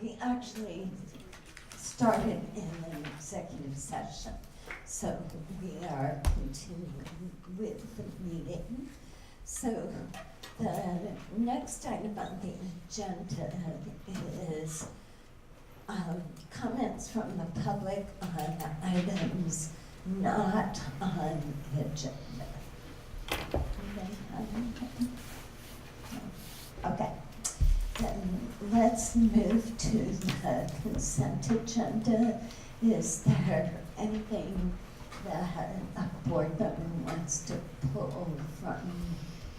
we actually started in an executive session, so we are continuing with the meeting. So the next item on the agenda is comments from the public on items not on the agenda. Okay, then let's move to the consent agenda. Is there anything that a board member wants to pull from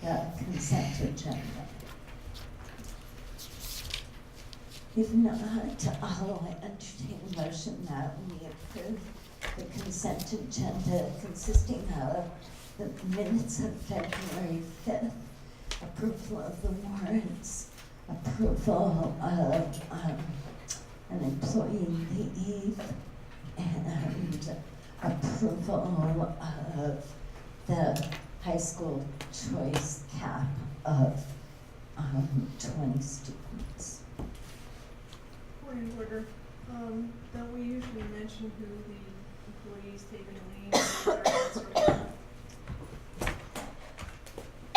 the consent agenda? If not, I'll entertain a motion that we approve the consent agenda consisting of the minutes of February 5th, approval of the warrants, approval of an employee leave, and approval of the high school choice cap of 20 students. Point of order, don't we usually mention who the employees taking leave and that sort of stuff?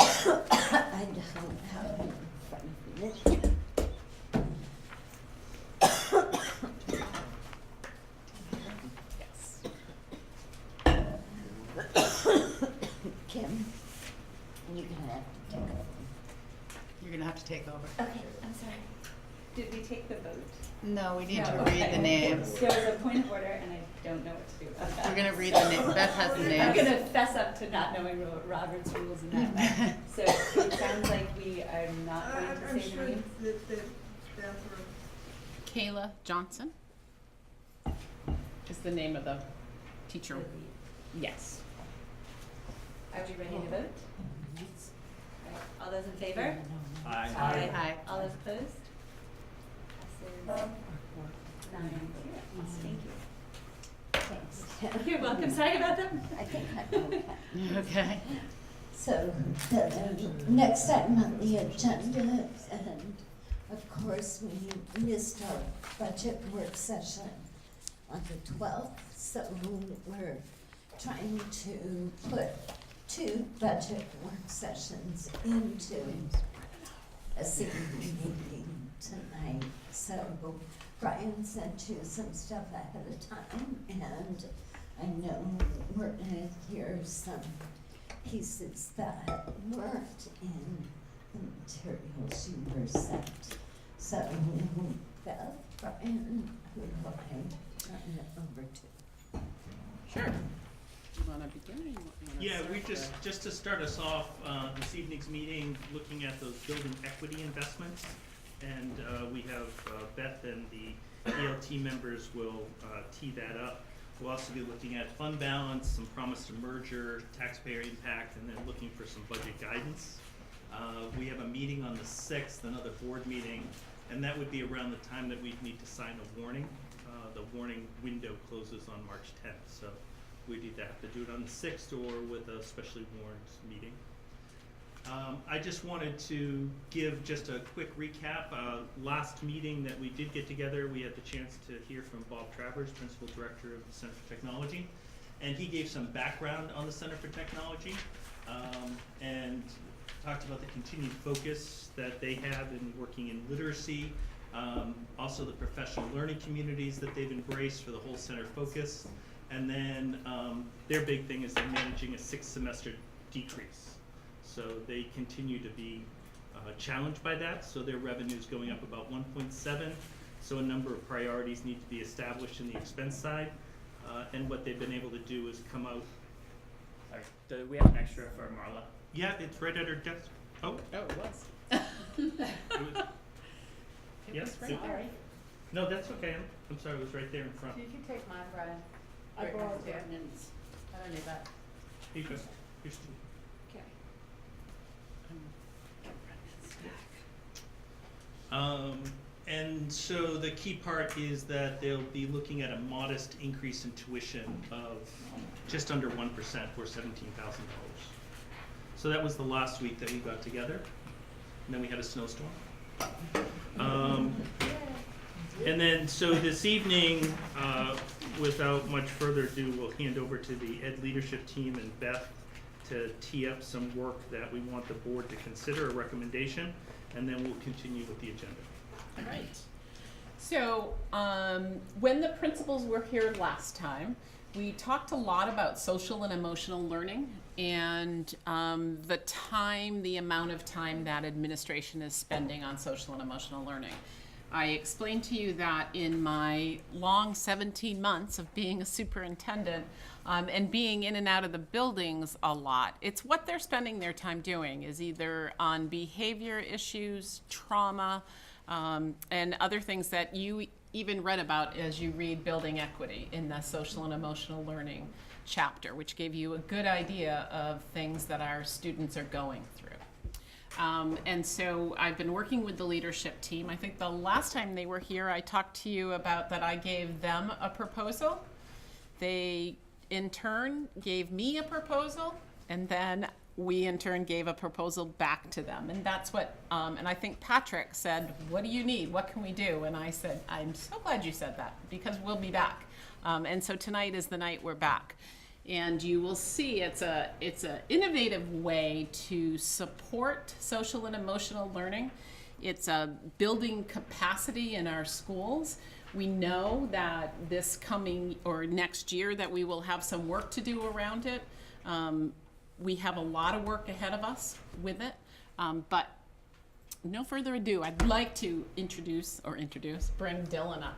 I don't have it in front of me. Yes. Kim, you're gonna have to take over. You're gonna have to take over. Okay, I'm sorry. Did we take the vote? No, we need No, to okay. read the names. There was a point of order and I don't know what to do about that. We're gonna read the names. Beth has the names. I'm gonna fess up to not knowing Robert's rules in that way. So it sounds like we are not going to I'm say sure the names. that Beth or Kayla Johnson is the name of the teacher. Yes. Are we ready to vote? Alright, all those in favor? Aye. Aye. All those opposed? Passes 9-0. Thank you. Thanks. You're welcome. Sorry about that. I think I'm okay. Okay. So the next item on the agenda, and of course we missed our budget work session on the 12th, so we're trying to put 2 budget work sessions into a single meeting tonight. So Brian sent you some stuff ahead of time, and I know we're gonna hear some pieces that weren't in the materials you were sent. So Beth, Brian, who do I turn it over to? Sure. You wanna begin or you wanna Yeah, start we or- just to start us off, this evening's meeting, looking at those building equity investments. And we have Beth and the ELT members will tee that up. We'll also be looking at fund balance, some promise to merger, taxpayer impact, and then looking for some budget guidance. We have a meeting on the 6th, another board meeting, and that would be around the time that we'd need to sign a warning. The warning window closes on March 10th, so we'd either have to do it on the 6th or with a specially warned meeting. I just wanted to give just a quick recap. Last meeting that we did get together, we had the chance to hear from Bob Travers, Principal Director of the Center for Technology, and he gave some background on the Center for Technology and talked about the continued focus that they have in working in literacy, also the professional learning communities that they've embraced for the whole center focus, and then their big thing is they're managing a 6th semester decrease. So they continue to be challenged by that, so their revenue is going up about 1.7, so a number of priorities need to be established in the expense side, and what they've been able to do is come out. Sorry, do we have an extra for Marla? Yeah, it's right at her desk. Oh, Oh, it was. it was, It yes, was right it- there. no, that's okay, I'm sorry, it was right there in front. You can take mine, Brian. I Right borrowed next to that. it. I don't need that. Here you go. Here's two. Okay. And so the key part is that they'll be looking at a modest increase in tuition of just under 1% or $17,000. So that was the last week that we got together, and then we had a snowstorm. And then, so this evening, without much further ado, we'll hand over to the Ed Leadership team and Beth to tee up some work that we want the board to consider, a recommendation, and then we'll continue with the agenda. All right. So, when the principals were here last time, we talked a lot about social and emotional learning and the amount of time that administration is spending on social and emotional learning. I explained to you that in my long 17 months of being a superintendent and being in and out of the buildings a lot, it's what they're spending their time doing is either on behavior issues, trauma, and other things that you even read about as you read Building Equity in the social and emotional learning chapter, which gave you a good idea of things that our students are going through. And so I've been working with the leadership team. I think the last time they were here, I talked to you about that I gave them a proposal. They, in turn, gave me a proposal, and then we, in turn, gave a proposal back to them. And that's what, and I think Patrick said, what do you need? What can we do? And I said, I'm so glad you said that, because we'll be back. And so tonight is the night we're back. And you will see it's a innovative way to support social and emotional learning. It's building capacity in our schools. We know that this coming or next year that we will have some work to do around it. We have a lot of work ahead of us with it. But no further ado, I'd like to bring Dylan up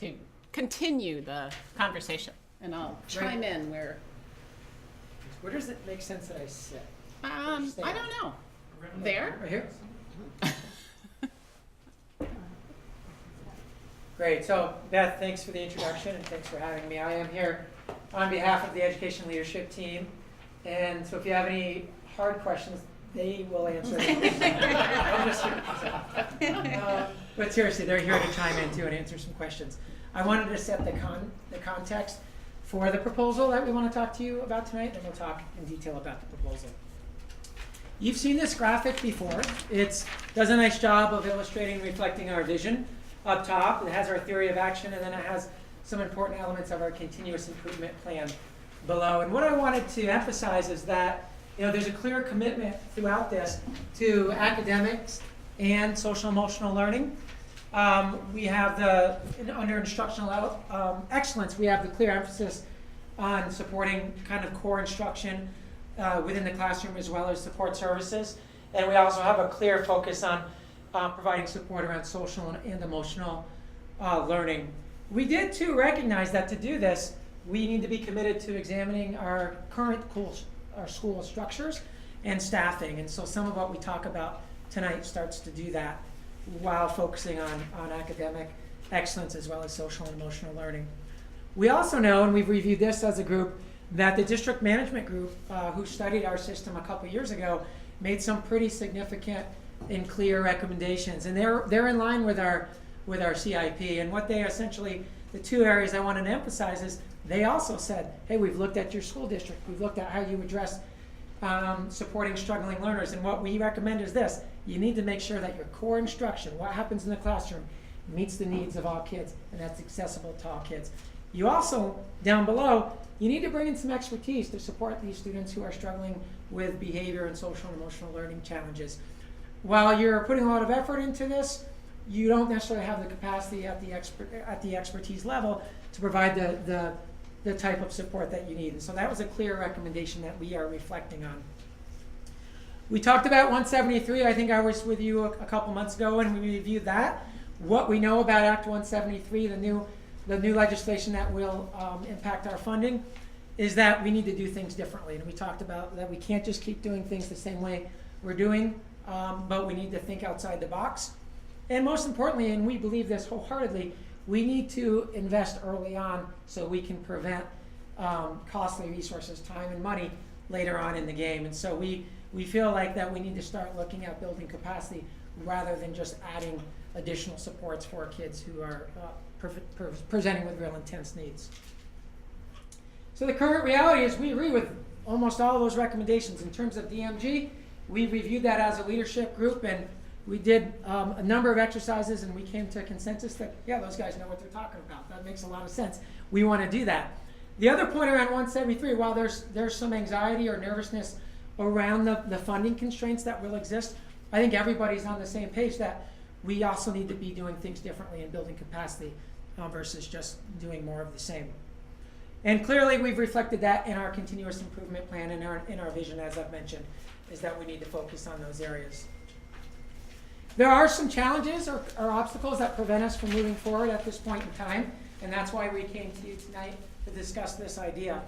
to continue the conversation. And I'll chime in where. Where does it make sense that I sit? I don't know. There? Right here? Great. So, Beth, thanks for the introduction and thanks for having me. I am here on behalf of the Education Leadership team. And so if you have any hard questions, they will answer them. I'm just here. But seriously, they're here to chime in too and answer some questions. I wanted to set the context for the proposal that we want to talk to you about tonight, and we'll talk in detail about the proposal. You've seen this graphic before. It does a nice job of illustrating and reflecting our vision up top. It has our theory of action, and then it has some important elements of our continuous improvement plan below. And what I wanted to emphasize is that there's a clear commitment throughout this to academics and social emotional learning. We have under instructional excellence, we have the clear emphasis on supporting kind of core instruction within the classroom as well as support services. And we also have a clear focus on providing support around social and emotional learning. We did too recognize that to do this, we need to be committed to examining our current school structures and staffing. And so some of what we talk about tonight starts to do that, while focusing on academic excellence as well as social and emotional learning. We also know, and we've reviewed this as a group, that the district management group who studied our system a couple years ago made some pretty significant and clear recommendations. And they're in line with our CIP. And what they essentially, the two areas I wanted to emphasize is they also said, hey, we've looked at your school district. We've looked at how you address supporting struggling learners. And what we recommend is this. You need to make sure that your core instruction, what happens in the classroom, meets the needs of all kids, and that's accessible to all kids. You also, down below, you need to bring in some expertise to support these students who are struggling with behavior and social and emotional learning challenges. While you're putting a lot of effort into this, you don't necessarily have the capacity at the expertise level to provide the type of support that you need. And so that was a clear recommendation that we are reflecting on. We talked about 173. I think I was with you a couple months ago and we reviewed that. What we know about Act 173, the new legislation that will impact our funding, is that we need to do things differently. And we talked about that we can't just keep doing things the same way we're doing, but we need to think outside the box. And most importantly, and we believe this wholeheartedly, we need to invest early on so we can prevent costly resources, time and money later on in the game. And so we feel like that we need to start looking at building capacity rather than just adding additional supports for kids who are presenting with real intense needs. So the current reality is we agree with almost all of those recommendations. In terms of DMG, we reviewed that as a leadership group, and we did a number of exercises, and we came to a consensus that, yeah, those guys know what they're talking about. That makes a lot of sense. We want to do that. The other point around 173, while there's some anxiety or nervousness around the funding constraints that will exist, I think everybody's on the same page that we also need to be doing things differently and building capacity versus just doing more of the same. And clearly we've reflected that in our continuous improvement plan and in our vision, as I've mentioned, is that we need to focus on those areas. There are some challenges or obstacles that prevent us from moving forward at this point in time, and that's why we came to you tonight to discuss this idea.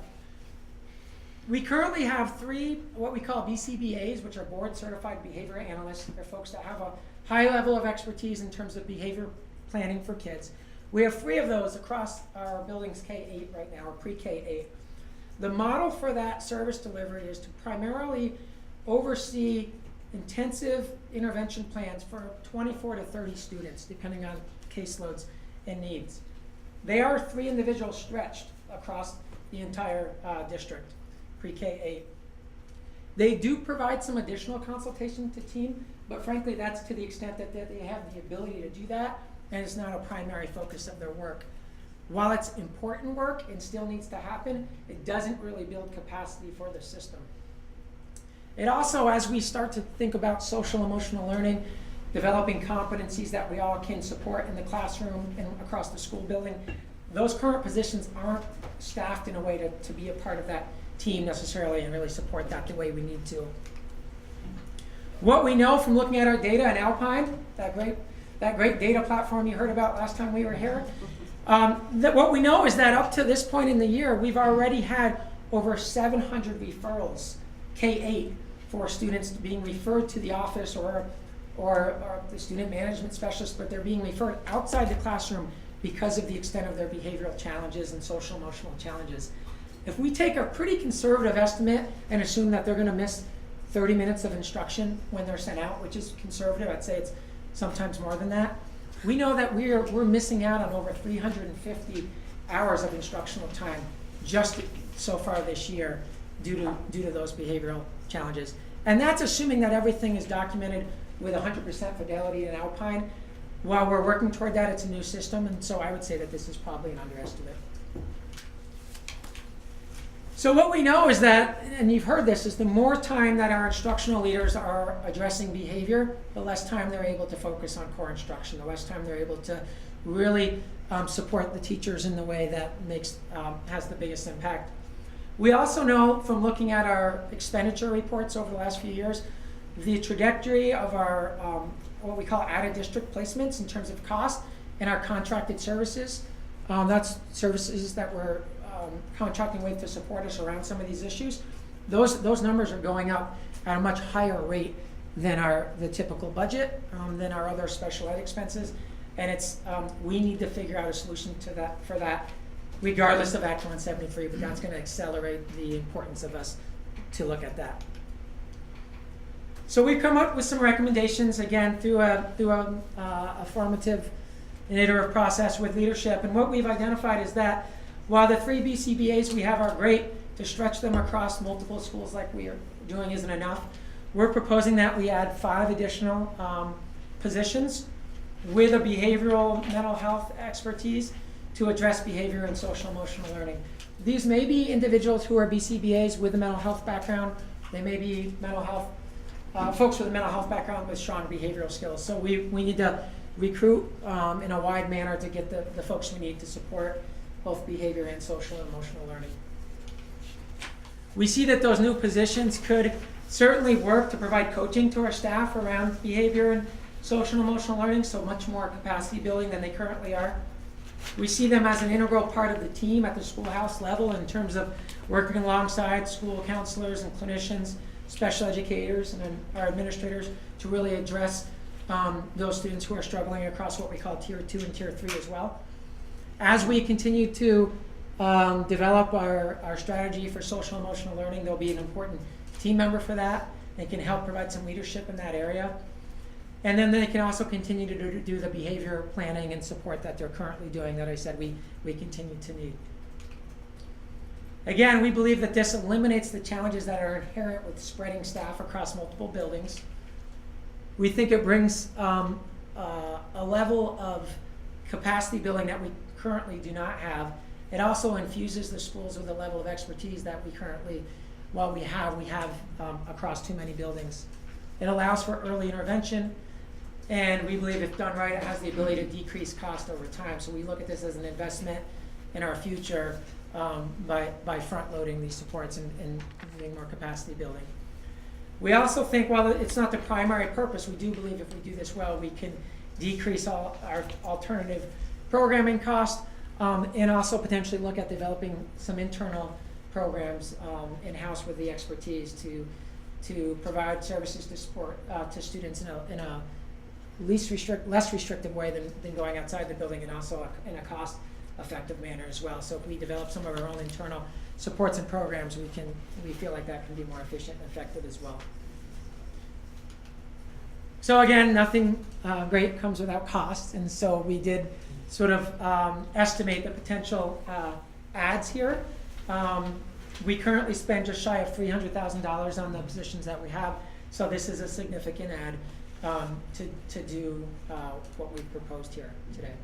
We currently have 3 what we call BCBAs, which are board certified behavior analysts. They're folks that have a high level of expertise in terms of behavior planning for kids. We have 3 of those across our buildings K-8 right now, or pre-K-8. The model for that service delivery is to primarily oversee intensive intervention plans for 24 to 30 students, depending on caseloads and needs. They are 3 individuals stretched across the entire district, pre-K-8. They do provide some additional consultation to team, but frankly, that's to the extent that they have the ability to do that, and it's not a primary focus of their work. While it's important work and still needs to happen, it doesn't really build capacity for the system. It also, as we start to think about social emotional learning, developing competencies that we all can support in the classroom and across the school building, those current positions aren't staffed in a way to be a part of that team necessarily and really support that the way we need to. What we know from looking at our data in Alpine, that great data platform you heard about last time we were here, that what we know is that up to this point in the year, we've already had over 700 referrals, K-8, for students being referred to the office or the student management specialist, but they're being referred outside the classroom because of the extent of their behavioral challenges and social emotional challenges. If we take a pretty conservative estimate and assume that they're going to miss 30 minutes of instruction when they're sent out, which is conservative, I'd say it's sometimes more than that, we know that we're missing out on over 350 hours of instructional time just so far this year due to those behavioral challenges. And that's assuming that everything is documented with 100% fidelity in Alpine. While we're working toward that, it's a new system, and so I would say that this is probably an underestimate. So what we know is that, and you've heard this, is the more time that our instructional leaders are addressing behavior, the less time they're able to focus on core instruction, the less time they're able to really support the teachers in the way that has the biggest impact. We also know from looking at our expenditure reports over the last few years, the trajectory of our what we call out-of-district placements in terms of cost and our contracted services. That's services that we're contracting with to support us around some of these issues. Those numbers are going up at a much higher rate than the typical budget, than our other special ed expenses, and we need to figure out a solution for that, regardless of Act 173. But that's going to accelerate the importance of us to look at that. So we've come up with some recommendations, again, through a formative and iterative process with leadership. And what we've identified is that while the 3 BCBAs we have are great, to stretch them across multiple schools like we are doing isn't enough. We're proposing that we add 5 additional positions with a behavioral mental health expertise to address behavior and social emotional learning. These may be individuals who are BCBAs with a mental health background. They may be mental health folks with a mental health background with strong behavioral skills. So we need to recruit in a wide manner to get the folks we need to support both behavior and social and emotional learning. We see that those new positions could certainly work to provide coaching to our staff around behavior and social and emotional learning, so much more capacity building than they currently are. We see them as an integral part of the team at the schoolhouse level in terms of working alongside school counselors and clinicians, special educators, and our administrators to really address those students who are struggling across what we call Tier 2 and Tier 3 as well. As we continue to develop our strategy for social emotional learning, there'll be an important team member for that. They can help provide some leadership in that area. And then they can also continue to do the behavior planning and support that they're currently doing that I said we continue to need. Again, we believe that this eliminates the challenges that are inherent with spreading staff across multiple buildings. We think it brings a level of capacity building that we currently do not have. It also infuses the schools with a level of expertise that we currently, while we have across too many buildings. It allows for early intervention, and we believe if done right, it has the ability to decrease cost over time. So we look at this as an investment in our future by front-loading these supports and doing more capacity building. We also think, while it's not the primary purpose, we do believe if we do this well, we can decrease all our alternative programming costs, and also potentially look at developing some internal programs in-house with the expertise to provide services to support to students in a less restrictive way than going outside the building, and also in a cost-effective manner as well. So if we develop some of our own internal supports and programs, we feel like that can be more efficient and effective as well. So again, nothing great comes without costs, and so we did sort of estimate the potential adds here. We currently spend just shy of $300,000 on the positions that we have, so this is a significant add to do what we've proposed here today.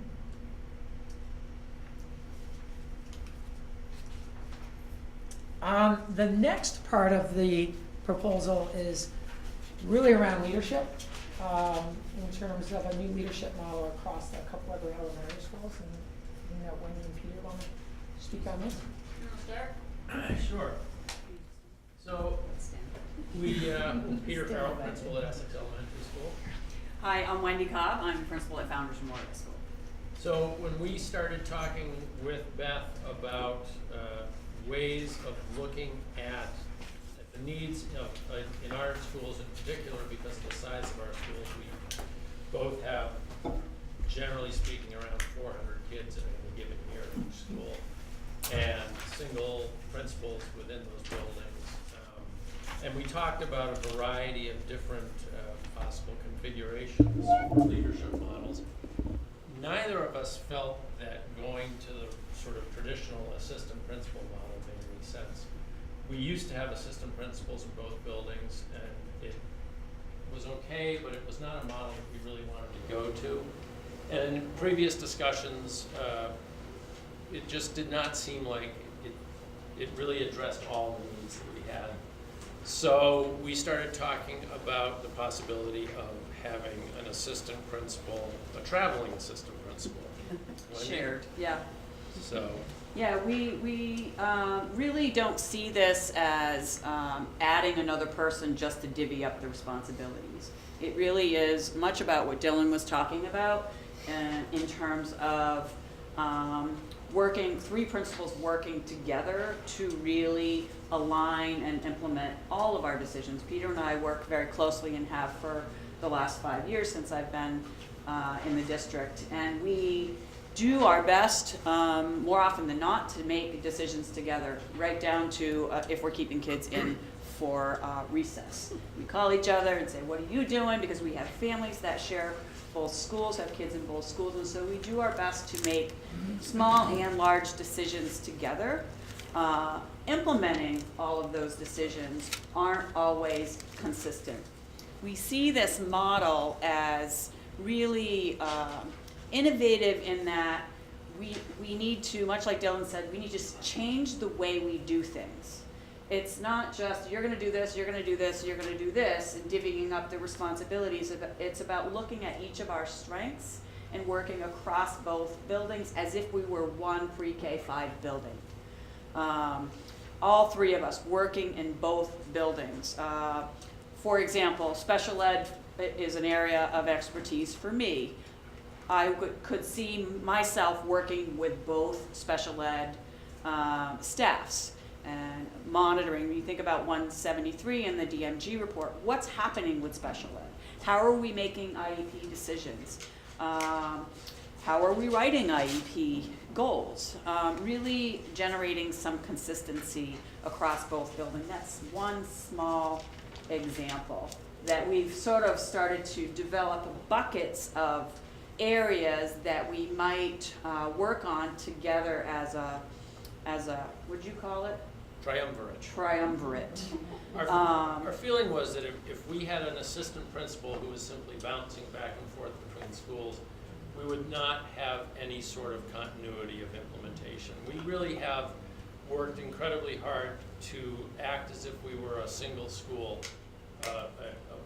The next part of the proposal is really around leadership, in terms of a new leadership model across a couple of our elementary schools. And Wendy and Peter want to speak on this? Sure. So Peter Farrell, principal at Essex Elementary School. Hi, I'm Wendy Cobb. I'm principal at Founders Memorial School. So when we started talking with Beth about ways of looking at the needs of, in our schools in particular, because of the size of our schools, we both have, generally speaking, around 400 kids in any given year at each school, and single principals within those buildings. And we talked about a variety of different possible configurations for leadership models. Neither of us felt that going to the sort of traditional assistant principal model made any sense. We used to have assistant principals in both buildings, and it was okay, but it was not a model that we really wanted to go to. And in previous discussions, it just did not seem like it really addressed all the needs that we had. So we started talking about the possibility of having an assistant principal, a traveling assistant principal. Shared, yeah. So. Yeah, we really don't see this as adding another person just to divvy up the responsibilities. It really is much about what Dylan was talking about, in terms of three principals working together to really align and implement all of our decisions. Peter and I work very closely and have for the last 5 years since I've been in the district, and we do our best, more often than not, to make decisions together, right down to if we're keeping kids in for recess. We call each other and say, what are you doing? Because we have families that share both schools, have kids in both schools, and so we do our best to make small and large decisions together. Implementing all of those decisions aren't always consistent. We see this model as really innovative in that we need to, much like Dylan said, we need to change the way we do things. It's not just, you're gonna do this, you're gonna do this, you're gonna do this, and divvying up the responsibilities. It's about looking at each of our strengths and working across both buildings as if we were one pre-K 5 building. All three of us working in both buildings. For example, special ed is an area of expertise for me. I could see myself working with both special ed staffs and monitoring. When you think about 173 and the DMG report, what's happening with special ed? How are we making IEP decisions? How are we writing IEP goals? Really generating some consistency across both buildings. That's one small example that we've sort of started to develop buckets of areas that we might work on together as a, what'd you call it? triumvirate. Our, our feeling was that if we had an assistant principal who was simply bouncing back and forth between schools, we would not have any sort of continuity of implementation. We really have worked incredibly hard to act as if we were a single school, a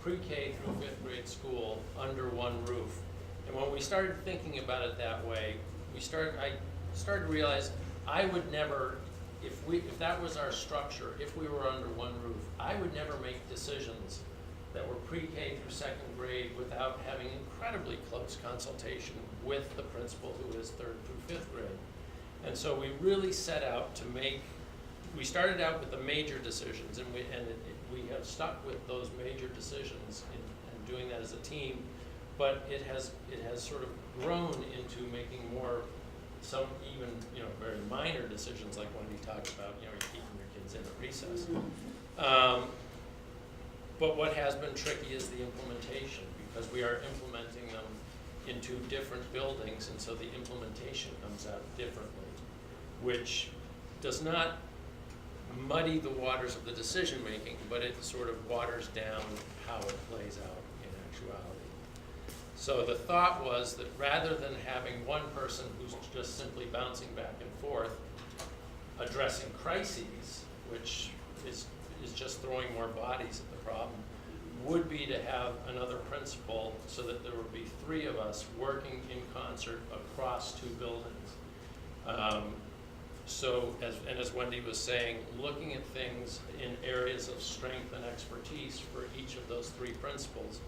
pre-K through 5th grade school under one roof. And when we started thinking about it that way, I started to realize I would never, if that was our structure, if we were under one roof, I would never make decisions that were pre-K through 2nd grade without having incredibly close consultation with the principal who is 3rd through 5th grade. And so we really set out to we started out with the major decisions, and we have stuck with those major decisions in doing that as a team, but it has sort of grown into making some even, very minor decisions, like when we talked about, you're keeping your kids in at recess. But what has been tricky is the implementation, because we are implementing them in 2 different buildings, and so the implementation comes out differently, which does not muddy the waters of the decision making, but it sort of waters down how it plays out in actuality. So the thought was that rather than having one person who's just simply bouncing back and forth, addressing crises, which is just throwing more bodies at the problem, would be to have another principal so that there would be 3 of us working in concert across 2 buildings. As Wendy was saying, looking at things in areas of strength and expertise for each of those 3 principals.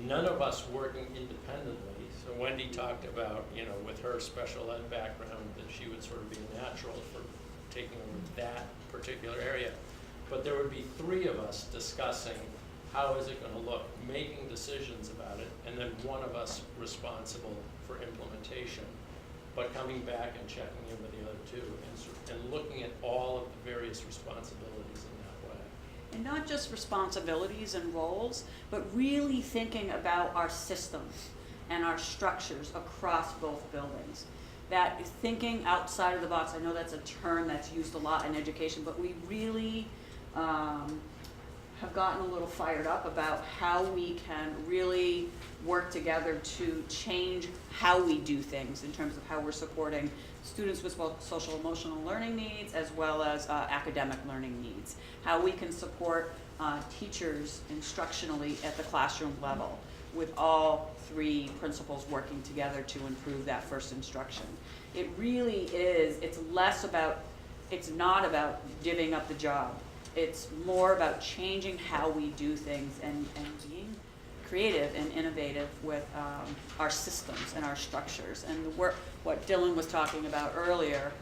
None of us working independently. So Wendy talked about, with her special ed background, that she would sort of be natural for taking over that particular area. But there would be 3 of us discussing how is it going to look, making decisions about it, and then one of us responsible for implementation, but coming back and checking in with the other 2 and looking at all of the various responsibilities in that way. And not just responsibilities and roles, but really thinking about our systems and our structures across both buildings. That thinking outside of the box, I know that's a term that's used a lot in education, but we really have gotten a little fired up about how we can really work together to change how we do things in terms of how we're supporting students with both social emotional learning needs as well as academic learning needs. How we can support teachers instructionally at the classroom level with all 3 principals working together to improve that first instruction. It really is, it's not about divvying up the job. It's more about changing how we do things and being creative and innovative with our systems and our structures. And the work, what Dylan was talking about earlier,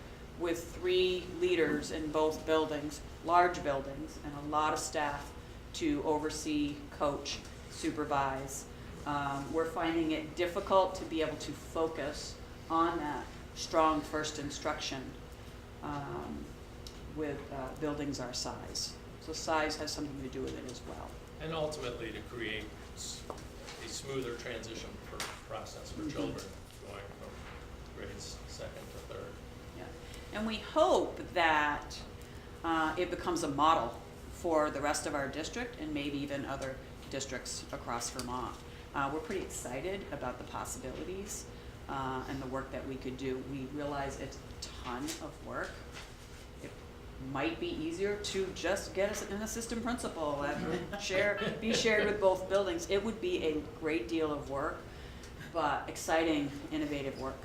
with 3 leaders in both buildings, large buildings, and a lot of staff to oversee, coach, supervise. We're finding it difficult to be able to focus on that strong first instruction with buildings our size. So size has something to do with it as well. And ultimately to create a smoother transition process for children going from grades 2nd to 3rd. Yeah. And we hope that it becomes a model for the rest of our district and maybe even other districts across Vermont. We're pretty excited about the possibilities and the work that we could do. We realize it's a ton of work. It might be easier to just get an assistant principal and be shared with both buildings. It would be a great deal of work, but exciting, innovative work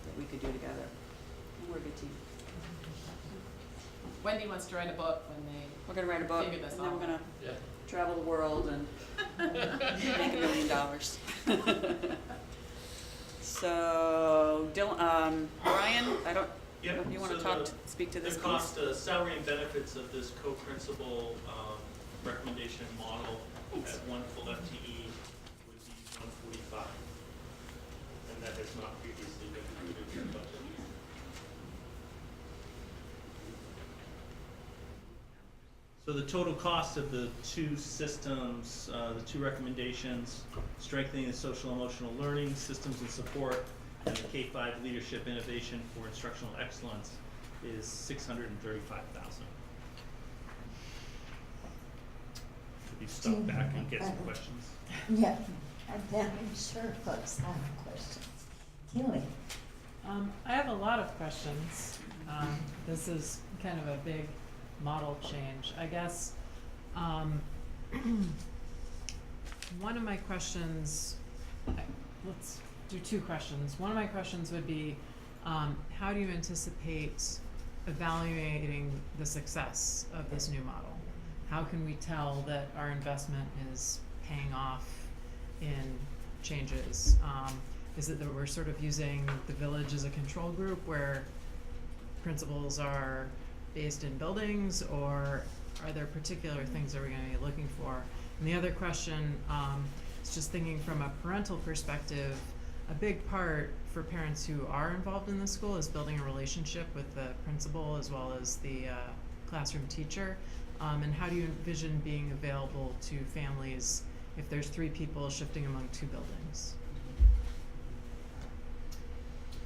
that we could do together. And we're a good team. Wendy wants to write a book We're going to write a book, figure this and then all we're going out. to travel the world and make $1 million. So, Dylan, Brian, Yep, you want so to speak to this The piece? cost, salary and benefits of this co-principal recommendation model at 1 full FTE would be $145. And that has not previously been included in the budget. So the total cost of the 2 systems, the 2 recommendations, strengthening the social emotional learning systems and support, and the K-5 leadership innovation for instructional excellence, is $635,000. Maybe stop back and get some questions. Yeah, and then I'm sure folks have questions. Keely? I have a lot of questions. This is kind of a big model change. I guess one of my questions, let's do two questions. One of my questions would be, how do you anticipate evaluating the success of this new model? How can we tell that our investment is paying off in changes? Is it that we're sort of using the village as a control group where principals are based in buildings, or are there particular things that we're going to be looking for? And the other question is just thinking from a parental perspective, a big part for parents who are involved in the school is building a relationship with the principal as well as the classroom teacher. And how do you envision being available to families if there's 3 people shifting among 2 buildings?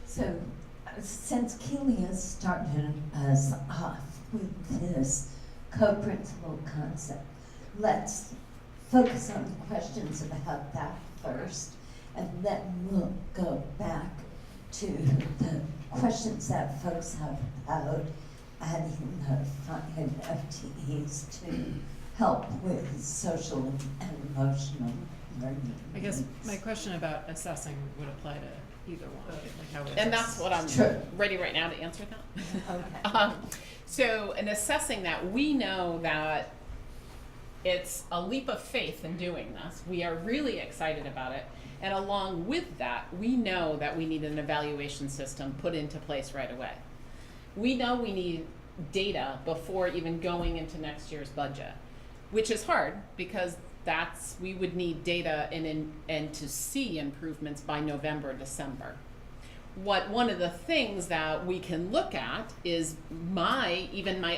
So, since Keely has started us off with this co-principal concept, let's focus on the questions about that first, and then we'll go back to the questions that folks have about adding the 5 FTEs to help with social and emotional learning. I guess my question about assessing would apply to either one, like how it And that's what I'm Sure. ready right now to answer that. Okay. So in assessing that, we know that it's a leap of faith in doing this. We are really excited about it. And along with that, we know that we need an evaluation system put into place right away. We know we need data before even going into next year's budget, which is hard because we would need data and to see improvements by November, December. One of the things that we can look at is my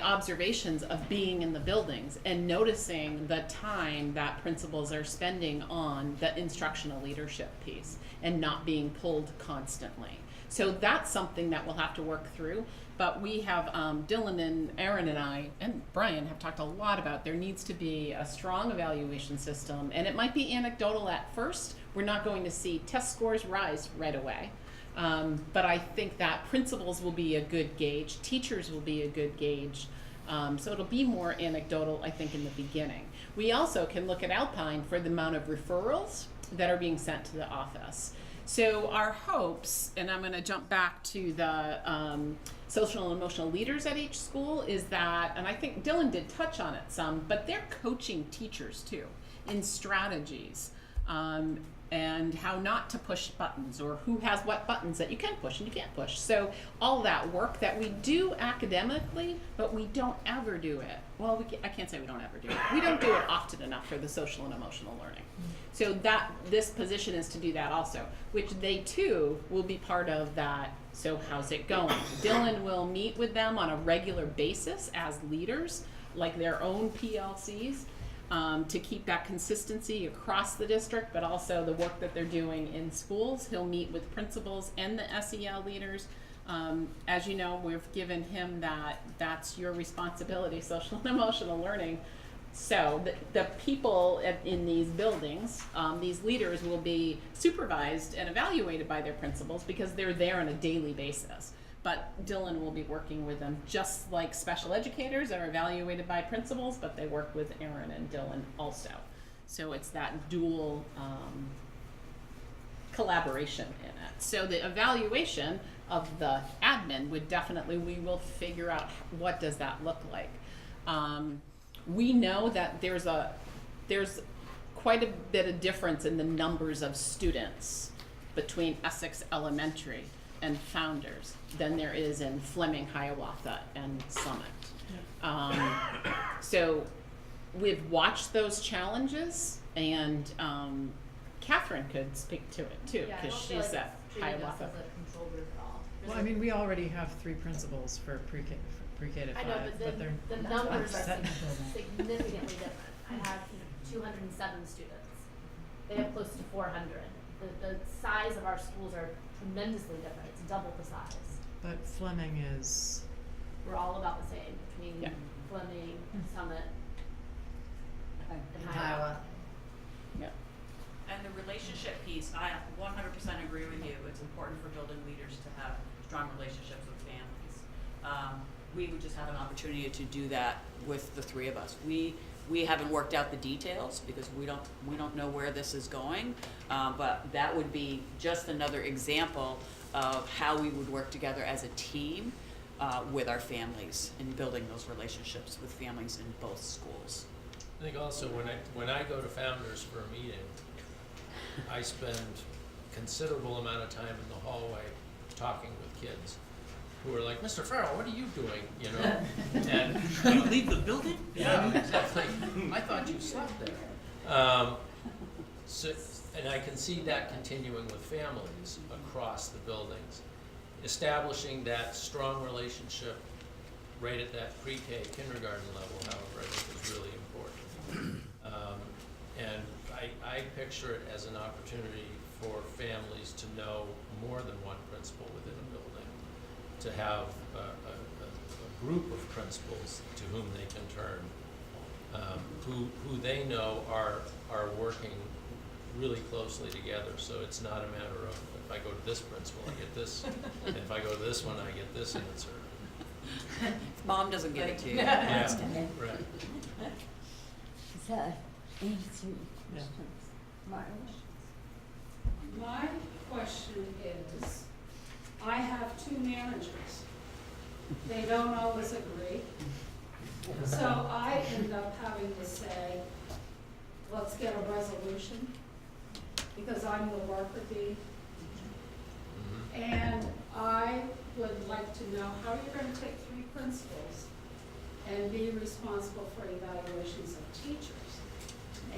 observations of being in the buildings and noticing the time that principals are spending on the instructional leadership piece and not being pulled constantly. So that's something that we'll have to work through. But we have, Dylan and Aaron and I, and Brian have talked a lot about there needs to be a strong evaluation system. And it might be anecdotal at first. We're not going to see test scores rise right away. But I think that principals will be a good gauge, teachers will be a good gauge. So it'll be more anecdotal, I think, in the beginning. We also can look at Alpine for the amount of referrals that are being sent to the office. So our hopes, and I'm going to jump back to the social and emotional leaders at each school, is that, and I think Dylan did touch on it some, but they're coaching teachers too in strategies and how not to push buttons, or who has what buttons that you can push and you can't push. So all that work that we do academically, but we don't ever do it. Well, I can't say we don't ever do it. We don't do it often enough for the social and emotional learning. So that this position is to do that also, which they too will be part of that. So how's it going? Dylan will meet with them on a regular basis as leaders, like their own PLCs, to keep that consistency across the district, but also the work that they're doing in schools. He'll meet with principals and the SEL leaders. As you know, we've given him that's your responsibility, social and emotional learning. So the people in these buildings, these leaders will be supervised and evaluated by their principals because they're there on a daily basis. But Dylan will be working with them just like special educators are evaluated by principals, but they work with Aaron and Dylan also. So it's that dual collaboration in it. So the evaluation of the admin would definitely, we will figure out what does that look like. We know that there's quite a bit of difference in the numbers of students between Essex Elementary and Founders than there is in Fleming, Hiawatha, and Summit. So we've watched those challenges, and Catherine could speak to it too, because she's at Hiawatha. Well, I mean, we already have 3 principals for pre-K to 5, I know, but they're the not numbers are set in the building. significantly different. I have 207 students. They have close to 400. The size of our schools are tremendously different. It's double the size. But Fleming is we're all about the same between Yeah. Fleming, Summit, Okay. and Iowa. Yeah. And the relationship piece, I 100% agree with you. It's important for building leaders to have strong relationships with families. We would just have an opportunity to do that with the three of us. We haven't worked out the details because we don't know where this is going, but that would be just another example of how we would work together as a team with our families and building those relationships with families in both schools. I think also when I go to Founders for a meeting, I spend considerable amount of time in the hallway talking with kids who are like, Mr. Farrell, what are you doing? You know, and You leave the building? yeah, exactly. I thought you slept there. So, and I can see that continuing with families across the buildings, establishing that strong relationship right at that pre-K kindergarten level, however, I think is really important. And I picture it as an opportunity for families to know more than one principal within a building, to have a group of principals to whom they can turn, who they know are working really closely together. So it's not a matter of if I go to this principal, I get this, and if I go to this one, I get this answer. If mom doesn't give it to you. Yeah, Okay. right. So, answer your questions. Marla? My question is, I have two managers. They don't always agree. So I end up having to say, let's get a resolution, because I'm the worker bee. And I would like to know how you're going to take three principals and be responsible for evaluations of teachers.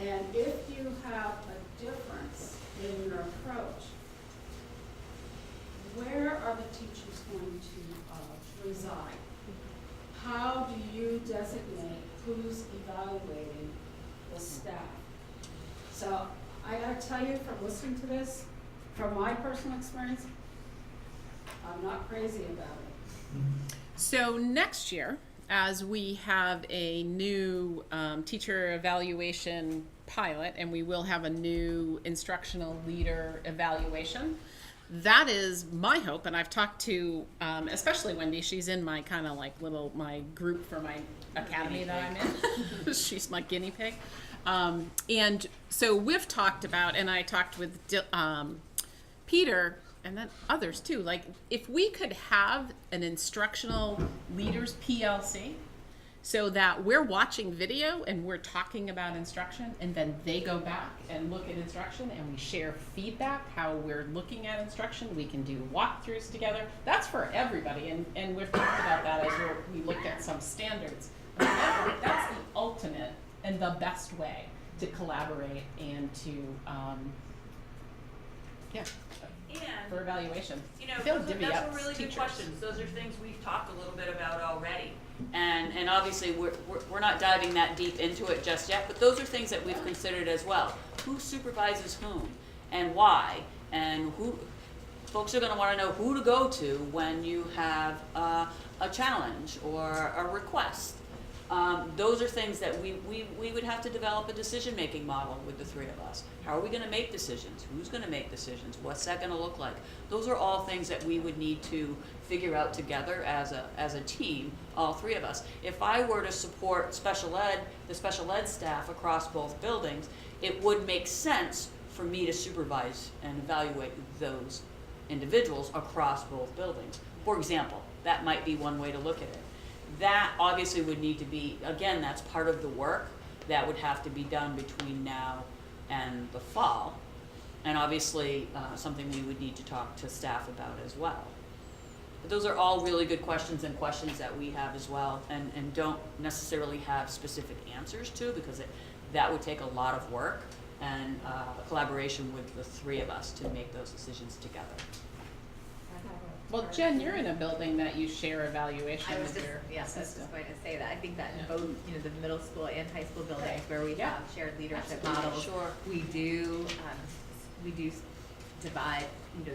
And if you have a difference in your approach, where are the teachers going to reside? How do you designate who's evaluating the staff? So I gotta tell you, from listening to this, from my personal experience, I'm not crazy about it. So next year, as we have a new teacher evaluation pilot, and we will have a new instructional leader evaluation, that is my hope. And I've talked to, especially Wendy, she's in my kind of like my group for my academy that I'm in. She's my guinea pig. And so we've talked about, and I talked with Peter, and then others too, like if we could have an instructional leaders PLC, so that we're watching video and we're talking about instruction, and then they go back and look at instruction and we share feedback, how we're looking at instruction. We can do walkthroughs together. That's for everybody, and we've talked about that as we looked at some standards. That's the ultimate and the best way to collaborate and to, for evaluation. You know, They'll those divvy are up really good teachers. questions. Those are things we've talked a little bit about already. And obviously we're not diving that deep into it just yet, but those are things that we've considered as well. Who supervises whom and why, and who folks are going to want to know who to go to when you have a challenge or a request. Those are things that we would have to develop a decision-making model with the three of us. How are we going to make decisions? Who's going to make decisions? What's that going to look like? Those are all things that we would need to figure out together as a team, all three of us. If I were to support the special ed staff across both buildings, it would make sense for me to supervise and evaluate those individuals across both buildings. For example, that might be one way to look at it. That obviously would need to be, again, that's part of the work that would have to be done between now and the fall. And obviously, something we would need to talk to staff about as well. But those are all really good questions, and questions that we have as well, and don't necessarily have specific answers to, because that would take a lot of work and collaboration with the three of us to make those decisions together. Well, Jen, you're in a building that you share evaluation I was with just, your yes, I was system. just going to say that. I think that in Yeah. both, the middle school and high school buildings where we Yeah. have shared leadership Absolutely, models, sure. we do divide,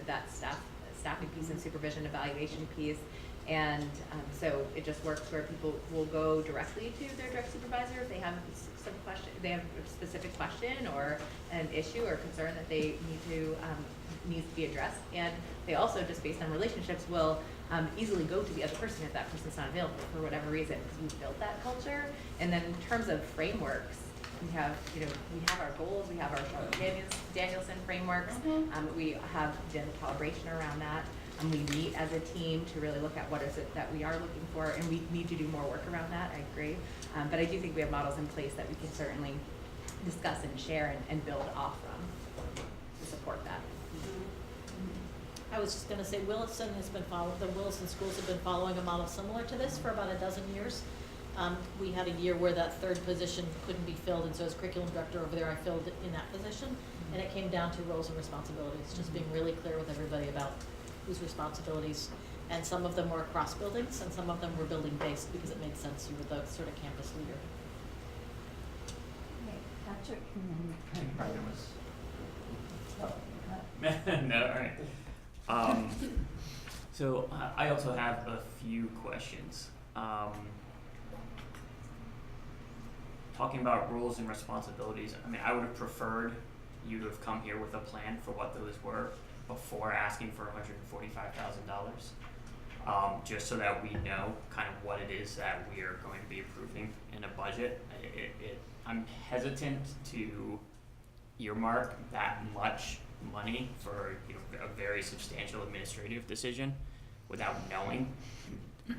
that staffing piece and supervision evaluation piece And so it just works where people will go directly to their direct supervisor if they have some question, they have a specific question or an issue or concern that they needs to be addressed. And they also, just based on relationships, will easily go to the other person if that person's not available for whatever reason, because we've built that culture. And then in terms of frameworks, we have our goals, we have our Danielson frameworks, we have done calibration around that. We meet as a team to really look at what is it that we are looking for, and we need to do more work around that, I agree. But I do think we have models in place that we can certainly discuss and share and build off from to support that. I was just gonna say Wilson the Wilson schools have been following a model similar to this for about a dozen years. We had a year where that third position couldn't be filled, and so as curriculum director over there, I filled in that position. And it came down to roles and responsibilities, just being really clear with everybody about whose responsibilities. And some of them were across buildings, and some of them were building based because it made sense. You were the sort of campus leader. Patrick? No, all right. So I also have a few questions. Talking about roles and responsibilities, I mean, I would have preferred you to have come here with a plan for what those were before asking for $145,000, just so that we know kind of what it is that we are going to be approving in a budget. I'm hesitant to earmark that much money for a very substantial administrative decision without knowing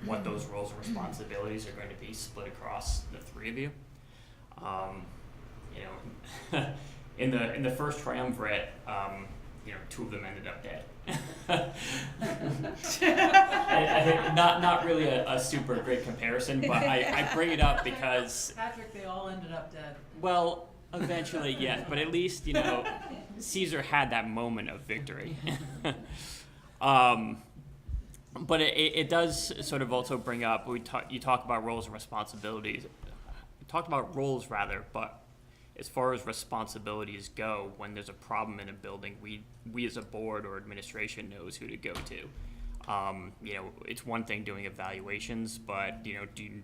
what those roles and responsibilities are going to be split across the three of you. In the first triumvirate, two of them ended up dead. Not really a super great comparison, but I bring it up because Patrick, they all ended up dead. well, eventually, yes, but at least Caesar had that moment of victory. But it does sort of also bring up, you talk about roles and responsibilities. We talked about roles rather, but as far as responsibilities go, when there's a problem in a building, we as a board or administration knows who to go to. It's one thing doing evaluations, but do you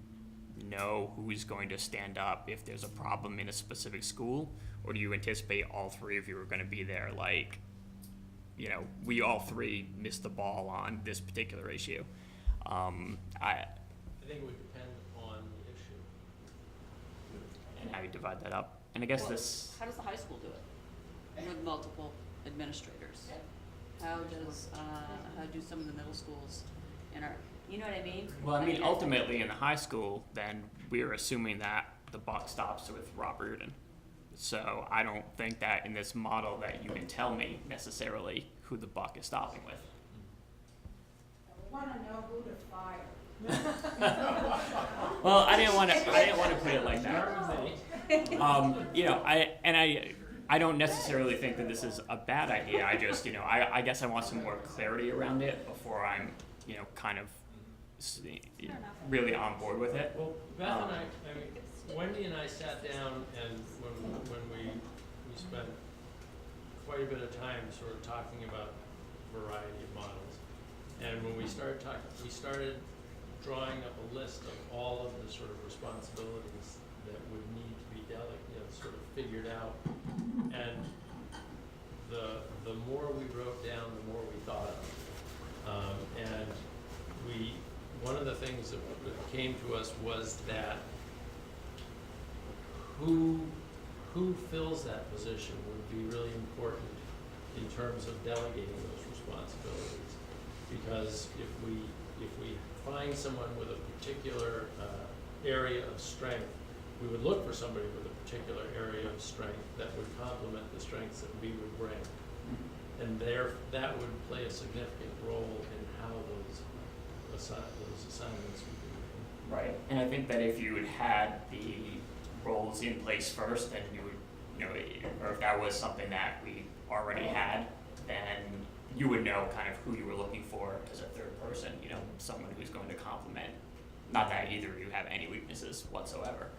know who's going to stand up if there's a problem in a specific school, or do you anticipate all three of you are going to be there? Like, we all three missed the ball on this particular issue. I think it would depend on the issue. And how you divide that up. And I guess How does the high school do it with multiple administrators? How do some of the middle schools you know what I mean? Well, I mean, ultimately in the high school, then we're assuming that the buck stops with Rob Reardon. So I don't think that in this model that you can tell me necessarily who the buck is stopping with. I wanna know who to fire. Well, I didn't want to put it like that. I don't necessarily think that this is a bad idea. I just, I guess I want some more clarity around it before I'm, kind of really on board with it. Well, Beth and I mean, Wendy and I sat down, and when we spent quite a bit of time sort of talking about a variety of models. And when we started talking, we started drawing up a list of all of the sort of responsibilities that would need to be sort of figured out. And the more we wrote down, the more we thought of. And one of the things that came to us was that who fills that position would be really important in terms of delegating those responsibilities. Because if we find someone with a particular area of strength, we would look for somebody with a particular area of strength that would complement the strengths that we would bring. And that would play a significant role in how those assignments would be made. Right. And I think that if you had had the roles in place first, then you would, or if that was something that we already had, then you would know kind of who you were looking for as a third person, someone who's going to complement. Not that either of you have any weaknesses whatsoever.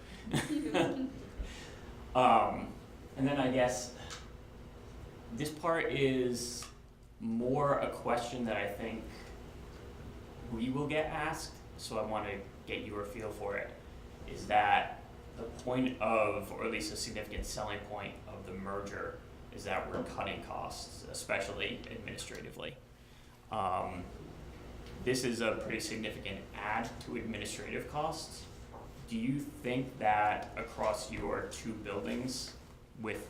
And then I guess this part is more a question that I think we will get asked, so I want to get your feel for it, is that the point of, or at least a significant selling point of the merger, is that we're cutting costs, especially administratively. This is a pretty significant add to administrative costs. Do you think that across your two buildings, with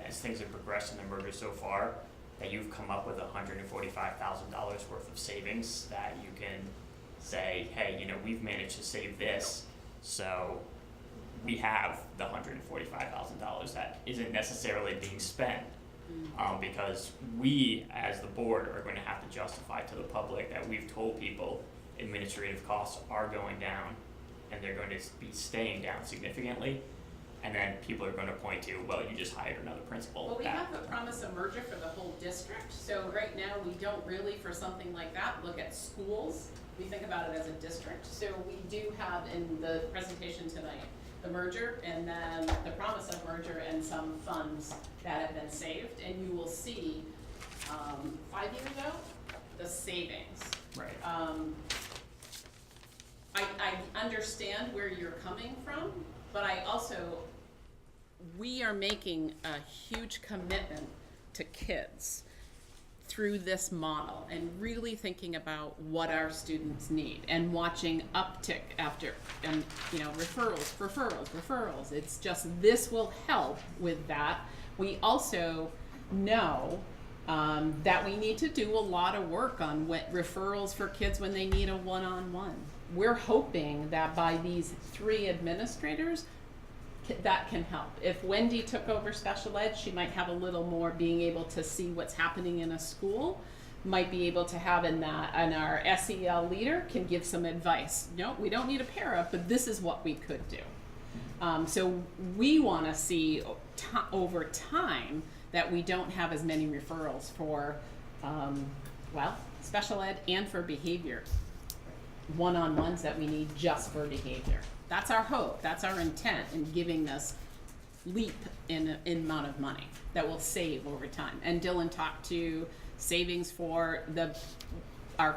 as things have progressed in the merger so far, that you've come up with $145,000 worth of savings that you can say, hey, we've managed to save this, so we have the $145,000 that isn't necessarily being spent, because we, as the board, are going to have to justify to the public that we've told people administrative costs are going down, and they're going to be staying down significantly. And then people are going to point to, well, you just hired another principal. Well, we have the promise of merger for the whole district, so right now we don't really, for something like that, look at schools. We think about it as a district. So we do have in the presentation tonight the merger, and then the promise of merger, and some funds that have been saved. And you will see 5 years out the savings. Right. I understand where you're coming from, but I also, we are making a huge commitment to kids through this model, and really thinking about what our students need, and watching uptick after, and referrals. It's just, this will help with that. We also know that we need to do a lot of work on referrals for kids when they need a one-on-one. We're hoping that by these 3 administrators, that can help. If Wendy took over special ed, she might have a little more being able to see what's happening in a school, might be able to have in that, and our SEL leader can give some advice. No, we don't need a para, but this is what we could do. So we want to see over time that we don't have as many referrals for, special ed and for behavior. One-on-ones that we need just for behavior. That's our hope, that's our intent in giving this leap in amount of money that will save over time. And Dylan talked to savings for our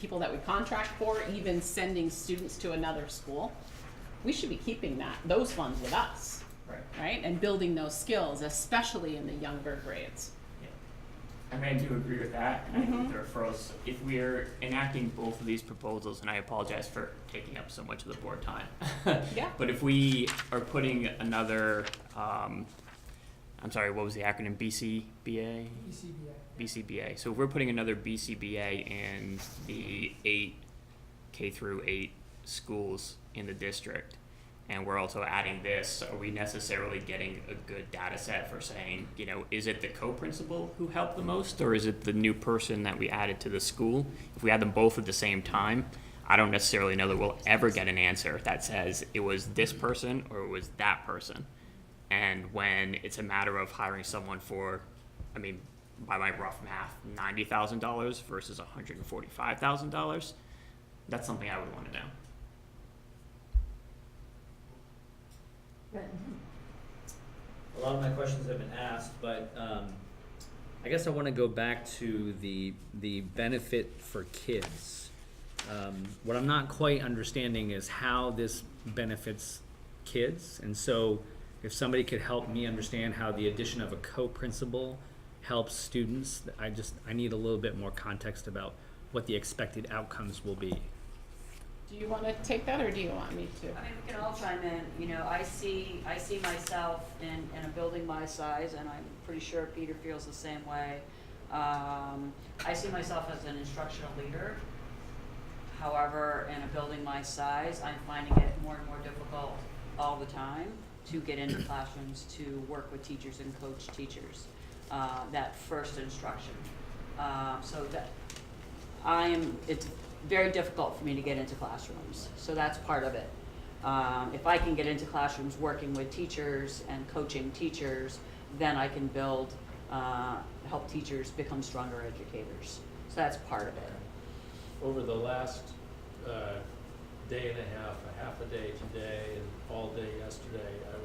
people that we contract for, even sending students to another school. We should be keeping those funds with us, right? And building those skills, especially in the younger grades. I mean, I do agree with that, and I think the referrals, if we're enacting both of these proposals, and I apologize for taking up so much of the board time. Yeah. But if we are putting another, I'm sorry, what was the acronym, BCBA? BCBA. So if we're putting another BCBA in the 8 K through 8 schools in the district, and we're also adding this, are we necessarily getting a good data set for saying, is it the co-principal who helped the most, or is it the new person that we added to the school? If we add them both at the same time, I don't necessarily know that we'll ever get an answer that says it was this person or it was that person. And when it's a matter of hiring someone for, by my rough math, $90,000 versus $145,000, that's something I would want to know. A lot of my questions have been asked, but I guess I want to go back to the benefit for kids. What I'm not quite understanding is how this benefits kids, and so if somebody could help me understand how the addition of a co-principal helps students, I need a little bit more context about what the expected outcomes will be. Do you want to take that, or do you want me to? I mean, we can all chime in. I see myself in a building my size, and I'm pretty sure Peter feels the same way. I see myself as an instructional leader. However, in a building my size, I'm finding it more and more difficult all the time to get into classrooms, to work with teachers and coach teachers. That first instruction. So that it's very difficult for me to get into classrooms. So that's part of it. If I can get into classrooms working with teachers and coaching teachers, then I can help teachers become stronger educators. So that's part of it. Over the last day and a half a day today, and all day yesterday, I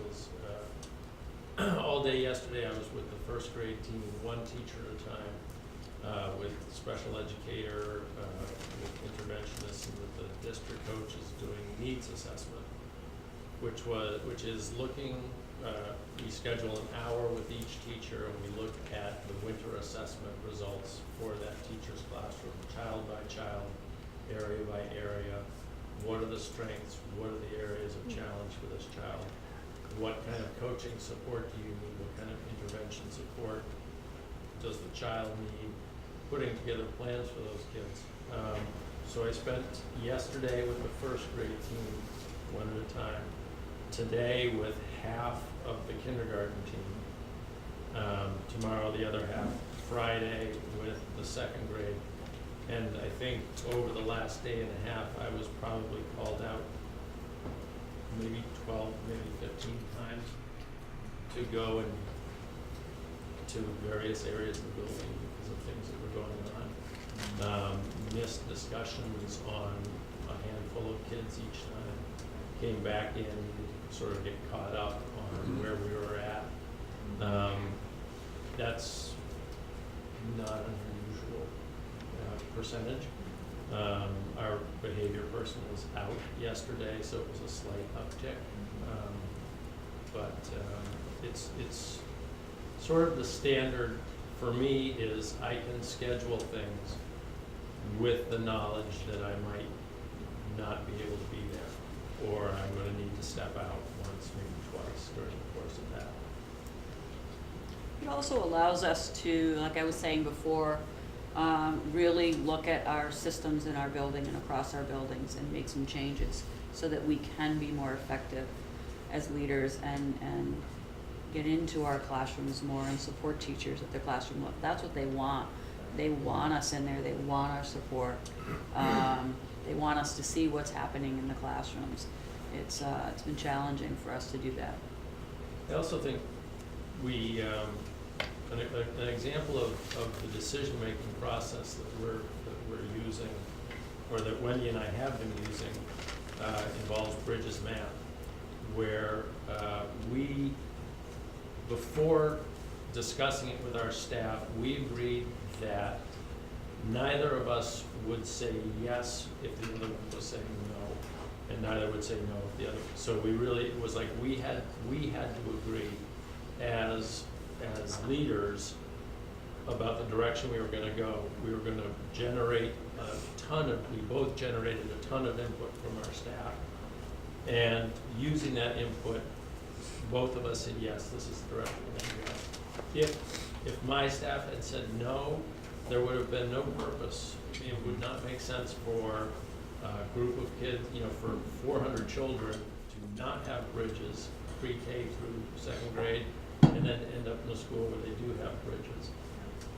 was with the first grade team, one teacher at a time, with special educator, with interventionists, and with the district coaches doing needs assessment, which is looking, we schedule an hour with each teacher and we look at the winter assessment results for that teacher's classroom, child by child, area by area. What are the strengths? What are the areas of challenge for this child? What kind of coaching support do you need? What kind of intervention support does the child need? Putting together plans for those kids. So I spent yesterday with the first grade team, one at a time. Today with half of the kindergarten team. Tomorrow the other half. Friday with the second grade. And I think over the last day and a half, I was probably called out maybe 12, maybe 15 times to go and to various areas of the building because of things that were going on. Missed discussions on a handful of kids each time. Came back in, sort of get caught up on where we were at. That's not an unusual percentage. Our behavior person was out yesterday, so it was a slight uptick. But it's sort of the standard for me is I can schedule things with the knowledge that I might not be able to be there, or I'm going to need to step out once, maybe twice during the course of that. It also allows us to, like I was saying before, really look at our systems in our building and across our buildings and make some changes so that we can be more effective as leaders and get into our classrooms more and support teachers at their classroom level. That's what they want. They want us in there. They want our support. They want us to see what's happening in the classrooms. It's been challenging for us to do that. I also think we, an example of the decision-making process that we're using, or that Wendy and I have been using, involves Bridges Math, where we, before discussing it with our staff, we agreed that neither of us would say yes if the other one was saying no, and neither would say no if the other. So we really, it was like we had to agree as leaders about the direction we were going to go. We were going to generate we both generated a ton of input from our staff, and using that input, both of us said yes, this is the direction we're going to go. If my staff had said no, there would have been no purpose. It would not make sense for a group of kids, for 400 children to not have bridges pre-K through second grade, and then end up in a school where they do have bridges.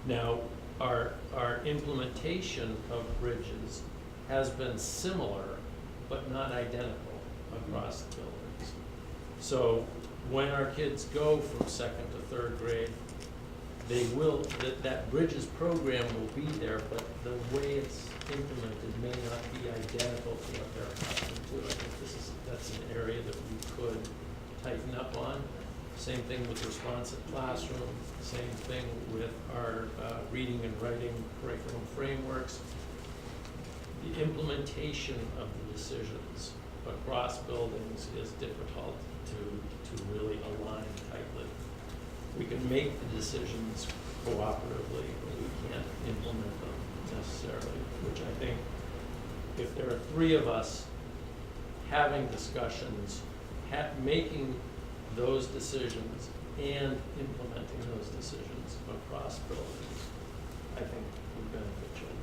Now, our implementation of bridges has been similar, but not identical across the buildings. So when our kids go from second to third grade, that Bridges program will be there, but the way it's implemented may not be identical to what they're accustomed to. I think that's an area that we could tighten up on. Same thing with responsive classroom, same thing with our reading and writing curriculum frameworks. The implementation of the decisions across buildings is difficult to really align tightly. We can make the decisions cooperatively, but we can't implement them necessarily, which I think if there are three of us having discussions, making those decisions and implementing those decisions across buildings, I think would benefit children.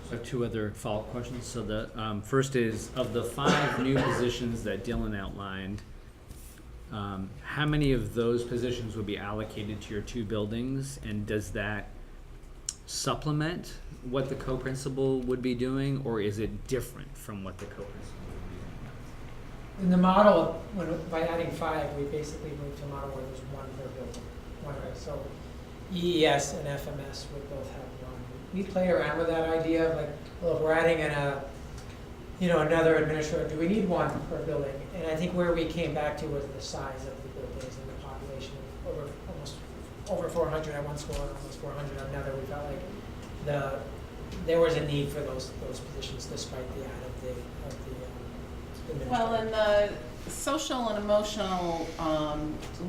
So two other follow-up questions. So the first is, of the 5 new positions that Dylan outlined, how many of those positions would be allocated to your 2 buildings, and does that supplement what the co-principal would be doing, or is it different from what the co-principal would be doing? In the model, by adding 5, we basically moved to a model where there's 1 per building. So EES and FMS would both have 1. We played around with that idea of well, if we're adding in another administrator, do we need 1 per building? And I think where we came back to was the size of the buildings and the population of over almost over 400 at one school and almost 400 at another. We felt like there was a need for those positions despite the ad of the administrator. Well, and the social and emotional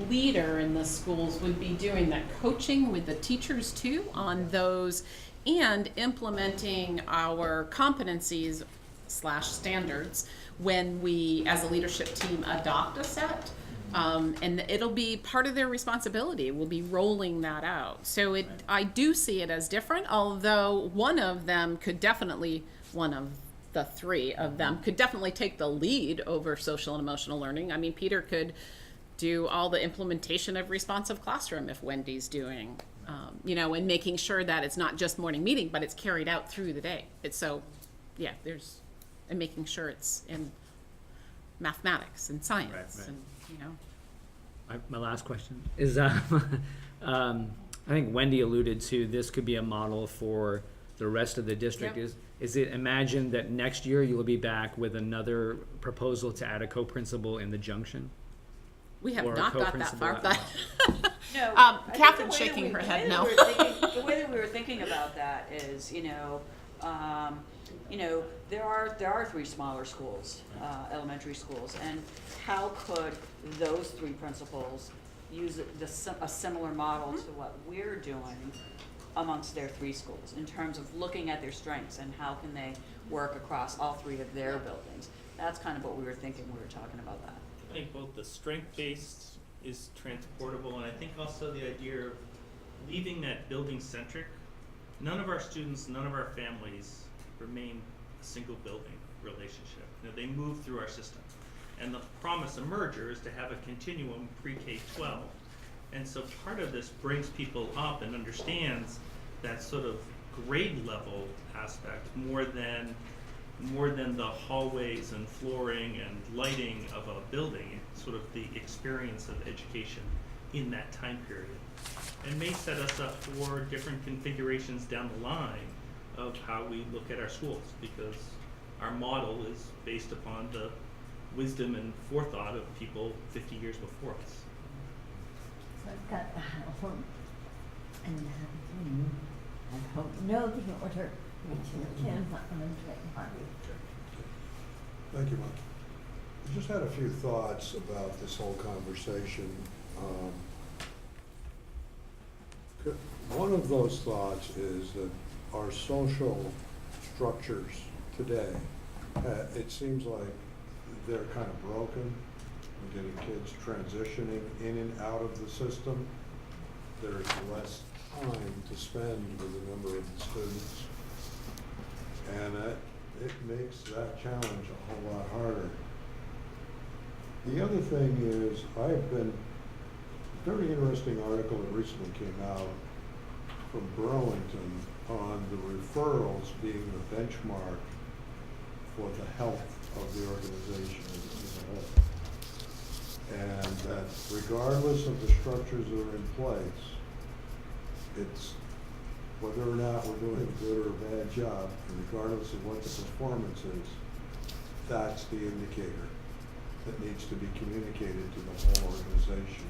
leader in the schools would be doing that coaching with the teachers too on those, and implementing our competencies / standards when we, as a leadership team, adopt a set. And it'll be part of their responsibility. We'll be rolling that out. So I do see it as different, although one of the three of them could definitely take the lead over social and emotional learning. I mean, Peter could do all the implementation of responsive classroom if Wendy's doing, and making sure that it's not just morning meeting, but it's carried out through the day. And making sure it's in mathematics and science, Right. and My last question is, I think Wendy alluded to this could be a model for the rest of the district. Yep. Is it imagined that next year you will be back with another proposal to add a co-principal in the junction? we have Or a not got that co-principal far. at No, I think Catherine's the way shaking that her we- head the no. way the way that we were thinking about that is, there are 3 smaller schools, elementary schools, and how could those 3 principals use a similar model to what we're doing amongst their 3 schools in terms of looking at their strengths and how can they work across all 3 of their buildings? That's kind of what we were thinking when we were talking about that. I think both the strength-based is transportable, and I think also the idea of leaving that building-centric. None of our students, none of our families remain a single building relationship. They move through our system. And the promise of merger is to have a continuum pre-K-12. And so part of this brings people up and understands that sort of grade level aspect more than the hallways and flooring and lighting of a building. It's sort of the experience of education in that time period. And may set us up for different configurations down the line of how we look at our schools, because our model is based upon the wisdom and forethought of people 50 years before us. So I've got the how and I don't know the order which you can Thank you, Mike. I just had a few thoughts about this whole conversation. One of those thoughts is that our social structures today, it seems like they're kind of broken. We're getting kids transitioning in and out of the system. There's less time to spend with a number of the students. And it makes that challenge a whole lot harder. The other thing is, I have been, a very interesting article that recently came out from Burlington on the referrals being the benchmark for the health of the organization as a whole. And that regardless of the structures that are in place, it's whether or not we're doing a good or a bad job, and regardless of what the performance is, that's the indicator that needs to be communicated to the whole organization.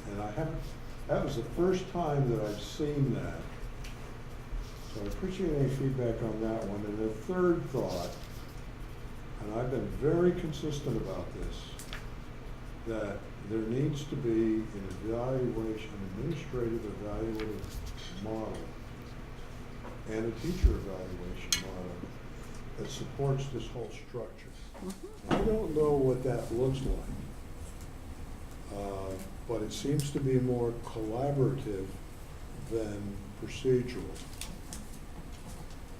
And that was the first time that I've seen that. So I appreciate any feedback on that one. And the third thought, and I've been very consistent about this, that there needs to be an evaluation, an administrative evaluative model and a teacher evaluation model that supports this whole structure. I don't know what that looks like, but it seems to be more collaborative than procedural.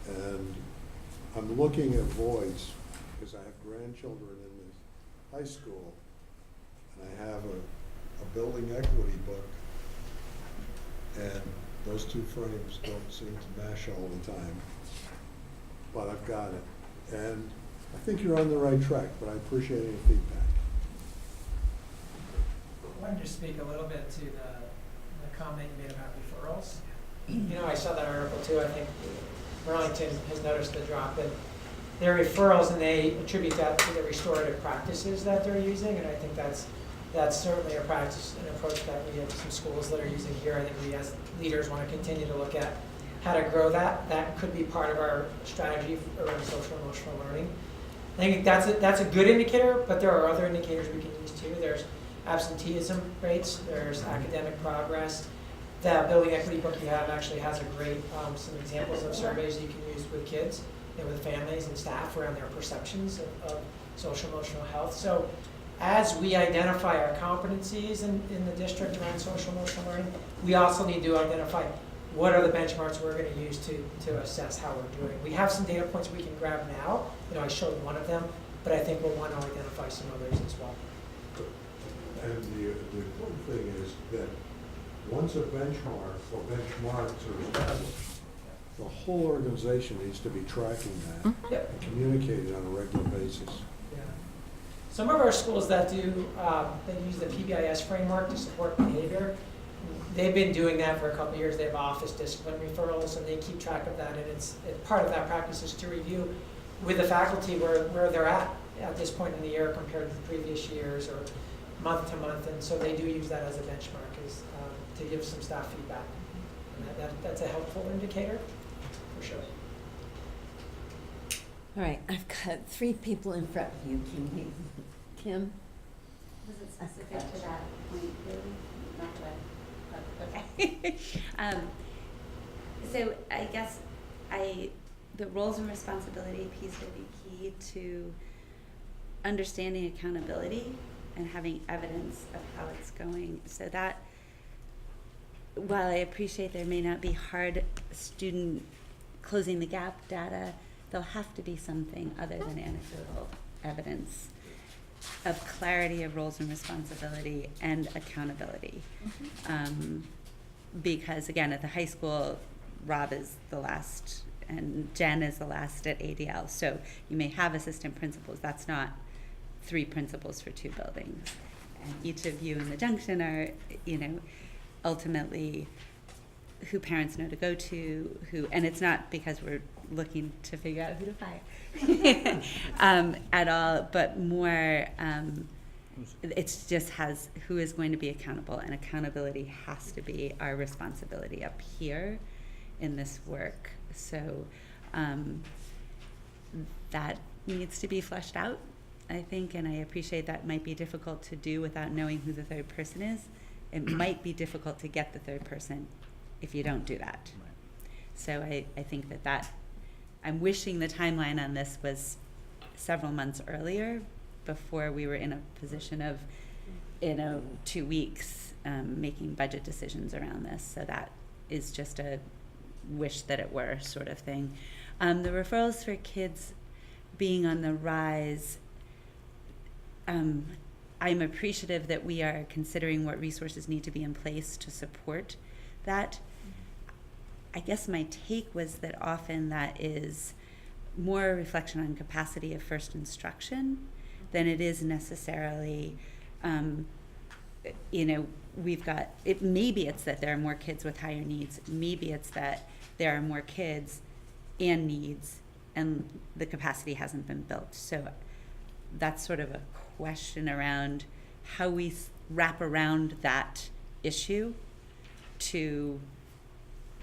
And I'm looking at voice because I have grandchildren in the high school, and I have a building equity book, and those 2 frames don't seem to mesh all the time, but I've got it. And I think you're on the right track, but I appreciate any feedback. I wanted to speak a little bit to the comment you made about referrals. I saw that article too. I think Burlington has noticed the drop in their referrals, and they attribute that to the restorative practices that they're using, and I think that's that's certainly a practice, an approach that we have some schools that are using here. I think we as leaders want to continue to look at how to grow that. That could be part of our strategy around social emotional learning. I think that's a good indicator, but there are other indicators we can use too. There's absenteeism rates, there's academic progress. The building equity book you have actually has a great, some examples of surveys you can use with kids and with families and staff around their perceptions of social emotional health. So as we identify our competencies in the district around social emotional learning, we also need to identify what are the benchmarks we're going to use to assess how we're doing. We have some data points we can grab now. I showed one of them, but I think we'll want to identify some others as well. And the important thing is that once a benchmark or benchmarks are established, the whole organization needs to be tracking that and communicating on a regular basis. Yeah. Some of our schools that do, they use the PBIS framework to support behavior. They've been doing that for a couple of years. They have office discipline referrals, and they keep track of that. And it's part of that practice is to review with the faculty where they're at this point in the year compared to the previous years or month to month. And so they do use that as a benchmark to give some staff feedback. And that's a helpful indicator for sure. All right, I've got 3 people in front of you. Kim? Was it specific to that point, really? Not that okay. So I guess the roles and responsibility piece would be key to understanding accountability and having evidence of how it's going. So that, while I appreciate there may not be hard student closing the gap data, there'll have to be something other than anecdotal evidence of clarity of roles and responsibility and accountability. Because again, at the high school, Rob is the last and Jen is the last at ADL. So you may have assistant principals. That's not 3 principals for 2 buildings. And each of you in the junction are, ultimately who parents know to go to, and it's not because we're looking to figure out who to fire at all, but more, it's just has who is going to be accountable, and accountability has to be our responsibility up here in this work. So that needs to be fleshed out, I think, and I appreciate that might be difficult to do without knowing who the third person is. It might be difficult to get the third person if you don't do that. So I think that I'm wishing the timeline on this was several months earlier, before we were in a position of, 2 weeks making budget decisions around this. So that is just a wish that it were sort of thing. The referrals for kids being on the rise, I'm appreciative that we are considering what resources need to be in place to support that. I guess my take was that often that is more a reflection on capacity of first instruction than it is necessarily, we've got, maybe it's that there are more kids with higher needs, maybe it's that there are more kids and needs and the capacity hasn't been built. So that's sort of a question around how we wrap around that issue to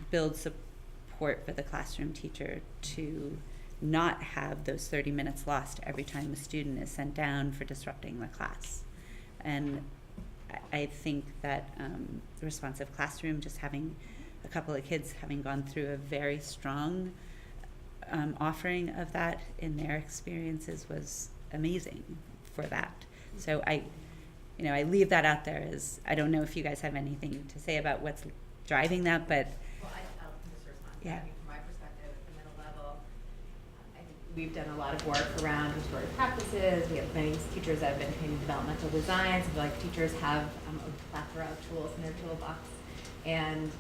build support for the classroom teacher to not have those 30 minutes lost every time a student is sent down for disrupting the class. And I think that the responsive classroom, just having a couple of kids having gone through a very strong offering of that in their experiences was amazing for that. So I leave that out there as, I don't know if you guys have anything to say about what's driving that, but. Well, I'll just respond. Yeah. I think from my perspective, at the middle level, I think we've done a lot of work around restorative practices. We have many teachers that have been trained in developmental design. So like teachers have a plethora of tools in their toolbox. And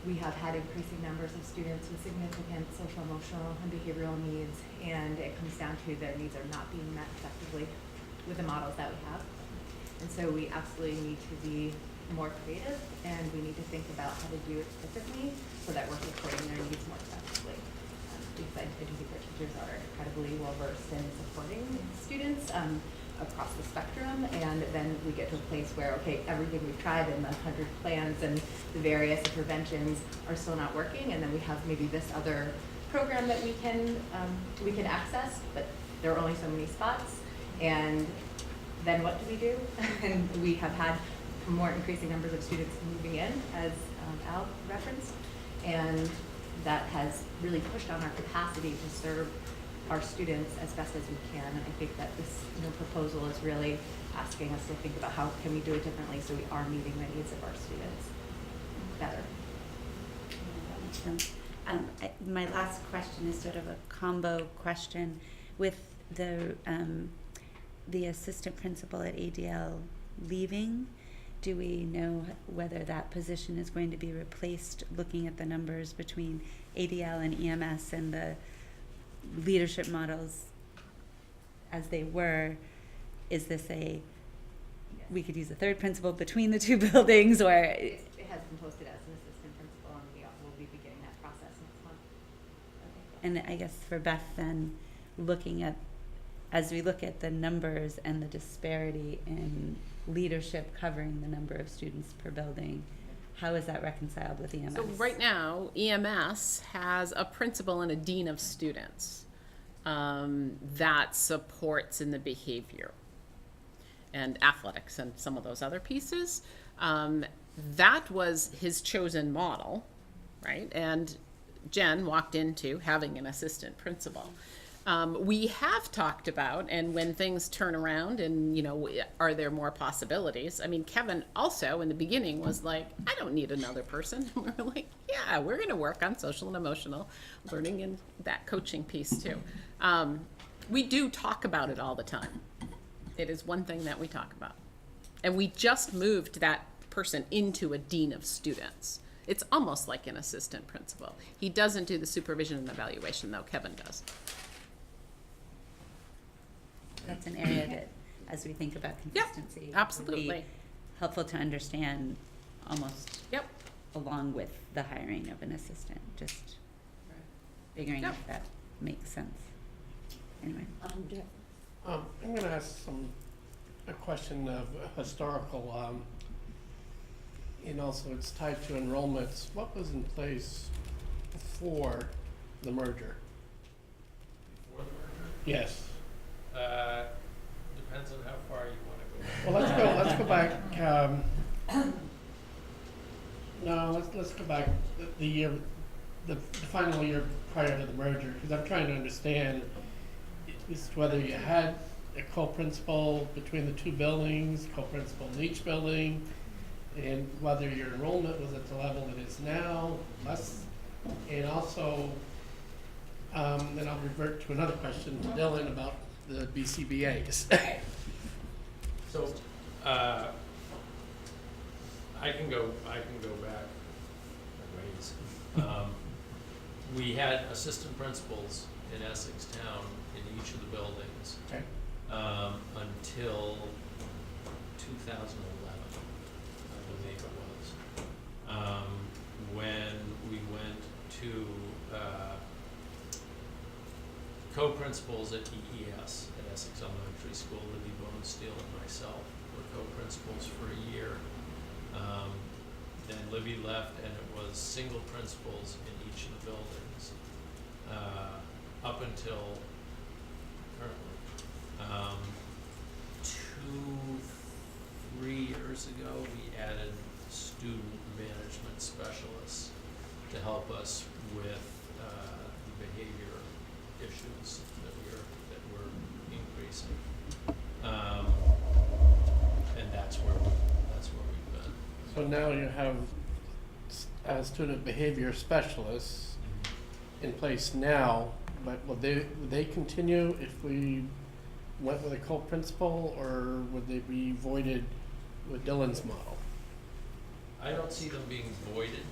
we have had increasing numbers of students with significant social, emotional, and behavioral needs, and it comes down to their needs are not being met effectively with the models that we have. And so we absolutely need to be more creative, and we need to think about how to do it differently so that we're supporting their needs more effectively. Because I do think our teachers are incredibly well versed in supporting students, across the spectrum, and then we get to a place where, okay, everything we've tried and the 100 plans and the various interventions are still not working, and then we have maybe this other program that we can access, but there are only so many spots, and then what do we do? And we have had more increasing numbers of students moving in, as Al referenced, and that has really pushed on our capacity to serve our students as best as we can. And I think that this proposal is really asking us to think about how can we do it differently so we are meeting the needs of our students better. My last question is sort of a combo question. With the assistant principal at ADL leaving, do we know whether that position is going to be replaced, looking at the numbers between ADL and EMS and the leadership models as they were? Is this we could use a third principal between the two buildings, or? It has been posted as an assistant principal, and we will be beginning that process next month. And I guess for Beth then, as we look at the numbers and the disparity in leadership covering the number of students per building, how is that reconciled with EMS? So right now, EMS has a principal and a dean of students that supports in the behavior and athletics and some of those other pieces. That was his chosen model, right? And Jen walked into having an assistant principal. We have talked about, and when things turn around and, are there more possibilities? I mean, Kevin also in the beginning was like, I don't need another person. And we're like, yeah, we're going to work on social and emotional learning and that coaching piece too. We do talk about it all the time. It is one thing that we talk about. And we just moved that person into a dean of students. It's almost like an assistant principal. He doesn't do the supervision and evaluation though, Kevin does. That's an area that, as we think about consistency, absolutely. would be helpful to understand almost along with the hiring of an assistant, just figuring if that makes sense. Anyway. I'm going to ask a question of historical, and also it's tied to enrollments. What was in place before the merger? Before the merger? Yes. Depends on how far you want to go. Well, let's go back. Let's go back the year, the final year prior to the merger, because I'm trying to understand whether you had a co-principal between the two buildings, co-principal in each building, and whether your enrollment was at the level it is now, less, and also, then I'll revert to another question to Dylan about the BCBAS. So, I can go back a ways. We had assistant principals in Essex Town in each of the buildings until 2011, I believe it was, when we went to co-principals at EES at Essex Elementary School. Libby Bonesteel and myself were co-principals for a year. Then Libby left, and it was single principals in each of the buildings up until currently. 2-3 years ago, we added student management specialists to help us with the behavior issues that we're increasing, and that's where we've been. So now you have student behavior specialists in place now, but will they continue if we went with a co-principal, or would they be voided with Dylan's model? I don't see them being voided.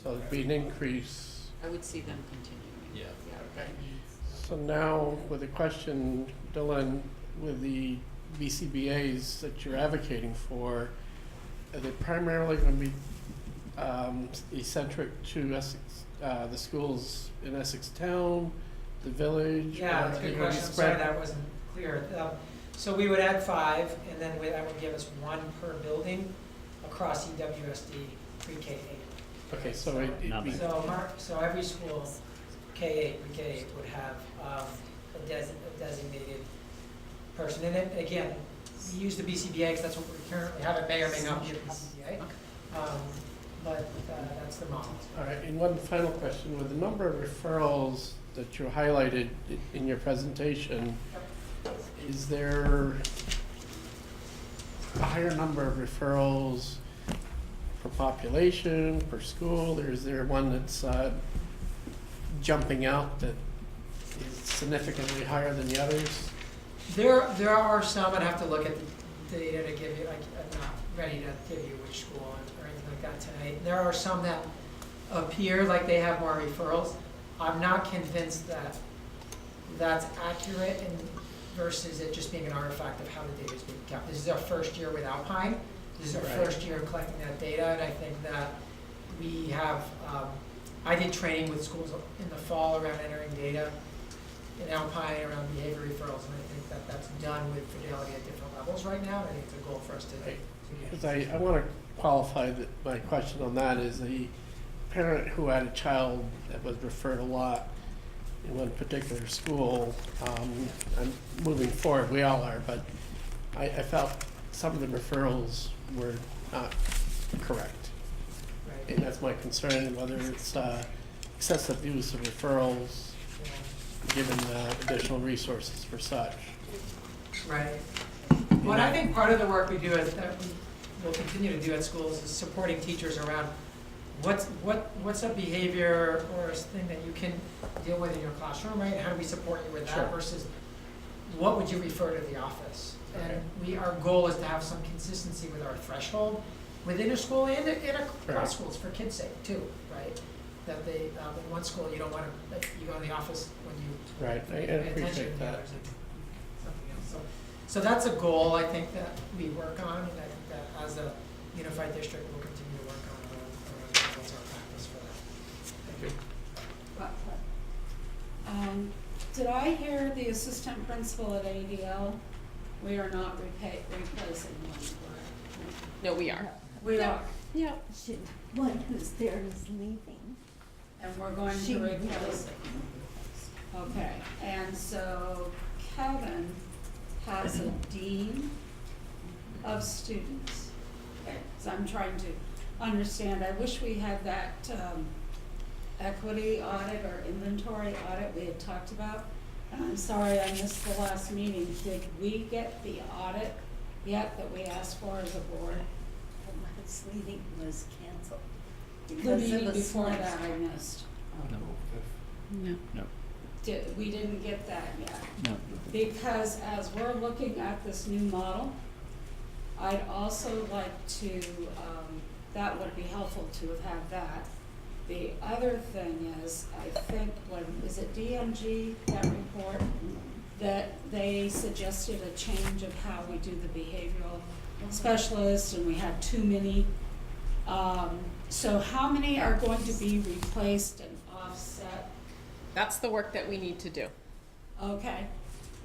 So it'd be an increase. I would see them continuing. Yeah. Okay. So now with the question, Dylan, with the BCBAs that you're advocating for, are they primarily going to be eccentric to Essex, the schools in Essex Town, the village? Yeah, or that's a are they good gonna be question, I'm sorry spread? that wasn't clear. So we would add 5, and then that would give us 1 per building across EWSD pre-K 8. Okay, so it Not we- bad. So every school, K8, pre-K 8 would have a designated person. And then, again, we use the BCBA because that's what we currently have. It may or may not be a BCBA. But that's the model. all right, and one final question, with the number of referrals that you highlighted in your presentation, is there a higher number of referrals per population, per school, or is there one that's jumping out that is significantly higher than the others? There are some, I'd have to look at the data to give you, like, I'm not ready to give you which school or anything like that tonight. There are some that appear like they have more referrals. I'm not convinced that that's accurate and versus it just being an artifact of how the data is being kept. This is our first year with Alpine. This is our Right. first year of collecting that data, and I think that we have, I did training with schools in the fall around entering data in Alpine around behavior referrals, and I think that that's done with fidelity at different levels right now, and I think it's a goal for us to Right. get. Because I want to qualify my question on that is the parent who had a child that was referred a lot in one particular school, and moving forward, we all are, but I felt some of the referrals were not correct. Right. And that's my concern, whether it's excessive use of referrals, given additional resources for such. Right. Well, and I think part of the work we do is that we will continue to do at schools is supporting teachers around what's a behavior or a thing that you can deal with in your classroom, right? And how do we support you with that Sure. versus what would you refer to the office? Okay. And our goal is to have some consistency with our threshold within a school and across Right. schools for kids' sake too, right? That they, in one school, you don't want to, like, you go to the office when you Right, I pay attention appreciate to the that. others and something else. So that's a goal I think that we work on, and I think that as a unified district, we'll continue to work on around what's our practice for that. Thank you. Did I hear the assistant principal at ADL? We are not replacing one, correct? No, we are. We are, Yeah. One who's there is leaving. and we're going She to will. replace it. Okay, and so Kevin has a dean of students. So I'm trying to understand, I wish we had that equity audit or inventory audit we had talked about. And I'm sorry I missed the last meeting. Did we get the audit yet that we asked for as a board? The last meeting was canceled. The because of meeting the before snowstorm. that I missed. No. No. We didn't get that yet. No. Because as we're looking at this new model, I'd also like to, that would be helpful to have that. The other thing is, I think, is it DMG, that report, that they suggested a change of how we do the behavioral specialist, and we had too many. So how many are going to be replaced and offset? That's the work that we need to do. Okay.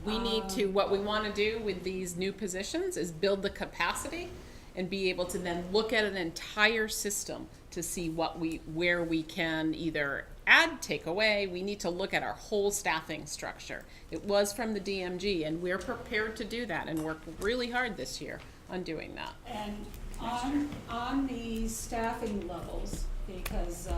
We need to, what we want to do with these new positions is build the capacity and be able to then look at an entire system to see where we can either add, take away. We need to look at our whole staffing structure. It was from the DMG, and we're prepared to do that and worked really hard this year on doing that. And on the staffing levels, because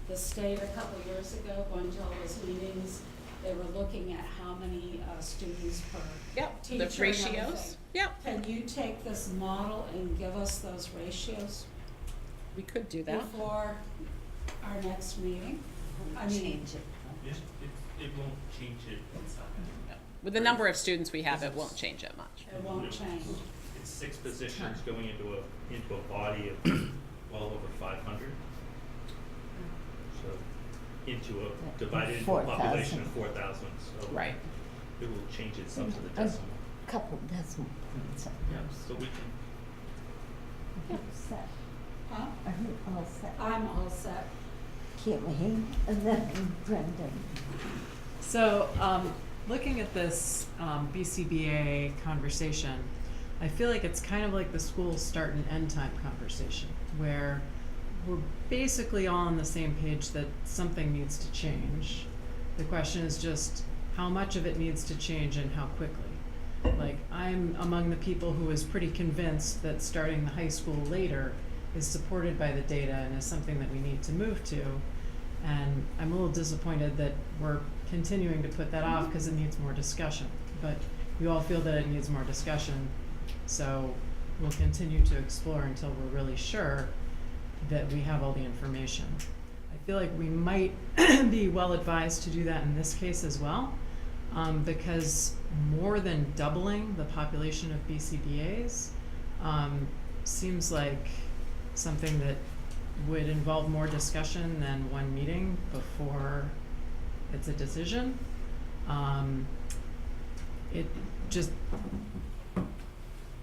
the state a couple years ago, going to all those meetings, they were looking at how many students per Yep, teacher the and ratios. everything. Yep, Can you take this model and give us those ratios we could do that. before our next meeting? I mean, Change it. It won't change it. With the number of students we have, it won't change it much. it won't change. It's 6 positions going into a body of well over 500. So divided into a population of 4,000. So Right. it will change it some to the A decimal. couple decimal points. Yeah, so we can. Are you set? Huh? Are you all set? I'm all set. Kimmy, and then Brendan. So, looking at this BCBA conversation, I feel like it's kind of like the school start and end time conversation, where we're basically all on the same page that something needs to change. The question is just how much of it needs to change and how quickly. Like, I'm among the people who is pretty convinced that starting the high school later is supported by the data and is something that we need to move to. And I'm a little disappointed that we're continuing to put that off because it needs more discussion. But you all feel that it needs more discussion, so we'll continue to explore until we're really sure that we have all the information. I feel like we might be well advised to do that in this case as well, because more than doubling the population of BCBAs seems like something that would involve more discussion than one meeting before it's a decision. It just,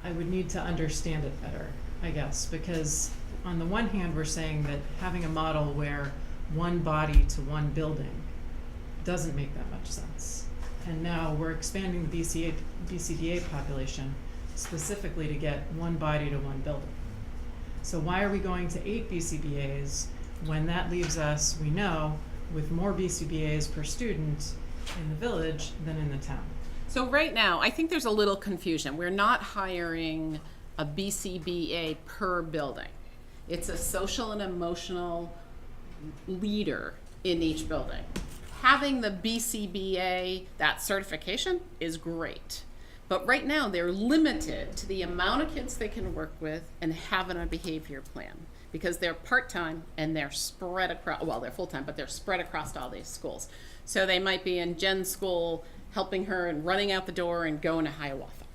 I would need to understand it better, I guess, because on the one hand, we're saying that having a model where one body to one building doesn't make that much sense. And now we're expanding the BCBA population specifically to get one body to one building. So why are we going to 8 BCBAs when that leaves us, we know, with more BCBAs per student in the village than in the town? So right now, I think there's a little confusion. We're not hiring a BCBA per building. It's a social and emotional leader in each building. Having the BCBA, that certification, is great. But right now, they're limited to the amount of kids they can work with and having a behavior plan, because they're part-time and they're spread across, well, they're full-time, but they're spread across all these schools. So they might be in Jen's school, helping her and running out the door and going to Hiawatha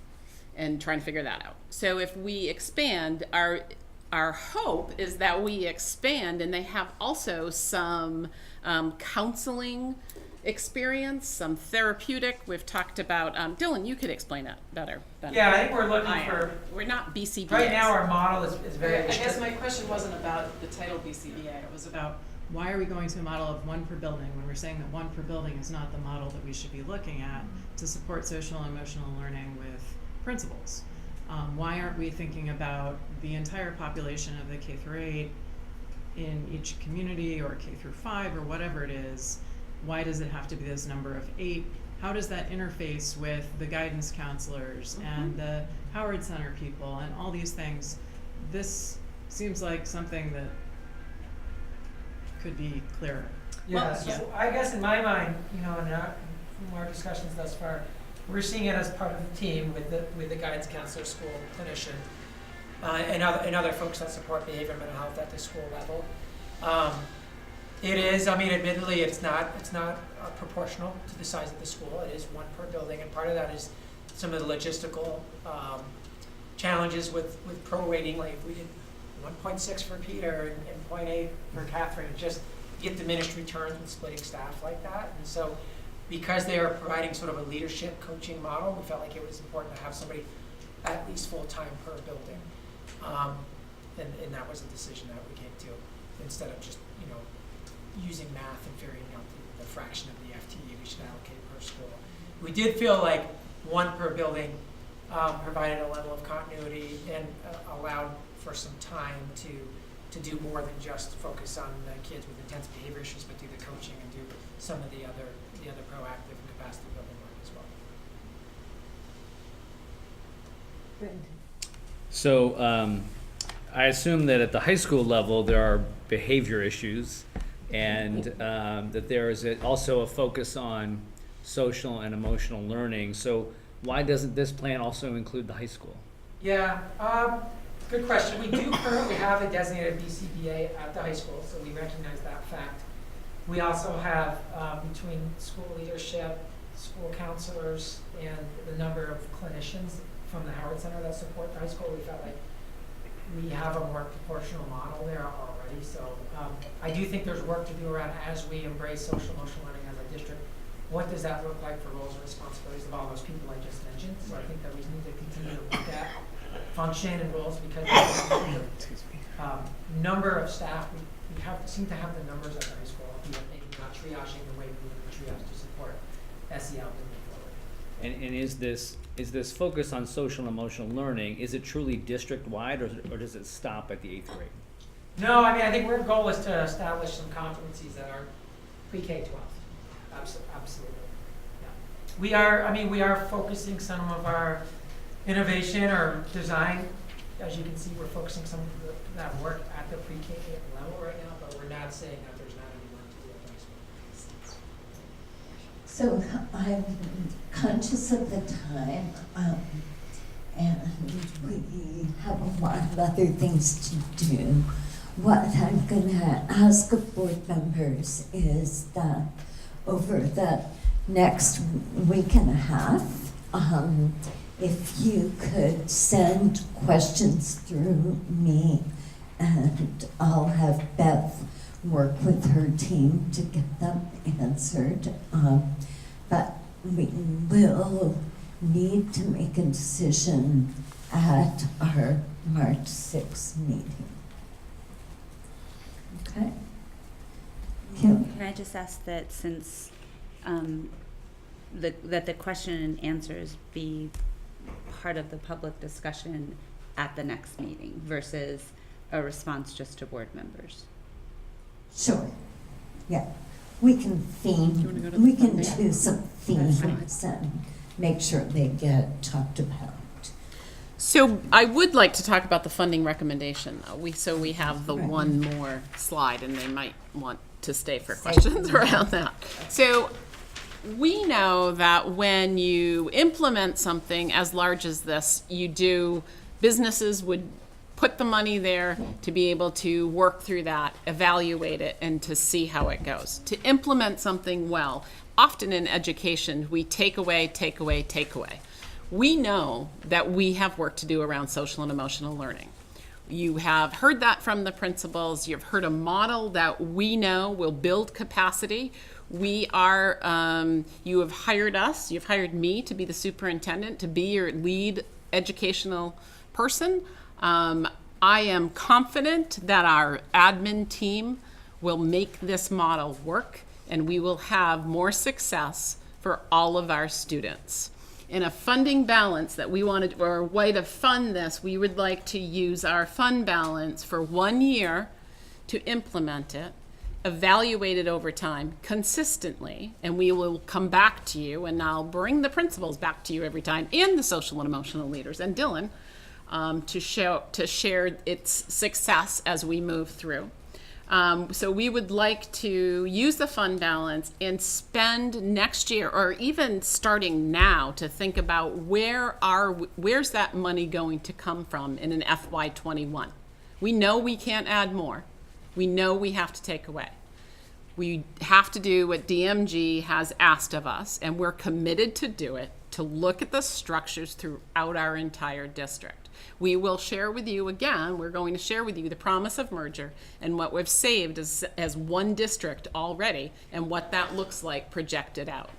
and trying to figure that out. So if we expand, our hope is that we expand and they have also some counseling experience, some therapeutic. We've talked about, Dylan, you could explain that better than Yeah, I think we're looking I am. for, We're not BCBAs. right now our model is very. I guess my question wasn't about the title BCBA, it was about why are we going to a model of one per building when we're saying that one per building is not the model that we should be looking at to support social and emotional learning with principals? Why aren't we thinking about the entire population of the K through 8 in each community, or K through 5, or whatever it is? Why does it have to be this number of 8? How does that interface with the guidance counselors and the Howard Center people and all these things? This seems like something that could be clearer. Yeah, so I guess in my mind, you know, from our discussions thus far, we're seeing it as part of the team with the guidance counselor, school clinician, and other folks that support behavior and mental health at the school level. It is, I mean, admittedly, it's not proportional to the size of the school. It is one per building, and part of that is some of the logistical challenges with prorating. Like if we did 1.6 for Peter and 0.8 for Catherine, just get diminished returns with splitting staff like that. And so, because they are providing sort of a leadership coaching model, we felt like it was important to have somebody at least full-time per building. And that was a decision that we came to, instead of just, you know, using math and figuring out the fraction of the FTE we should allocate per school. We did feel like one per building provided a level of continuity and allowed for some time to do more than just focus on the kids with intense behavior issues, but do the coaching and do some of the other proactive and capacity building work as well. So I assume that at the high school level there are behavior issues, and that there is also a focus on social and emotional learning. So why doesn't this plan also include the high school? Yeah, good question. We do currently have a designated BCBA at the high school, so we recognize that fact. We also have, between school leadership, school counselors, and the number of clinicians from the Howard Center that support the high school, we felt like we have a more proportional model there already. So I do think there's work to do around, as we embrace social emotional learning as a district, what does that look like for roles and responsibilities of all those people I just mentioned? So I think that we need to continue to look at function and roles, because the number of staff, we seem to have the numbers at the high school, maybe not triaging the way we would triage to support SEL moving forward. And is this focus on social and emotional learning, is it truly district-wide, or does it stop at the 8th grade? No, I mean, I think our goal is to establish some competencies that are pre-K-12. Absolutely. Yeah. We are focusing some of our innovation or design. As you can see, we're focusing some of that work at the pre-K level right now, but we're not saying that there's not any work to do at high school. So I'm conscious of the time, and we have a lot of other things to do. What I'm gonna ask of board members is that over the next week and a half, if you could send questions through me, and I'll have Beth work with her team to get them answered. But we will need to make a decision at our March 6th meeting. Okay? Can I just ask that since that the question and answers be part of the public discussion at the next meeting versus a response just to board members? Sure. Yeah. We can do some themes and make sure they get talked about. So I would like to talk about the funding recommendation. We have the one more slide, and they might want to stay for questions around that. So we know that when you implement something as large as this, businesses would put the money there to be able to work through that, evaluate it, and to see how it goes. To implement something well, often in education, we take away. We know that we have work to do around social and emotional learning. You have heard that from the principals. You've heard a model that we know will build capacity. We are, you have hired us, you've hired me to be the superintendent, to be your lead educational person. I am confident that our admin team will make this model work, and we will have more success for all of our students. In a funding balance that we wanted, or a way to fund this, we would like to use our fund balance for 1 year to implement it, evaluate it over time consistently, and we will come back to you, and I'll bring the principals back to you every time, and the social and emotional leaders, and Dylan, to share its success as we move through. So we would like to use the fund balance and spend next year, or even starting now, to think about where's that money going to come from in an FY21. We know we can't add more. We know we have to take away. We have to do what DMG has asked of us, and we're committed to do it, to look at the structures throughout our entire district. We will share with you again, we're going to share with you the promise of merger and what we've saved as one district already, and what that looks like projected out.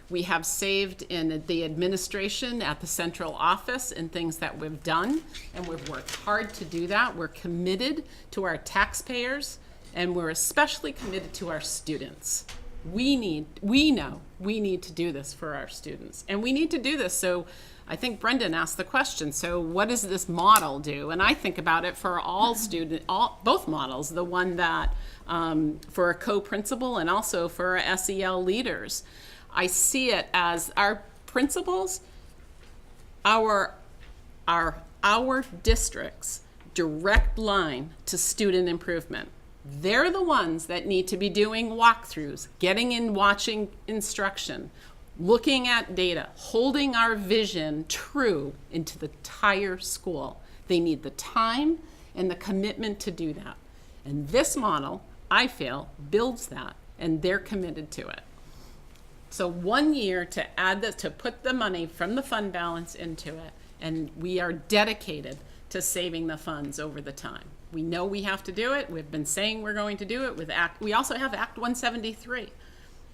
We have saved in the administration at the central office and things that we've done, and we've worked hard to do that. We're committed to our taxpayers, and we're especially committed to our students. We know we need to do this for our students, and we need to do this. So I think Brendan asked the question, so what does this model do? And I think about it for both models, the one that for a co-principal and also for our SEL leaders. I see it as our principals, our district's direct line to student improvement. They're the ones that need to be doing walkthroughs, getting in, watching instruction, looking at data, holding our vision true into the entire school. They need the time and the commitment to do that. And this model, I feel, builds that, and they're committed to it. So 1 year to add this, to put the money from the fund balance into it, and we are dedicated to saving the funds over the time. We know we have to do it. We've been saying we're going to do it with we also have Act 173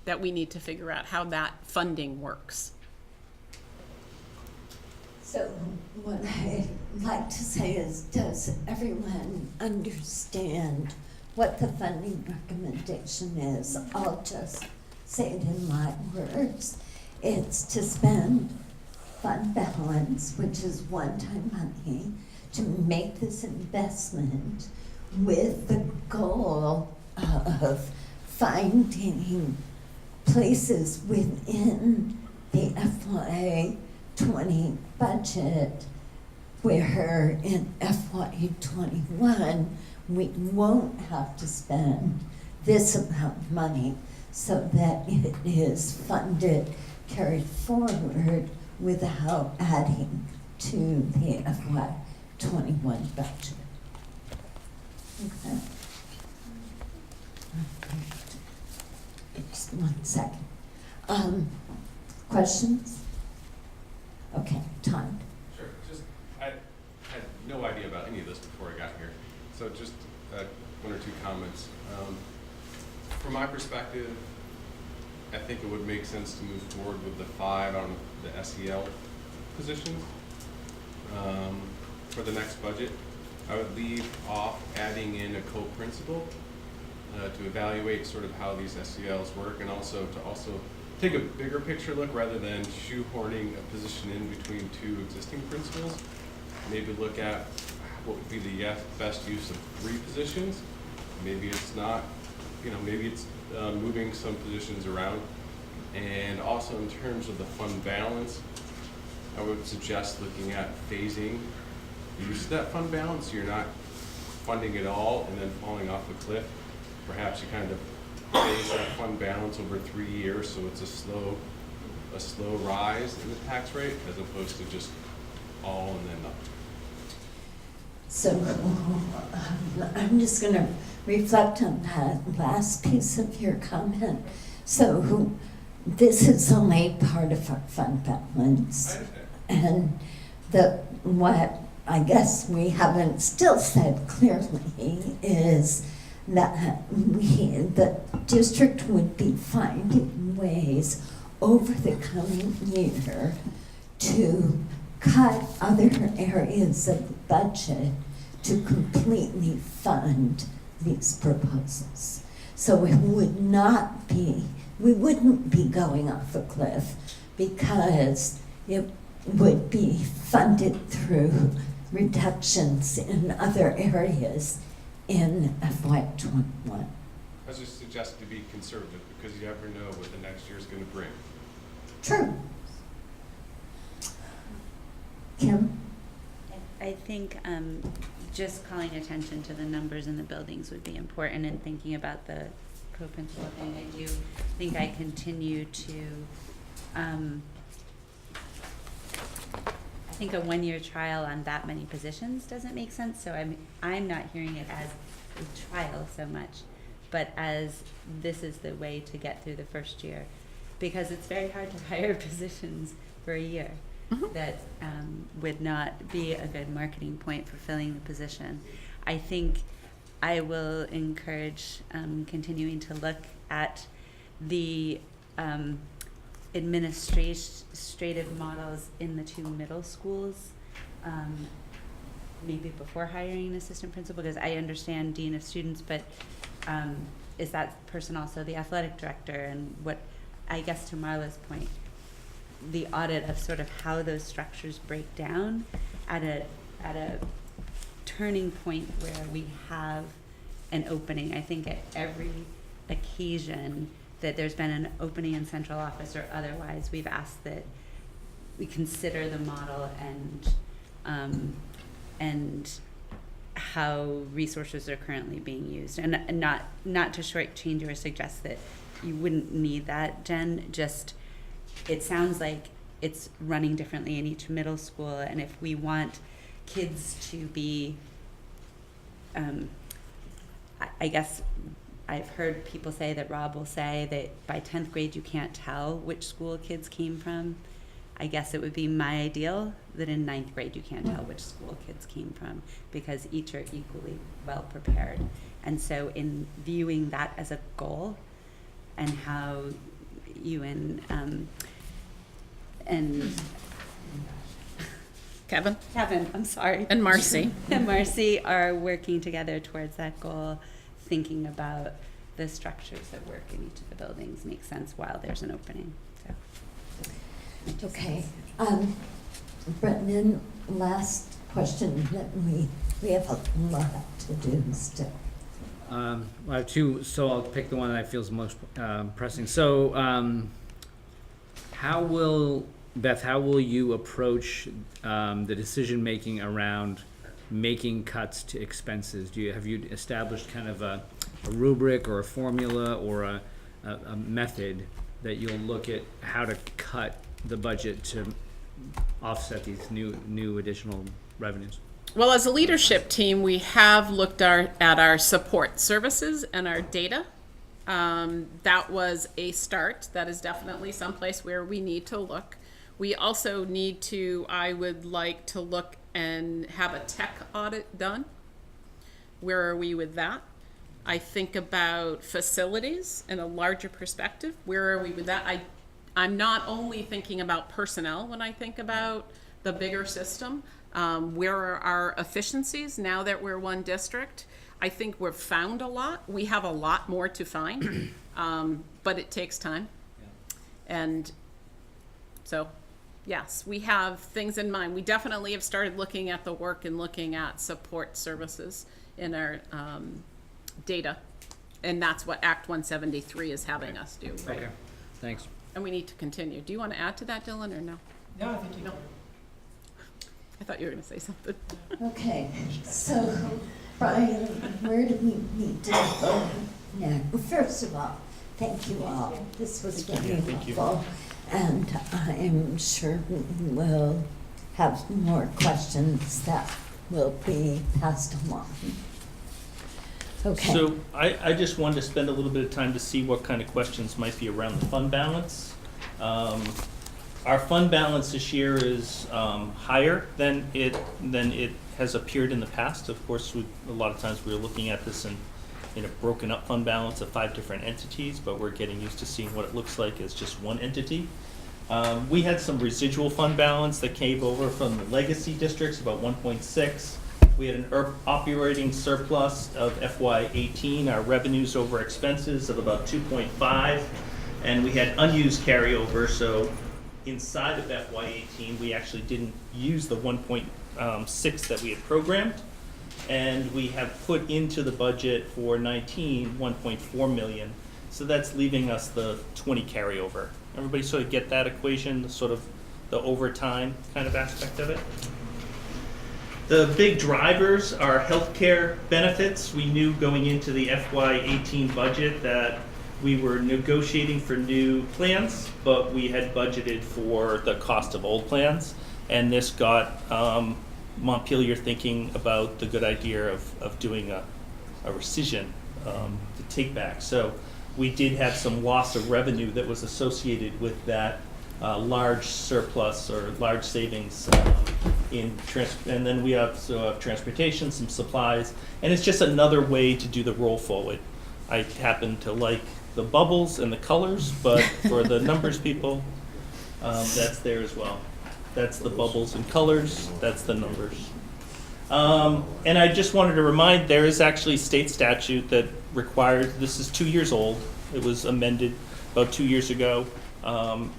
that we need to figure out how that funding works. So what I'd like to say is, does everyone understand what the funding recommendation is? I'll just say it in my words. It's to spend fund balance, which is one-time money, to make this investment with the goal of finding places within the FY20 budget where in FY21 we won't have to spend this amount of money, so that it is funded, carried forward without adding to the FY21 budget. Okay. Just 1 second. Questions? Okay, Todd. Sure. Just, I had no idea about any of this before I got here. So just 1 or 2 comments. From my perspective, I think it would make sense to move forward with the 5 on the SEL positions for the next budget. I would leave off adding in a co-principal to evaluate sort of how these SELs work, and also to take a bigger picture look rather than shoehorning a position in between 2 existing principals. Maybe look at what would be the best use of 3 positions. Maybe it's not, maybe it's moving some positions around. And also in terms of the fund balance, I would suggest looking at phasing the use of that fund balance, so you're not funding it all and then falling off a cliff. Perhaps you kind of phase that fund balance over 3 years, so it's a slow rise in the tax rate as opposed to just all and then nothing. So I'm just going to reflect on that last piece of your comment. So this is only part of our fund balance, and what I guess we haven't still said clearly is that the district would be finding ways over the coming year to cut other areas of the budget to completely fund these proposals. So it would not be, we wouldn't be going off a cliff, because it would be funded through reductions in other areas in FY21. I was just suggesting to be conservative, because you never know what the next year is going to bring. True. Kim? I think just calling attention to the numbers in the buildings would be important, and thinking about the co-principal thing. I do think I continue to, I think a 1-year trial on that many positions doesn't make sense, so I'm not hearing it as a trial so much, but as this is the way to get through the first year, because it's very hard to hire positions for a year. That would not be a good marketing point for filling the position. I think I will encourage continuing to look at the administrative models in the 2 middle schools, maybe before hiring an assistant principal, because I understand dean of students, but is that person also the athletic director? And what, I guess to Marla's point, the audit of sort of how those structures break down at a turning point where we have an opening. I think at every occasion that there's been an opening in central office or otherwise, we've asked that we consider the model and how resources are currently being used, and not to shortchange you or suggest that you wouldn't need that, Jen. Just it sounds like it's running differently in each middle school, and if we want kids to be, I guess I've heard people say that Rob will say that by 10th grade you can't tell which school kids came from. I guess it would be my ideal that in 9th grade you can't tell which school kids came from, because each are equally well prepared. And so in viewing that as a goal, and how you and Kevin, I'm sorry. and Marcy. And Marcy are working together towards that goal, thinking about the structures that work in each of the buildings make sense while there's an opening. So Okay, Brendan, last question, that we have a lot to do still. I have two, so I'll pick the one that I feel is most pressing. So, Beth, how will you approach the decision making around making cuts to expenses? Have you established kind of a rubric or a formula or a method that you'll look at how to cut the budget to offset these new additional revenues? Well, as a leadership team, we have looked at our support services and our data. That was a start. That is definitely someplace where we need to look. We also need to, I would like to look and have a tech audit done. Where are we with that? I think about facilities in a larger perspective. Where are we with that? I'm not only thinking about personnel when I think about the bigger system. Where are our efficiencies now that we're one district? I think we've found a lot. We have a lot more to find, but it takes time. Yeah. And so, yes, we have things in mind. We definitely have started looking at the work and looking at support services in our data. And that's what Act 173 is having us do, right? Okay, thanks. And we need to continue. Do you want to add to that, Dylan, or no? No, I think you know. I thought you were going to say something. Okay, so Brian, where do we need to go now? First of all, thank you all. This was very helpful. And I'm sure we will have more questions that will be passed along. Okay. So I just wanted to spend a little bit of time to see what kind of questions might be around the fund balance. Our fund balance this year is higher than it has appeared in the past. Of course, a lot of times we were looking at this in a broken up fund balance of 5 different entities, but we're getting used to seeing what it looks like as just one entity. We had some residual fund balance that came over from the legacy districts, about 1.6. We had an operating surplus of FY18, our revenues over expenses of about 2.5, and we had unused carryover, so inside of FY18, we actually didn't use the 1.6 that we had programmed, and we have put into the budget for 19 1.4 million, so that's leaving us the 20 carryover. Everybody sort of get that equation, sort of the overtime kind of aspect of it? The big drivers are healthcare benefits. We knew going into the FY18 budget that we were negotiating for new plans, but we had budgeted for the cost of old plans, and this got Montpelier thinking about the good idea of doing a rescission to take back. So we did have some loss of revenue that was associated with that large surplus or large savings and then we also have transportation, some supplies, and it's just another way to do the roll forward. I happen to like the bubbles and the colors, but for the numbers people, that's there as well. That's the bubbles and colors, that's the numbers. And I just wanted to remind, there is actually state statute that requires, this is 2 years old, it was amended about 2 years ago,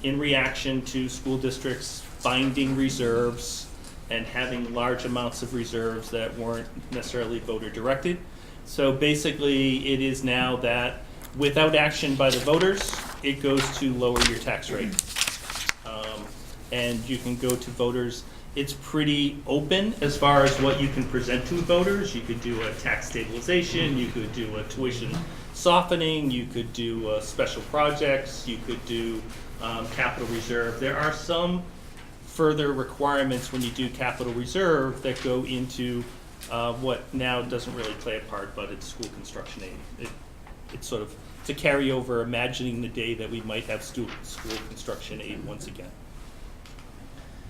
in reaction to school districts finding reserves and having large amounts of reserves that weren't necessarily voter directed. So basically it is now that without action by the voters, it goes to lower your tax rate. And you can go to voters. It's pretty open as far as what you can present to voters. You could do a tax stabilization, you could do a tuition softening, you could do special projects, you could do capital reserve. There are some further requirements when you do capital reserve that go into what now doesn't really play a part, but it's school construction aid. It's sort of, it's a carryover, imagining the day that we might have school construction aid once again.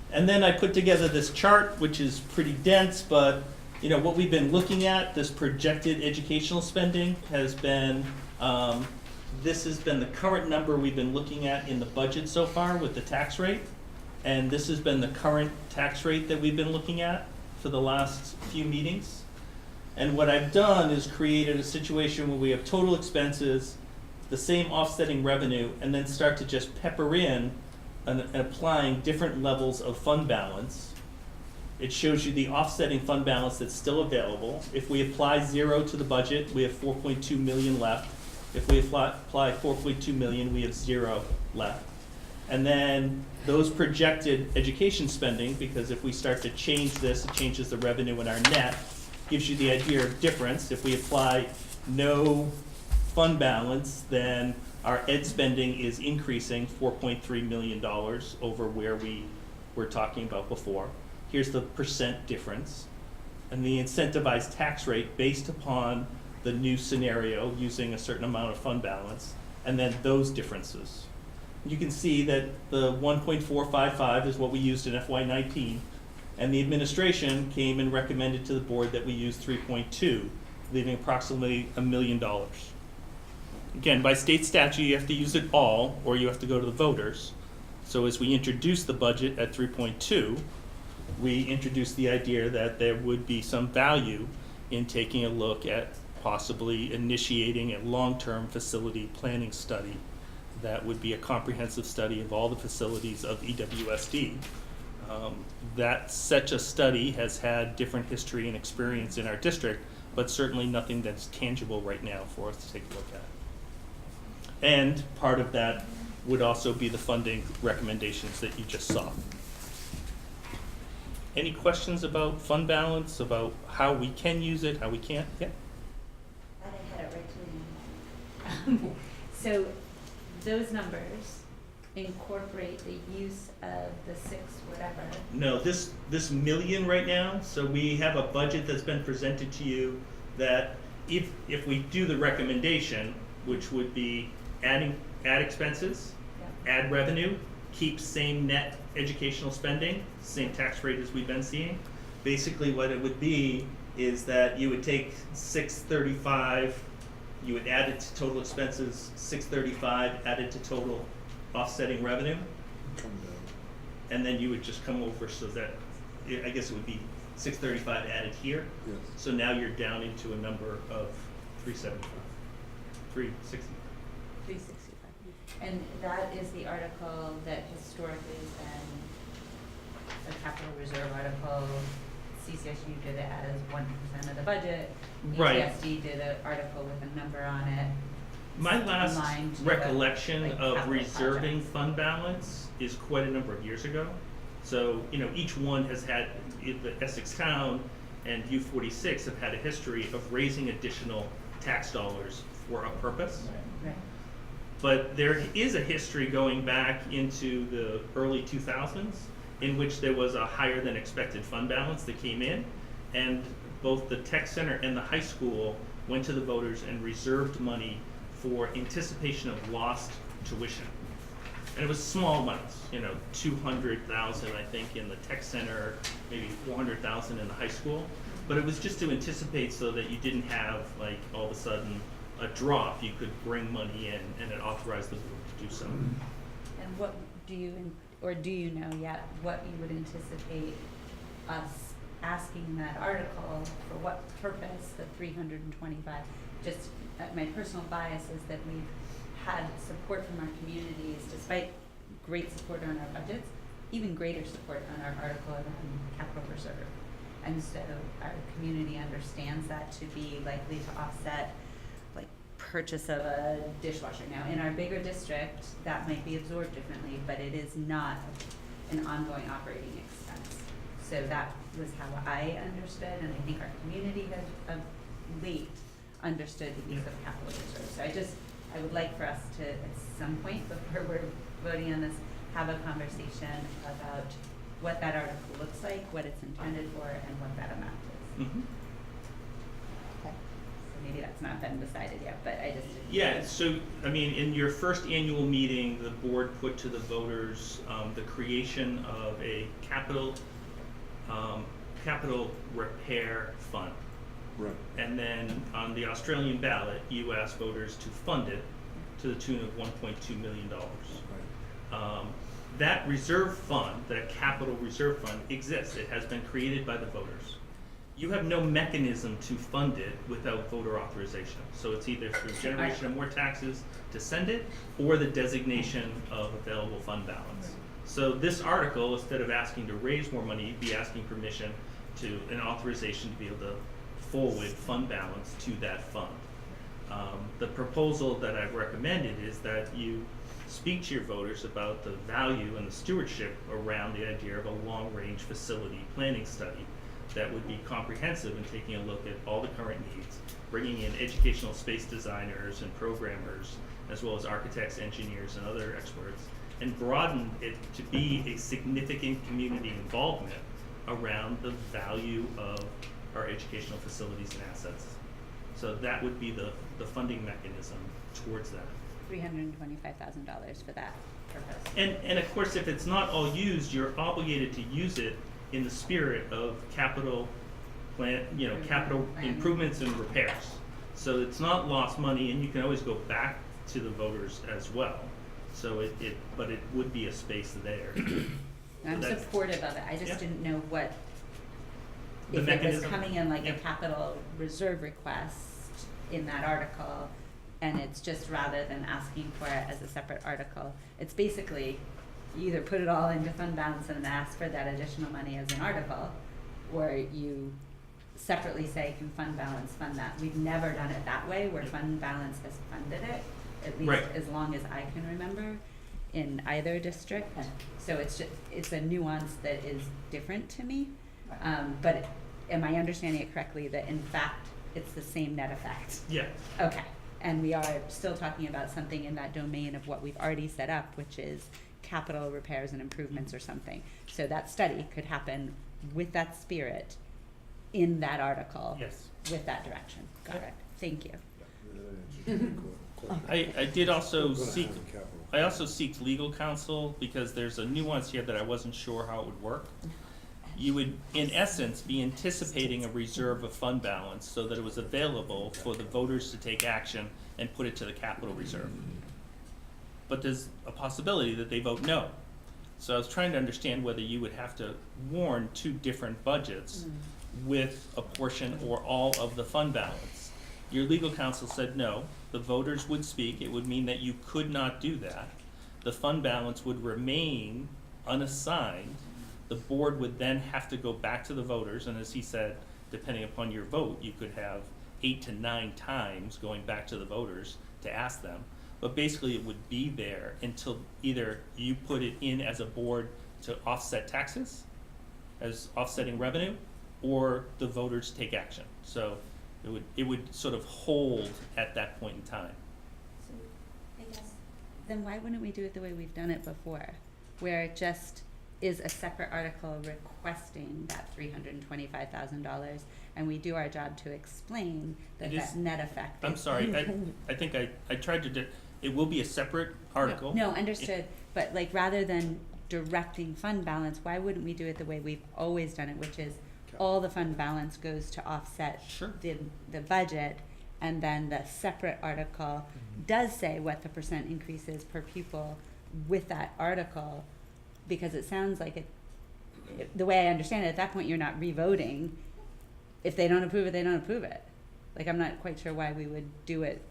And then I put together this chart, which is pretty dense, but you know what we've been looking at, this projected educational spending has been, this has been the current number we've been looking at in the budget so far with the tax rate. And this has been the current tax rate that we've been looking at for the last few meetings. And what I've done is created a situation where we have total expenses, the same offsetting revenue, and then start to just pepper in and applying different levels of fund balance. It shows you the offsetting fund balance that's still available. If we apply 0 to the budget, we have 4.2 million left. If we apply 4.2 million, we have 0 left. And then those projected education spending, because if we start to change this, it changes the revenue in our net, gives you the idea of difference. If we apply no fund balance, then our ed spending is increasing $4.3 million over where we were talking about before. Here's the percent difference. And the incentivized tax rate based upon the new scenario using a certain amount of fund balance, and then those differences. You can see that the 1.455 is what we used in FY19, and the administration came and recommended to the board that we use 3.2, leaving approximately $1 million. Again, by state statute, you have to use it all, or you have to go to the voters. So as we introduce the budget at 3.2, we introduced the idea that there would be some value in taking a look at possibly initiating a long-term facility planning study that would be a comprehensive study of all the facilities of EWSD. That such a study has had different history and experience in our district, but certainly nothing that's tangible right now for us to take a look at. And part of that would also be the funding recommendations that you just saw. Any questions about fund balance, about how we can use it, how we can't? Yeah? I had it right to you. So those numbers incorporate the use of the 6 whatever. No, this million right now, so we have a budget that's been presented to you that if we do the recommendation, which would be add expenses, add revenue, keep same net educational spending, same tax rate as we've been seeing. Basically what it would be is that you would take 635, you would add it to total expenses, 635 added to total offsetting revenue. Come down. And then you would just come over so that, I guess it would be 635 added here. Yes. So now you're down into a number of 375, 360. 365. And that is the article that historically has been a capital reserve article. CCSU did it as 1% of the budget. Right. EWSD did an article with a number on it. My last aligned to recollection like of capital reserving projects. fund balance is quite a number of years ago. So, each one has had, the Essex Town and U46 have had a history of raising additional tax dollars for a purpose. Right. But there is a history going back into the early 2000s in which there was a higher than expected fund balance that came in, and both the tech center and the high school went to the voters and reserved money for anticipation of lost tuition. And it was small amounts, 200,000 I think in the tech center, maybe 400,000 in the high school. But it was just to anticipate so that you didn't have like all of a sudden a drop. You could bring money in and it authorized the board to do so. And what do you, or do you know yet, what you would anticipate us asking that article, for what purpose, the 325? Just my personal bias is that we've had support from our communities, despite great support on our budgets, even greater support on our article on capital reserve. And so our community understands that to be likely to offset like purchase of a dishwasher. Now in our bigger district, that might be absorbed differently, but it is not an ongoing operating expense. So that was how I understood, and I think our community has of late understood the use of capital reserve. So I would like for us to, at some point before we're voting on this, have a conversation about what that article looks like, what it's intended for, and what that amount is. Mm-hmm. Okay. So maybe that's not been decided yet, but I just. Yeah, so, in your first annual meeting, the board put to the voters the creation of a capital repair fund. Right. And then on the Australian ballot, you asked voters to fund it to the tune of $1.2 million. Right. That reserve fund, that capital reserve fund, exists. It has been created by the voters. You have no mechanism to fund it without voter authorization. So it's either through generation of more taxes to send it, or the designation of available fund balance. So this article, instead of asking to raise more money, you'd be asking permission to, an authorization to be able to forward fund balance to that fund. The proposal that I've recommended is that you speak to your voters about the value and the stewardship around the idea of a long-range facility planning study that would be comprehensive in taking a look at all the current needs, bringing in educational space designers and programmers, as well as architects, engineers, and other experts, and broaden it to be a significant community involvement around the value of our educational facilities and assets. So that would be the funding mechanism towards that. $325,000 for that purpose. And of course, if it's not all used, you're obligated to use it in the spirit of capital plan, capital improvements and repairs. So it's not lost money, and you can always go back to the voters as well. So but it would be a space there. I'm So that's supportive of it. I just didn't know what, the if mechanism. it was coming in like a capital reserve request in that article, and it's just rather than asking for it as a separate article, it's basically you either put it all into fund balance and ask for that additional money as an article, or you separately say can fund balance fund that. We've never done it that way where fund balance has funded it, at least as long as I can remember, in either district. So it's a nuance that is different to me. But am I understanding it correctly that in fact it's the same net effect? Yeah. Okay. And we are still talking about something in that domain of what we've already set up, which is capital repairs and improvements or something. So that study could happen with that spirit in that article. Yes. With that direction. Got it. Thank you. I did also seek, I also seeked legal counsel because there's a nuance here that I wasn't sure how it would work. You would, in essence, be anticipating a reserve of fund balance so that it was available for the voters to take action and put it to the capital reserve. But there's a possibility that they vote no. So I was trying to understand whether you would have to warn two different budgets with a portion or all of the fund balance. Your legal counsel said no, the voters would speak, it would mean that you could not do that. The fund balance would remain unassigned. The board would then have to go back to the voters, and as he said, depending upon your vote, you could have 8 to 9 times going back to the voters to ask them. But basically it would be there until either you put it in as a board to offset taxes, as offsetting revenue, or the voters take action. So it would sort of hold at that point in time. So I guess then why wouldn't we do it the way we've done it before, where it just is a separate article requesting that $325,000, and we do our job to explain that that net effect. I'm sorry, I think I tried to it will be a separate article. No, understood, but like rather than directing fund balance, why wouldn't we do it the way we've always done it, which is all the fund balance goes to offset the budget, and then the separate article does say what the % increase is per pupil with that article, because it sounds like the way I understand it, at that point you're not re-voting. If they don't approve it, they don't approve it. Like, I'm not quite sure why we would do it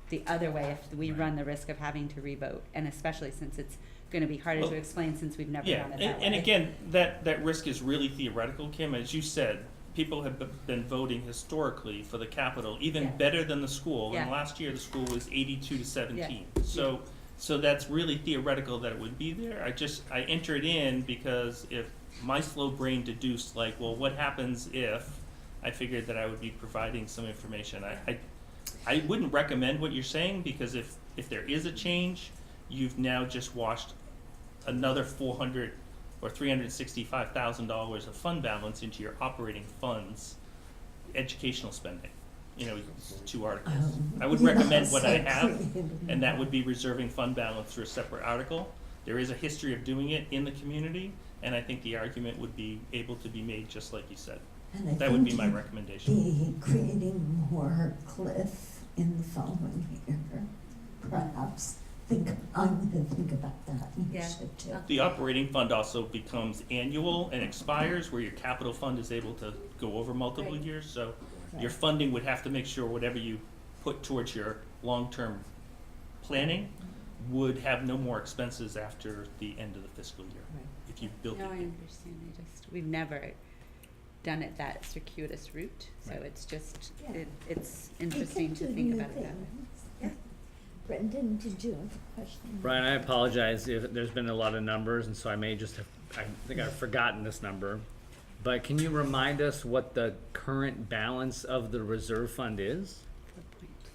the other way if we run the risk of having to re-vote, and especially since it's going to be harder to explain since we've never done it that way. And again, that risk is really theoretical, Kim. As you said, people have been voting historically for the capital even better than the school. And last year the school was 82 to 17. So that's really theoretical that it would be there. I enter it in because if my slow brain deduced, like, well, what happens if, I figured that I would be providing some information. I wouldn't recommend what you're saying, because if there is a change, you've now just washed another $400,000 or $365,000 of fund balance into your operating funds, educational spending. It's 2 articles. I would recommend what I have, and that would be reserving fund balance through a separate article. There is a history of doing it in the community, and I think the argument would be able to be made just like you said. And that would be my recommendation. Be creating more cliff in the following year, perhaps. I'm going to think about that. You should too. The operating fund also becomes annual and expires, where your capital fund is able to go over multiple years. So your funding would have to make sure whatever you put towards your long-term planning would have no more expenses after the end of the fiscal year. Right. If you built No, it. I understand. We've never done it that circuitous route, so Right. it's just, Yeah. it's interesting to think about it that way. Yeah. Brendan, did you have a question? Brian, I apologize if there's been a lot of numbers, and so I may just have, I think I've forgotten this number. But can you remind us what the current balance of the reserve fund is?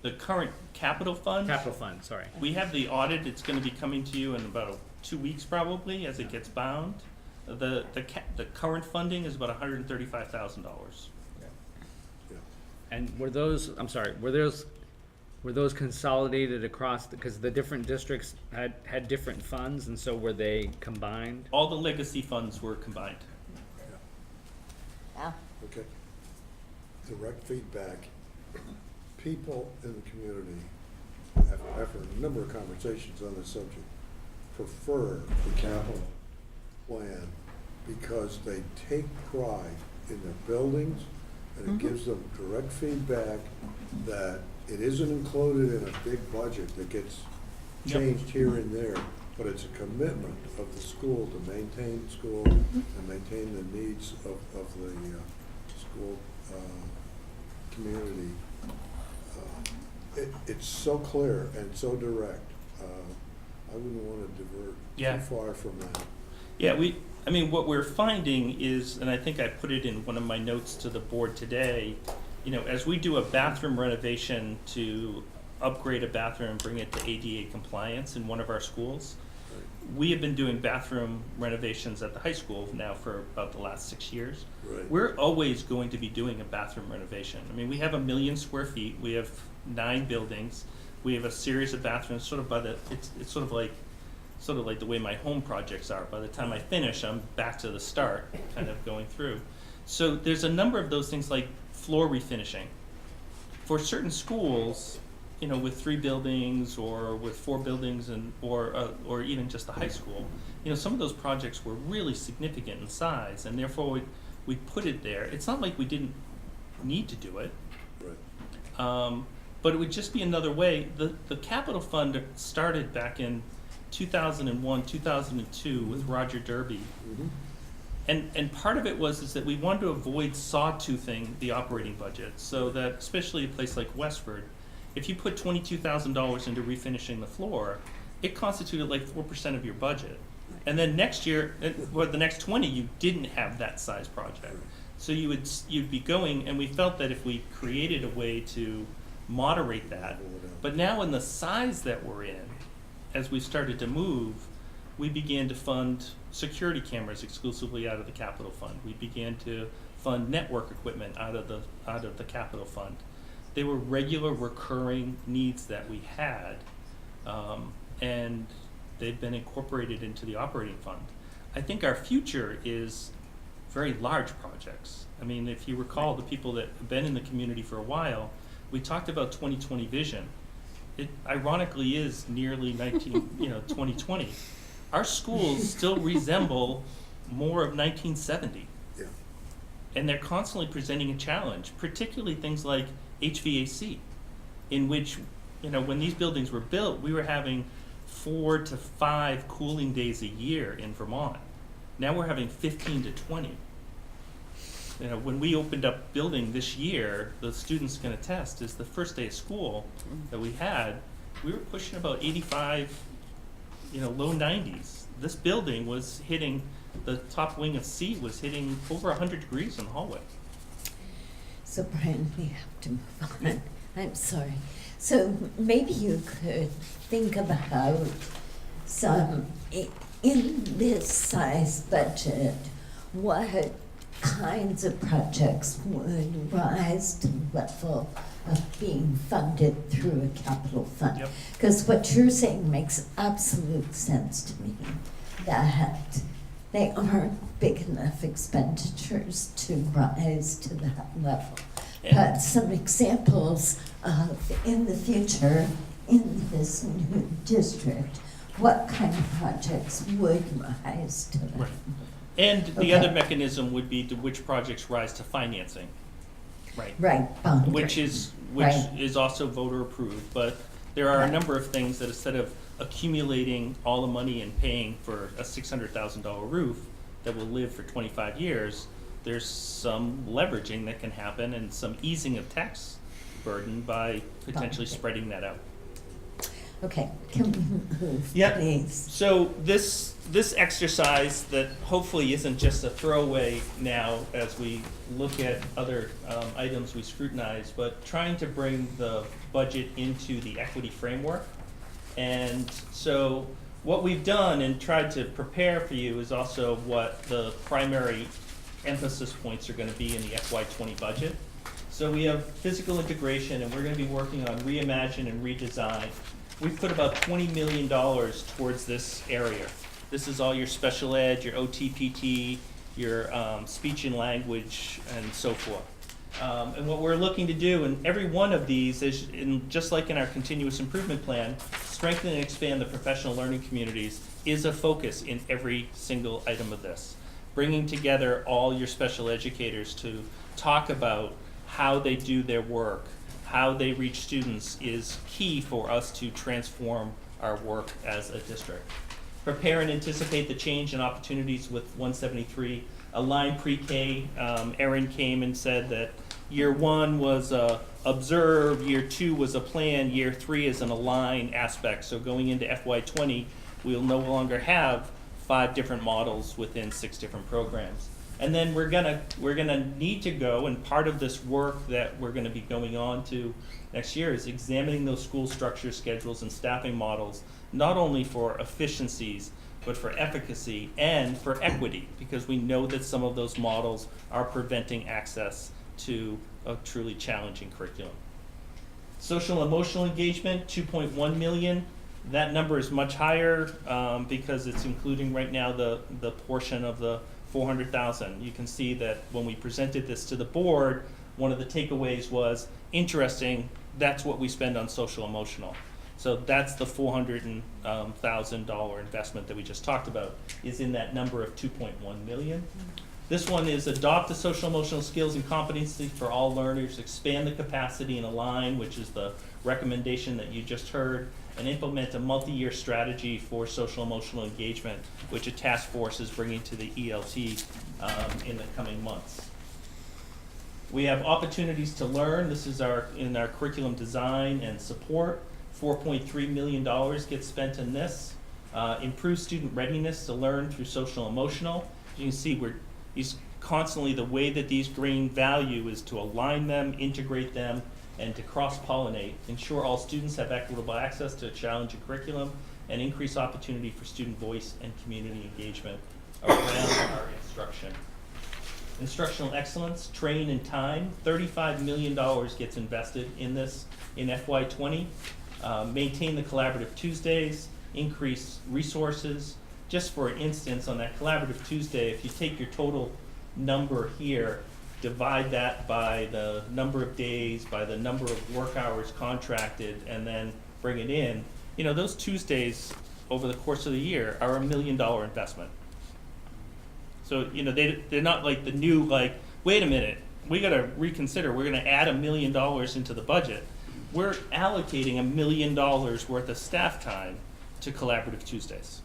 The current capital fund, Capital fund, sorry. we have the audit, it's gonna be coming to you in about 2 weeks probably, as it gets bound. The current funding is about $135,000. And were those, I'm sorry, were those consolidated across, because the different districts had different funds, and so were they combined? All the legacy funds were combined. Al? Okay. Direct feedback. People in the community, after a number of conversations on this subject, prefer the capital plan because they take pride in their buildings, and it gives them direct feedback that it isn't included in a big budget that gets changed here and there, but it's a commitment of the school to maintain the school and maintain the needs of the school community. It's so clear and so direct. I wouldn't want to divert Yeah. too far from that. Yeah, what we're finding is, and I think I put it in one of my notes to the board today, as we do a bathroom renovation to upgrade a bathroom and bring it to ADA compliance in one of our schools, we have been doing bathroom renovations at the high school now for about the last 6 years. Right. We're always going to be doing a bathroom renovation. We have 1 million square feet, we have 9 buildings, we have a series of bathrooms, sort of it's sort of like the way my home projects are. By the time I finish, I'm back to the start, kind of going through. So there's a number of those things like floor refinishing. For certain schools, with 3 buildings or with 4 buildings or even just the high school, some of those projects were really significant in size, and therefore we put it there. It's not like we didn't need to do it. Right. But it would just be another way. The capital fund started back in 2001, 2002 with Roger Derby. And part of it is that we wanted to avoid sawtoothing the operating budget, so that especially a place like Westford, if you put $22,000 into refinishing the floor, it constituted like 4% of your budget. And then next year, or the next 20, you didn't have that size project. So you'd be going, and we felt that if we created a way to moderate that, but now in the size that we're in, as we started to move, we began to fund security cameras exclusively out of the capital fund. We began to fund network equipment out of the capital fund. They were regular recurring needs that we had, and they've been incorporated into the operating fund. I think our future is very large projects. If you recall, the people that have been in the community for a while, we talked about 2020 vision. It ironically is nearly 2020. Our schools still resemble more of 1970. Yeah. And they're constantly presenting a challenge, particularly things like HVAC, in which, when these buildings were built, we were having 4 to 5 cooling days a year in Vermont. Now we're having 15 to 20. When we opened up building this year, the students can attest, is the first day of school that we had, we were pushing about 85, low 90s. This building was hitting, the top wing of C was hitting over 100 degrees in the hallway. So Brian, we have to move on. I'm sorry. So maybe you could think about some, in this size budget, what kinds of projects would rise to the level of being funded through a capital fund? Yep. Because what you're saying makes absolute sense to me, that they aren't big enough expenditures to rise to that level. Yeah. But some examples of, in the future, in this new district, what kind of projects would rise to that? Right. And the Okay. other mechanism would be to which projects rise to financing. Right. Right, bond. Which is Right. also voter approved, but There are a Right. number of things that instead of accumulating all the money and paying for a $600,000 roof that will live for 25 years, there's some leveraging that can happen and some easing of tax burden by potentially spreading that out. Okay, can we move, Yep. please? So this exercise that hopefully isn't just a throwaway now as we look at other items we scrutinize, but trying to bring the budget into the equity framework. And so what we've done and tried to prepare for you is also what the primary emphasis points are going to be in the FY20 budget. So we have physical integration, and we're going to be working on reimagine and redesign. We've put about $20 million towards this area. This is all your special ed, your OTPT, your speech and language, and so forth. And what we're looking to do in every one of these is, just like in our continuous improvement plan, strengthen and expand the professional learning communities is a focus in every single item of this. Bringing together all your special educators to talk about how they do their work, how they reach students is key for us to transform our work as a district. Prepare and anticipate the change and opportunities with 173. Align pre-K. Erin came and said that year 1 was observe, year 2 was a plan, year 3 is an align aspect. So going into FY20, we'll no longer have 5 different models within 6 different programs. And then we're gonna need to go, and part of this work that we're gonna be going on to next year is examining those school structure schedules and staffing models, not only for efficiencies, but for efficacy and for equity, because we know that some of those models are preventing access to a truly challenging curriculum. Social emotional engagement, 2.1 million. That number is much higher because it's including right now the portion of the 400,000. You can see that when we presented this to the board, one of the takeaways was, interesting, that's what we spend on social emotional. So that's the $400,000 investment that we just talked about, is in that number of 2.1 million. This one is adopt the social emotional skills and competency for all learners, expand the capacity and align, which is the recommendation that you just heard, and implement a multi-year strategy for social emotional engagement, which a task force is bringing to the ELT in the coming months. We have opportunities to learn. This is in our curriculum design and support. $4.3 million gets spent in this. Improve student readiness to learn through social emotional. You can see constantly the way that these green value is to align them, integrate them, and to cross-pollinate, ensure all students have equitable access to a challenging curriculum, and increase opportunity for student voice and community engagement around our instruction. Instructional excellence, train and time, $35 million gets invested in this in FY20. Maintain the collaborative Tuesdays, increase resources. Just for instance, on that collaborative Tuesday, if you take your total number here, divide that by the number of days, by the number of work hours contracted, and then bring it in, those Tuesdays over the course of the year are $1 million investment. So, they're not like the new, wait a minute, we gotta reconsider, we're gonna add $1 million into the budget. We're allocating $1 million worth of staff time to Collaborative Tuesdays.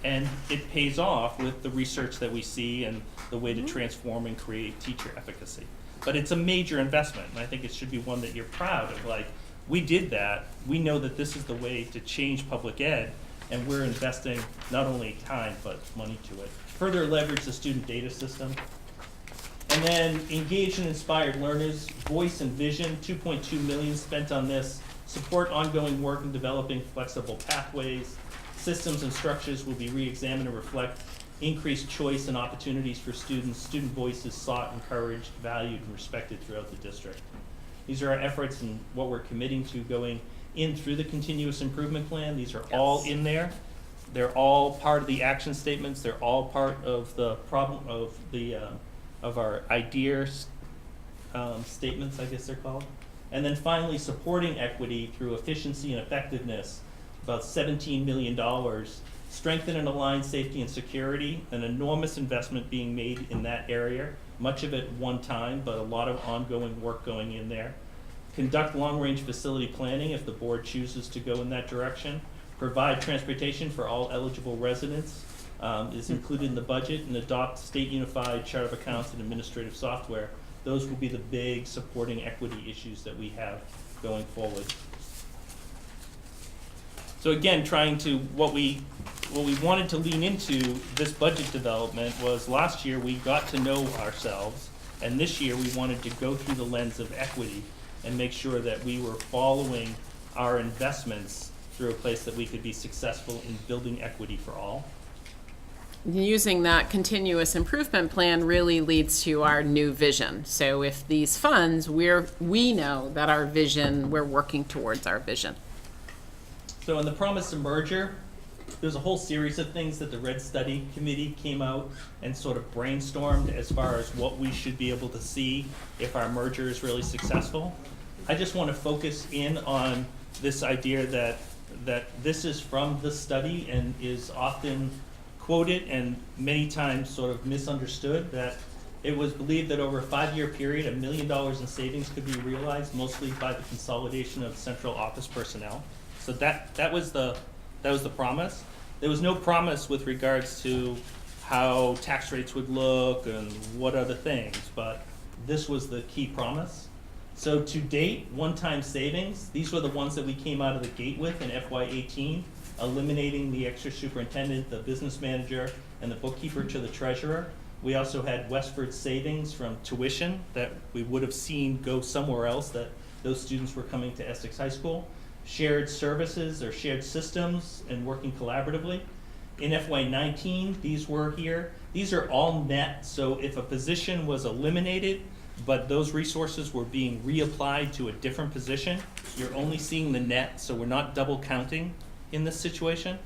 And it pays off with the research that we see and the way to transform and create teacher efficacy. But it's a major investment, and I think it should be one that you're proud of. We did that, we know that this is the way to change public ed, and we're investing not only time, but money to it. Further leverage the student data system. And then engage and inspired learners, voice and vision, 2.2 million spent on this. Support ongoing work in developing flexible pathways. Systems and structures will be re-examined and reflect increased choice and opportunities for students. Student voice is sought, encouraged, valued, and respected throughout the district. These are our efforts and what we're committing to going in through the continuous improvement plan. These are all in there. They're all part of the action statements. They're all part of the problem of the of our ideas statements, I guess they're called. And then finally, supporting equity through efficiency and effectiveness, about $17 million. Strengthen and align safety and security, an enormous investment being made in that area. Much of it one time, but a lot of ongoing work going in there. conduct long-range facility planning if the board chooses to go in that direction, provide transportation for all eligible residents, is included in the budget, and adopt state unified chart of accounts and administrative software. Those will be the big supporting equity issues that we have going forward. So again, what we wanted to lean into this budget development was last year we got to know ourselves, and this year we wanted to go through the lens of equity and make sure that we were following our investments through a place that we could be successful in building equity for all. Using that continuous improvement plan really leads to our new vision. So if these funds, we know that our vision, we're working towards our vision. So in the promise of merger, there's a whole series of things that the Red Study Committee came out and sort of brainstormed as far as what we should be able to see if our merger is really successful. I just want to focus in on this idea that this is from the study and is often quoted and many times sort of misunderstood, that it was believed that over a 5-year period, $1 million in savings could be realized, mostly by the consolidation of central office personnel. So that was the promise. There was no promise with regards to how tax rates would look and what other things, but this was the key promise. So to date, one-time savings, these were the ones that we came out of the gate with in FY18, eliminating the extra superintendent, the business manager, and the bookkeeper to the treasurer. We also had Westford savings from tuition that we would have seen go somewhere else, that those students were coming to Essex High School. Shared services or shared systems and working collaboratively. In FY19, these were here. These are all net, so if a position was eliminated, but those resources were being reapplied to a different position, you're only seeing the net, so we're not double counting in this situation.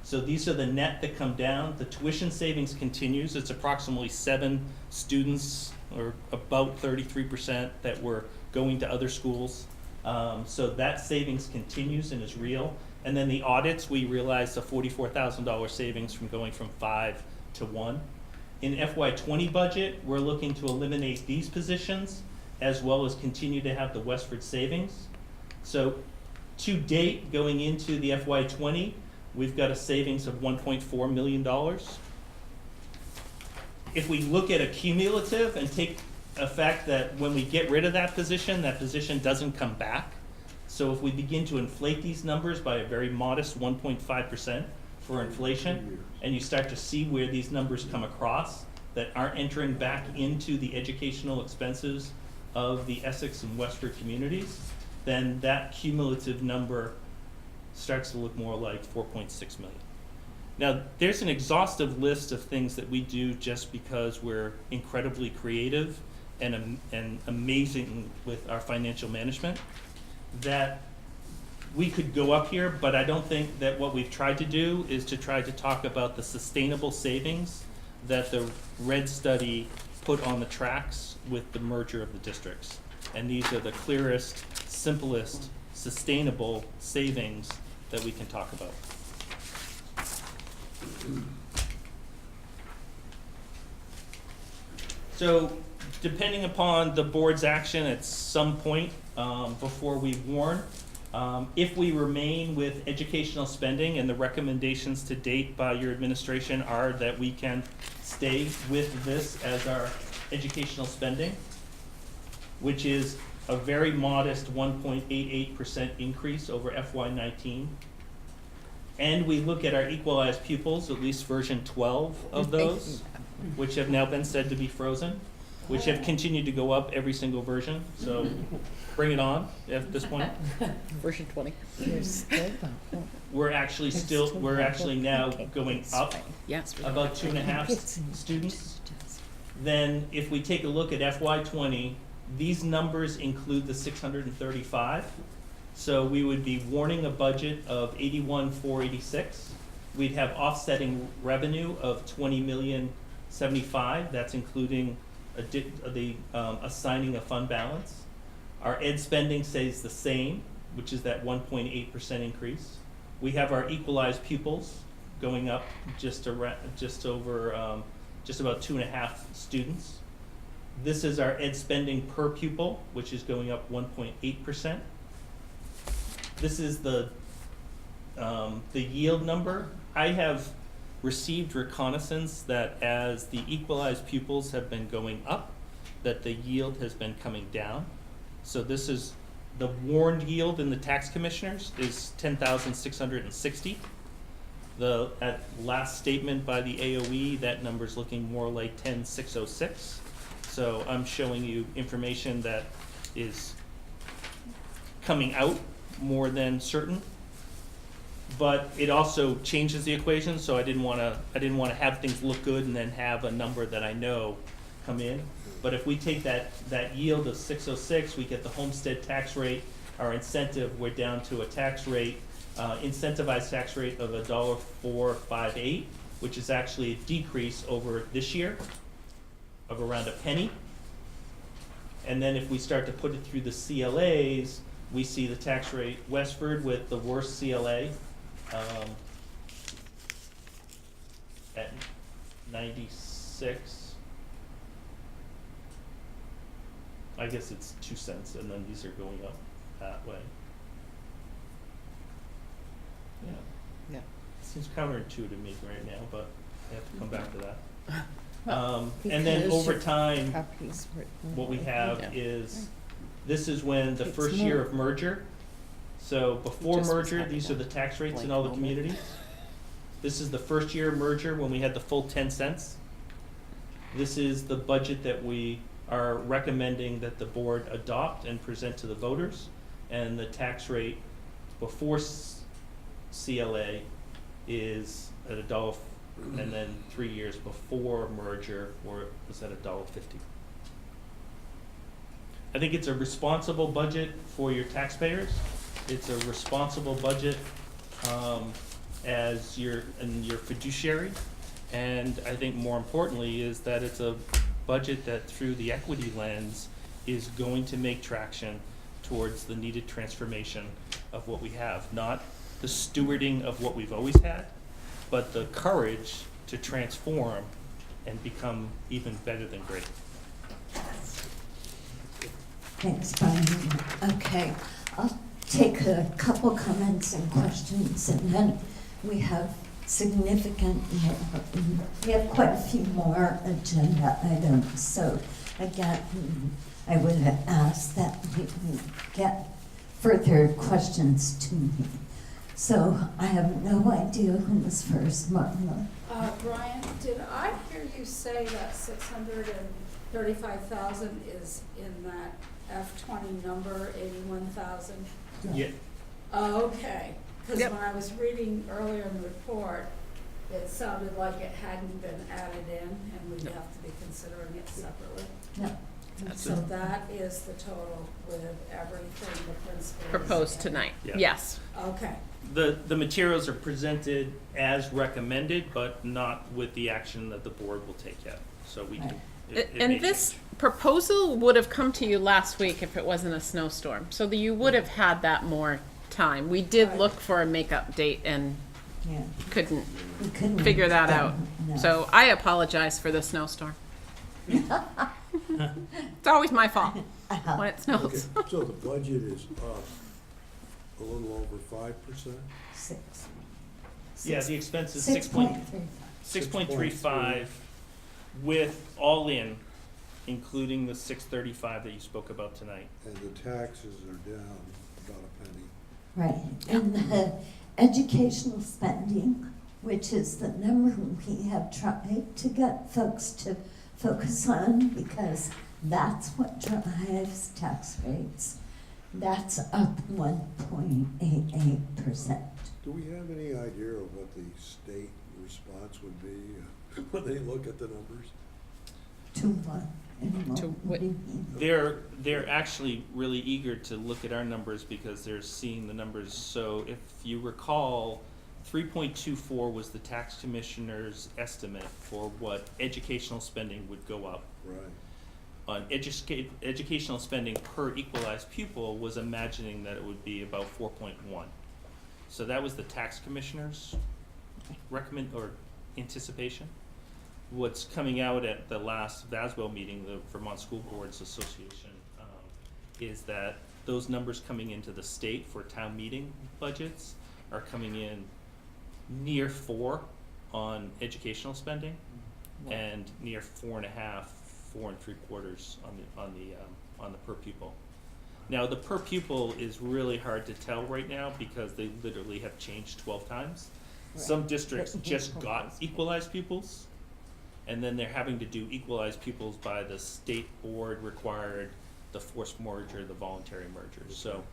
So these are the net that come down. The tuition savings continues. It's approximately 7 students, or about 33%, that were going to other schools. So that savings continues and is real. And then the audits, we realized a $44,000 savings from going from 5 to 1. In FY20 budget, we're looking to eliminate these positions as well as continue to have the Westford savings. So to date, going into the FY20, we've got a savings of $1.4 million. If we look at a cumulative and take effect that when we get rid of that position doesn't come back. So if we begin to inflate these numbers by a very modest 1.5% for inflation, and you start to see where these numbers come across that aren't entering back into the educational expenses of the Essex and Westford communities, then that cumulative number starts to look more like 4.6 million. Now, there's an exhaustive list of things that we do just because we're incredibly creative and amazing with our financial management, that we could go up here, but I don't think that what we've tried to do is to try to talk about the sustainable savings that the Red Study put on the tracks with the merger of the districts. And these are the clearest, simplest, sustainable savings that we can talk about. So, depending upon the board's action at some point before we warn, if we remain with educational spending, and the recommendations to date by your administration are that we can stay with this as our educational spending, which is a very modest 1.88% increase over FY19. And we look at our equalized pupils, at least version 12 of those, which have now been said to be frozen, which have continued to go up every single version. So bring it on at this point. Version 20. We're actually now going up about 2.5 students. Then if we take a look at FY20, these numbers include the 635. So we would be warning a budget of 81,486. We'd have offsetting revenue of 20,075,000. That's including the assigning a fund balance. Our ed spending stays the same, which is that 1.8% increase. We have our equalized pupils going up just about 2.5 students. This is our ed spending per pupil, which is going up 1.8%. This is the yield number. I have received reconnaissance that as the equalized pupils have been going up, that the yield has been coming down. So this is the warned yield in the tax commissioners is 10,660. At last statement by the AOE, that number's looking more like 10,606. So I'm showing you information that is coming out more than certain. But it also changes the equation, so I didn't want to have things look good and then have a number that I know come in. But if we take that yield of 606, we get the homestead tax rate. Our incentive, we're down to a tax rate, incentivized tax rate of $1.458, which is actually a decrease over this year of around a penny. And then if we start to put it through the CLAs, we see the tax rate Westford with the worst CLA at 96. I guess it's 2 cents, and then these are going up that way. Yeah. Yeah. Seems counterintuitive to me right now, but I have to come back to that. And then over time, what we have is, this is when the first year of merger. So before merger, these are the tax rates in all the communities. This is the first year of merger when we had the full 10 cents. This is the budget that we are recommending that the board adopt and present to the voters. And the tax rate before CLA is at $1, and then 3 years before merger was at $1.50. I think it's a responsible budget for your taxpayers. It's a responsible budget as your fiduciary, and I think more importantly is that it's a budget that through the equity lens is going to make traction towards the needed transformation of what we have, not the stewarding of what we've always had, but the courage to transform and become even better than great. Thanks, Brian. Okay, I'll take a couple comments and questions, and then we have we have quite a few more agenda items. So again, I would ask that you get further questions to me. So I have no idea who was first, Marla. Brian, did I hear you say that 635,000 is in that F20 number, 81,000? Yeah. Oh, okay, because when I was reading earlier in the report, it sounded like it hadn't been added in, and we'd have to be considering it separately. No. So that is the total with everything the principal Proposed tonight, Yeah. yes. Okay. The materials are presented as recommended, but not with the action that the board will take yet. So we can. It may And this change. proposal would have come to you last week if it wasn't a snowstorm, so that you would have had that more time. We did Right. look for a makeup date and Yeah. couldn't We couldn't figure that get out. enough. So I apologize for the snowstorm. It's always my fault when it snows. Okay, so the budget is up a little over 5%? 6. Yeah, the expense is 6.35. 6.35 with all in, including the 635 that you spoke about tonight. And the taxes are down about a penny. Right, and the educational spending, which is the number we have tried to get folks to focus on, because that's what drives tax rates. That's up 1.88%. Do we have any idea of what the state response would be when they look at the numbers? To what? To what? What do you mean? They're actually really eager to look at our numbers because they're seeing the numbers. So if you recall, 3.24 was the tax commissioner's estimate for what educational spending would go up. Right. On educational spending per equalized pupil was imagining that it would be about 4.1. So that was the tax commissioner's anticipation. what's coming out at the last VASBO meeting, the Vermont School Boards Association, is that those numbers coming into the state for town meeting budgets are coming in near 4 on educational spending, and near 4.5, 4 3/4 on the per pupil. Now the per pupil is really hard to tell right now because they literally have changed 12 times. Some districts just got equalized pupils, and then they're having to do equalized pupils by the state board required, the forced merger, the voluntary merger. So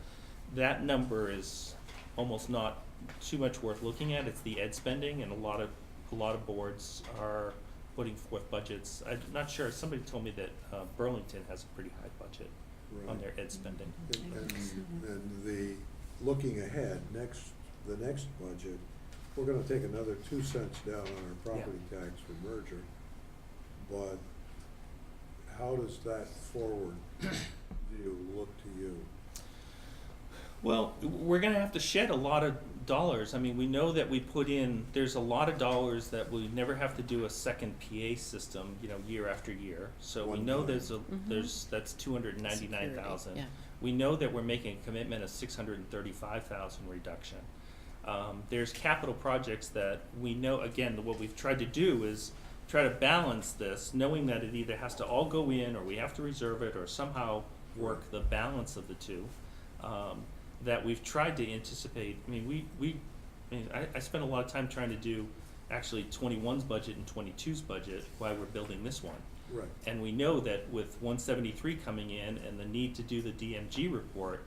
that number is almost not too much worth looking at. It's the ed spending, and a lot of boards are putting forth budgets. I'm not sure. Somebody told me that Burlington has a pretty high budget on their ed spending. And the looking ahead, the next budget, we're gonna take another 2 cents down on our property tax for merger, but how does that forward view look to you? Well, we're gonna have to shed a lot of dollars. I mean, we know that we put in, there's a lot of dollars that we never have to do a second PA system, year after year. So we know that's 299,000. Yeah. We know that we're making a commitment of 635,000 reduction. There's capital projects that we know, again, what we've tried to do is try to balance this, knowing that it either has to all go in, or we have to reserve it, or somehow work the balance of the two. That we've tried to anticipate. I mean, I spent a lot of time trying to do actually 21's budget and 22's budget while we're building this one. Right. And we know that with 173 coming in and the need to do the DMG report,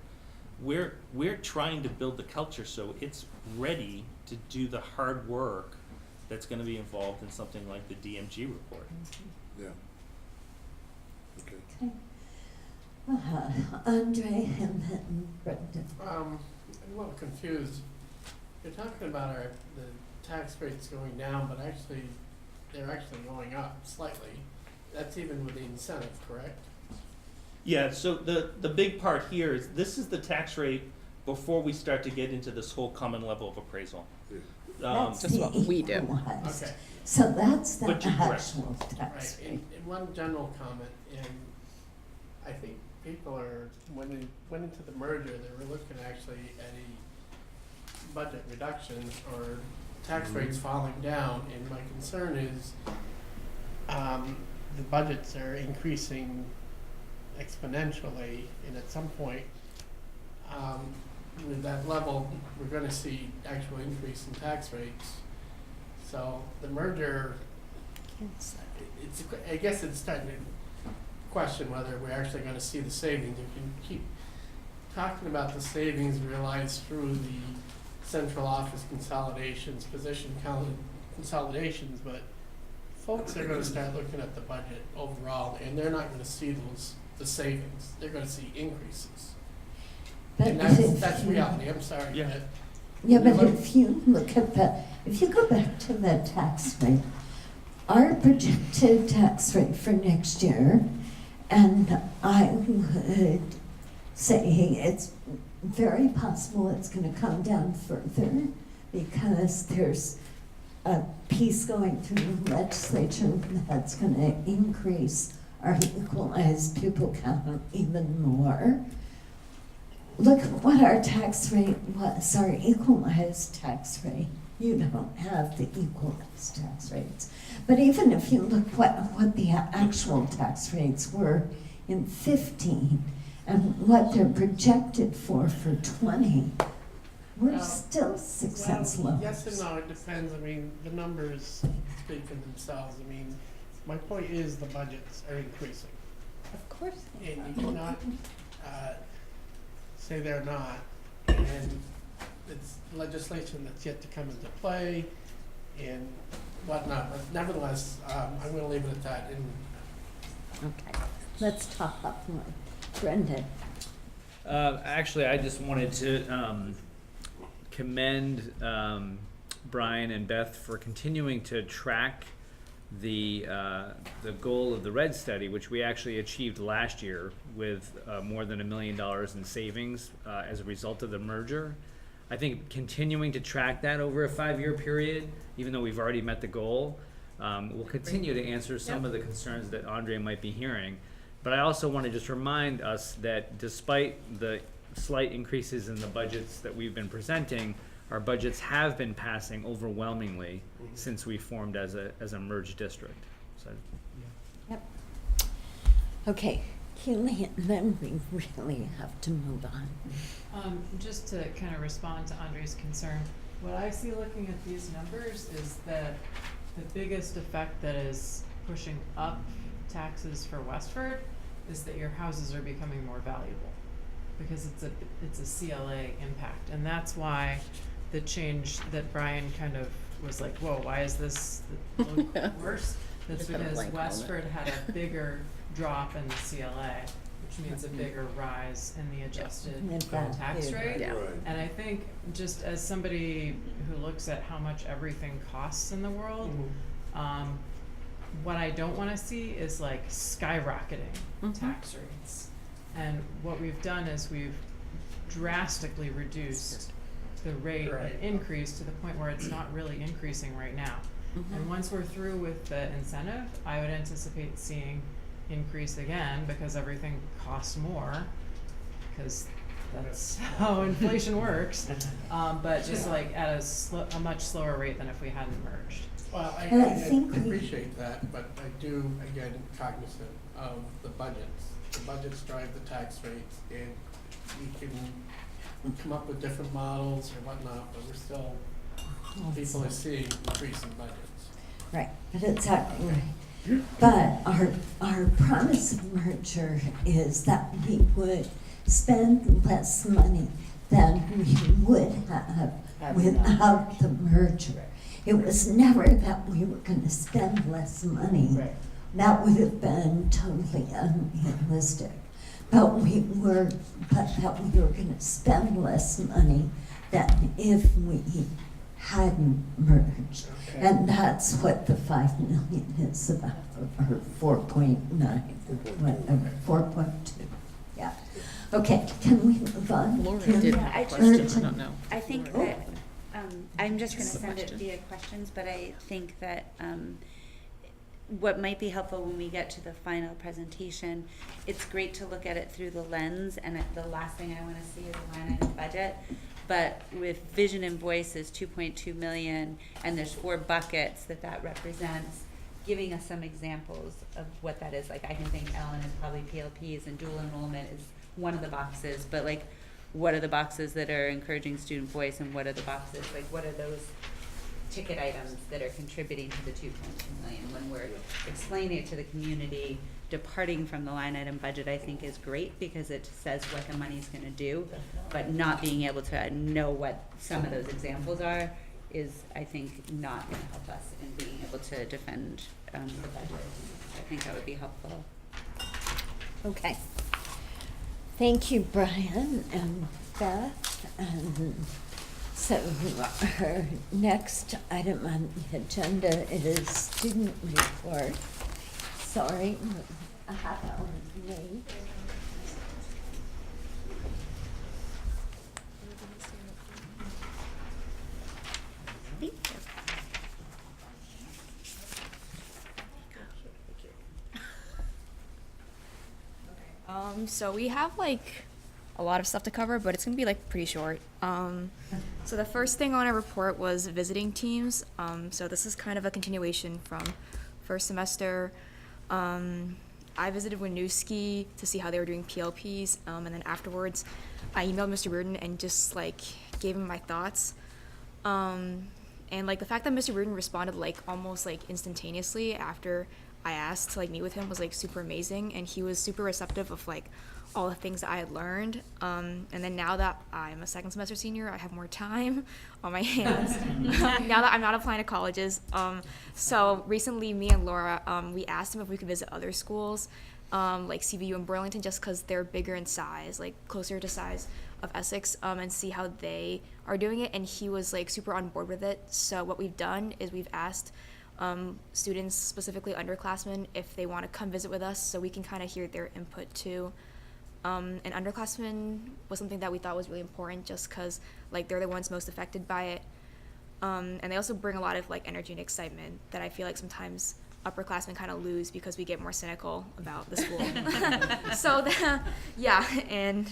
we're trying to build the culture so it's ready to do the hard work that's going to be involved in something like the DMG report. Yeah. Okay. Andre and then Brendan. I'm a little confused. You're talking about the tax rates going down, but actually, they're actually going up slightly. That's even with the incentive, correct? Yeah, so the big part here is this is the tax rate before we start to get into this whole common level of appraisal. That's That's what we do. equalized. Okay. So that's the But you're correct. actual tax Right, rate. and one general comment, and I think people when they went into the merger, they were looking actually at a budget reduction or tax rates falling down, and my concern is, the budgets are increasing exponentially, and at some point, with that level, we're gonna see actual increase in tax rates. So the merger, I guess it's starting to question whether we're actually gonna see the savings. You can keep talking about the savings realized through the central office consolidations, position consolidations, but folks are gonna start looking at the budget overall, and they're not gonna see the savings. They're gonna see increases. But And if that's you- reality, I'm sorry, Yeah. but Yeah, but if you look at if you go back to the tax rate, our projected tax rate for next year, and I would say it's very possible it's gonna come down further because there's a piece going through the legislature that's gonna increase our equalized pupil count even more. Look at what our tax rate was, our equalized tax rate. You don't have the equalized tax rates. But even if you look what the actual tax rates were in 15 and what they're projected for 20, we're still 6 cents lower. Yes and no, it depends. I mean, the numbers speak for themselves. I mean, my point is the budgets are increasing. Of course. And you cannot say they're not. And it's legislation that's yet to come into play and whatnot. But nevertheless, I'm going to leave it at that. And Okay, let's talk up more. Brendan. Actually, I just wanted to commend Brian and Beth for continuing to track the goal of the RED study, which we actually achieved last year with more than $1 million in savings as a result of the merger. I think continuing to track that over a 5-year period, even though we've already met the goal, We'll continue to answer some of the concerns that Andre might be hearing. But I also want to just remind us that despite the slight increases in the budgets that we've been presenting, our budgets have been passing overwhelmingly since we formed as a merged district. So, Yep. Okay, Keely, and then we really have to move on. Just to kind of respond to Andre's concern, what I see looking at these numbers is that the biggest effect that is pushing up taxes for Westford is that your houses are becoming more valuable, because it's a CLA impact, and that's why the change that Brian kind of was like, whoa, why is this look worse? That's because Westford had a bigger drop in the CLA, which means a bigger rise in the adjusted tax rate. Right. And I think, just as somebody who looks at how much everything costs in the world, what I don't want to see is like skyrocketing tax rates. And what we've done is we've drastically reduced the rate of increase to the point where it's not really increasing right now. And once we're through with the incentive, I would anticipate seeing increase again, because everything costs more, because that's how inflation works. But just like at a much slower rate than if we hadn't merged. Well, I appreciate that, but I do, again, cognizant of the budgets. The budgets drive the tax rates, and we can come up with different models or whatnot, but we're still, people are seeing increasing budgets. Right, but exactly right. But our promise of merger is that we would spend less money than we would have without the merger. It was never that we were going to spend less money. Right. That would have been totally unrealistic. But that we were going to spend less money than if we hadn't merged. Okay. And that's what the 5 million is about, or 4.9, 4.2. Yeah. Okay, can we move on? Laura Kim? did Yeah, have I a just- question, I don't know. I think Oh. that, I'm just gonna Just a send it question. via questions, but I think that, what might be helpful when we get to the final presentation, it's great to look at it through the lens, and the last thing I wanna see is a line item budget. But with vision and voice is 2.2 million, and there's 4 buckets that represents, giving us some examples of what that is. Like, I can think Ellen is probably PLPs, and dual enrollment is one of the boxes, but like, what are the boxes that are encouraging student voice, and what are the boxes, like, what are those ticket items that are contributing to the 2.2 million? When we're explaining it to the community, departing from the line item budget, I think is great, because it says what the money's gonna do, but not being able to know what some of those examples are is, I think, not gonna help us in being able to defend the budget. I think that would be helpful. Okay. Thank you, Brian and Beth. And so our next item on the agenda is student report. Sorry, a half hour late. So we have like a lot of stuff to cover, but it's gonna be like pretty short. So the first thing on our report was visiting teams. So this is kind of a continuation from first semester. I visited Winooski to see how they were doing PLPs, and then afterwards, I emailed Mr. Reardon and just like gave him my thoughts. And like the fact that Mr. Reardon responded like almost like instantaneously after I asked to like meet with him was like super amazing, and he was super receptive of like all the things that I had learned. And then now that I'm a second semester senior, I have more time on my hands. Now that I'm not applying to colleges. So recently, me and Laura, we asked him if we could visit other schools, like CVU and Burlington, just because they're bigger in size, like closer to size of Essex, and see how they are doing it. And he was like super on board with it. So what we've done is we've asked students, specifically underclassmen, if they want to come visit with us, so we can kind of hear their input too. And underclassmen was something that we thought was really important, just because like they're the ones most affected by it. And they also bring a lot of like energy and excitement that I feel like sometimes upperclassmen kind of lose because we get more cynical about the school. So yeah, and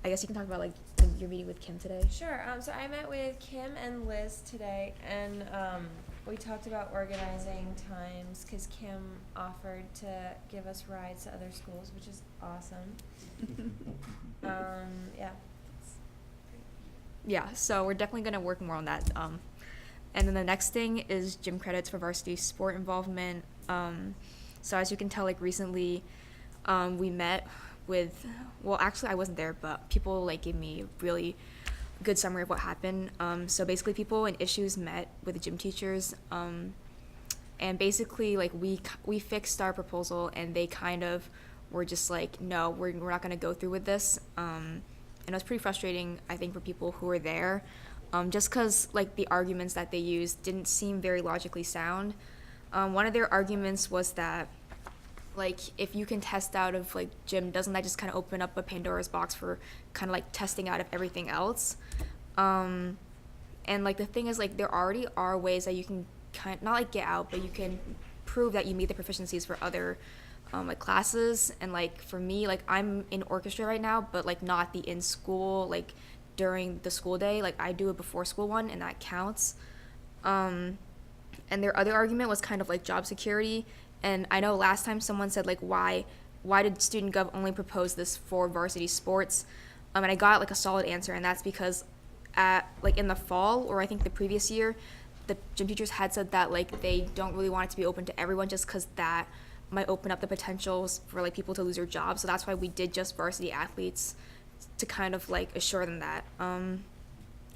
I guess you can talk about like your meeting with Kim today. Sure. So I met with Kim and Liz today, and we talked about organizing times because Kim offered to give us rides to other schools, which is awesome. Yeah. Yeah, so we're definitely going to work more on that. And then the next thing is gym credits for varsity sport involvement. So as you can tell, like recently, we met with, well, actually I wasn't there, but people like gave me a really good summary of what happened. So basically people in issues met with the gym teachers, and basically like we fixed our proposal, and they kind of were just like, no, we're not going to go through with this. And it was pretty frustrating, I think, for people who were there, just because like the arguments that they used didn't seem very logically sound. One of their arguments was that like if you can test out of like gym, doesn't that just kind of open up a Pandora's box for kind of like testing out of everything else? And like the thing is, like there already are ways that you can kind not like get out, but you can prove that you meet the proficiencies for other like classes. And like for me, like I'm in orchestra right now, but like not the in school, like during the school day. Like I do a before school one, and that counts. And their other argument was kind of like job security. And I know last time someone said like why did Student Gov only propose this for varsity sports? And I got like a solid answer, and that's because at like in the fall, or I think the previous year, the gym teachers had said that like they don't really want it to be open to everyone, just because that might open up the potentials for like people to lose their jobs. So that's why we did just varsity athletes, to kind of like assure them that.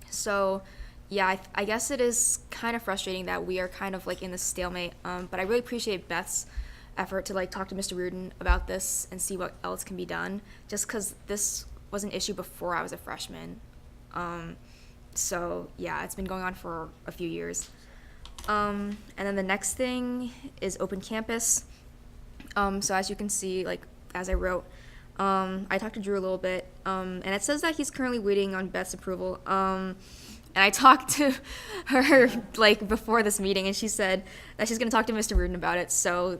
So yeah, I guess it is kind of frustrating that we are kind of like in this stalemate, but I really appreciate Beth's effort to like talk to Mr. Reardon about this and see what else can be done, just because this was an issue before I was a freshman. So yeah, it's been going on for a few years. And then the next thing is open campus. So as you can see, like as I wrote, I talked to Drew a little bit, and it says that he's currently waiting on Beth's approval. And I talked to her like before this meeting, and she said that she's gonna talk to Mr. Reardon about it. So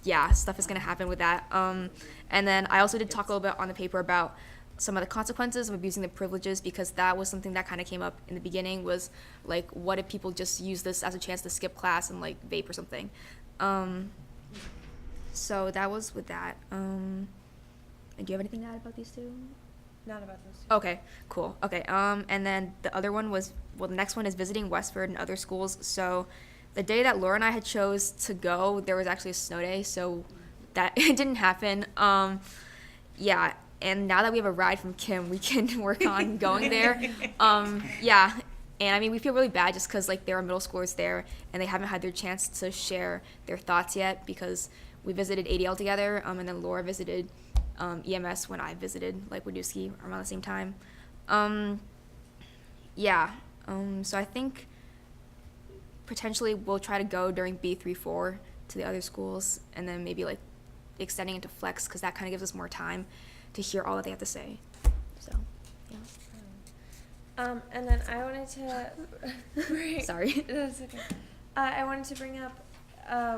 yeah, stuff is gonna happen with that. And then I also did talk a little bit on the paper about some of the consequences of abusing the privileges, because that was something that kind of came up in the beginning, was like, what if people just use this as a chance to skip class and like vape or something? So that was with that. Do you have anything to add about these two? Not about those two. Okay, cool. Okay, and then the other one was, well, the next one is visiting Westford and other schools. So the day that Laura and I had chose to go, there was actually a snow day, so that it didn't happen. Yeah, and now that we have a ride from Kim, we can work on going there. Yeah, and I mean, we feel really bad just because like there are middle schoolers there, and they haven't had their chance to share their thoughts yet, because we visited ADL together, and then Laura visited EMS when I visited like Wadowski around the same time. Yeah, so I think potentially we'll try to go during B3-4 to the other schools, and then maybe like extending into flex, because that kind of gives us more time to hear all that they have to say. So yeah. And then I wanted to bring, Sorry. That's okay. I wanted to bring up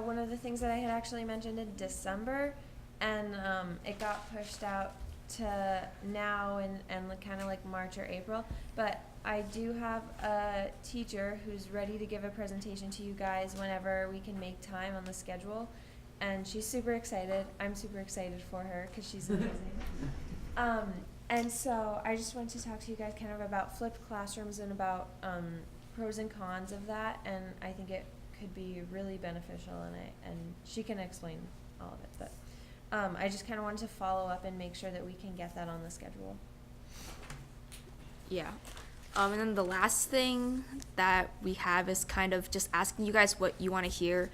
one of the things that I had actually mentioned in December, and it got pushed out to now and kind of like March or April. But I do have a teacher who's ready to give a presentation to you guys whenever we can make time on the schedule, and she's super excited. I'm super excited for her because she's amazing. And so I just wanted to talk to you guys kind of about flipped classrooms and about pros and cons of that, and I think it could be really beneficial, and she can explain all of it, but I just kind of wanted to follow up and make sure that we can get that on the schedule. Yeah. And then the last thing that we have is kind of just asking you guys what you want to hear.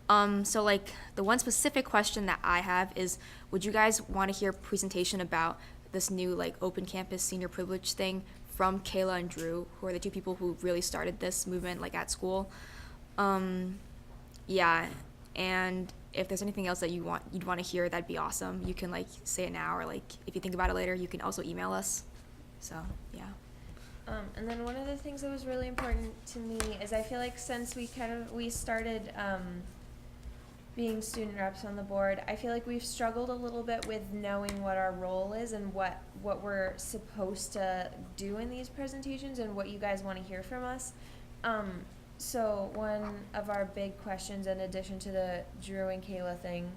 So like the one specific question that I have is, would you guys want to hear a presentation about this new like open campus senior privilege thing from Kayla and Drew, who are the two people who really started this movement like at school? Yeah, and if there's anything else that you'd want to hear, that'd be awesome. You can like say it now, or like if you think about it later, you can also email us. So yeah. And then one of the things that was really important to me is I feel like since we started being student reps on the board, I feel like we've struggled a little bit with knowing what our role is and what we're supposed to do in these presentations and what you guys want to hear from us. So one of our big questions, in addition to the Drew and Kayla thing,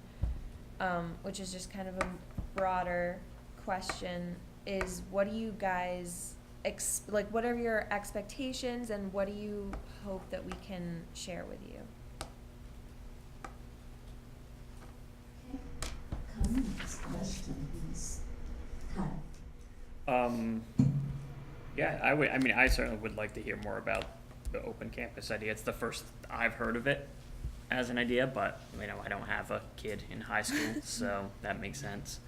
which is just kind of a broader question, is what do you guys what are your expectations and what do you hope that we can share with you? Comments, questions? Yeah, I certainly would like to hear more about the open campus idea. It's the first I've heard of it as an idea, but I don't have a kid in high school, so that makes sense.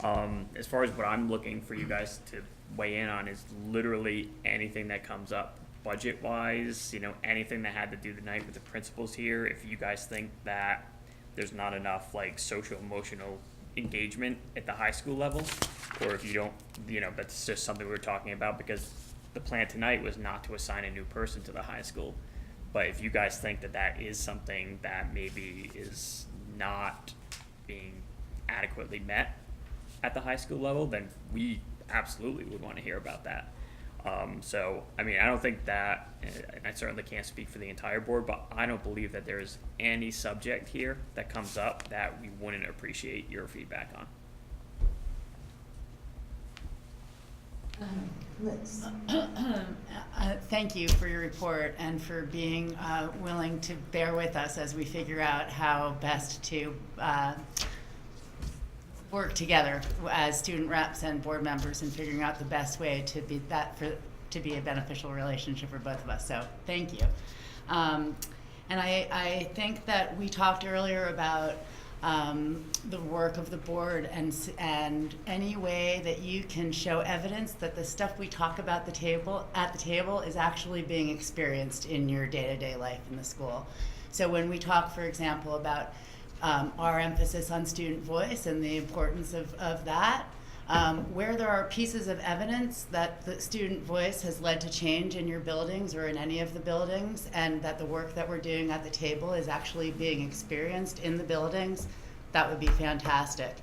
As far as what I'm looking for you guys to weigh in on is literally anything that comes up budget wise, anything that had to do tonight with the principals here. If you guys think that there's not enough social emotional engagement at the high school level, or if you don't, that's just something we were talking about, because the plan tonight was not to assign a new person to the high school. But if you guys think that that is something that maybe is not being adequately met at the high school level, then we absolutely would want to hear about that. I don't think that, and I certainly can't speak for the entire board, but I don't believe that there's any subject here that comes up that we wouldn't appreciate your feedback on. Liz. Thank you for your report and for being willing to bear with us as we figure out how best to work together as student reps and board members and figuring out the best way to be a beneficial relationship for both of us. So thank you. And I think that we talked earlier about the work of the board and any way that you can show evidence that the stuff we talk about at the table is actually being experienced in your day-to-day life in the school. So when we talk, for example, about our emphasis on student voice and the importance of that, where there are pieces of evidence that the student voice has led to change in your buildings or in any of the buildings, and that the work that we're doing at the table is actually being experienced in the buildings, that would be fantastic.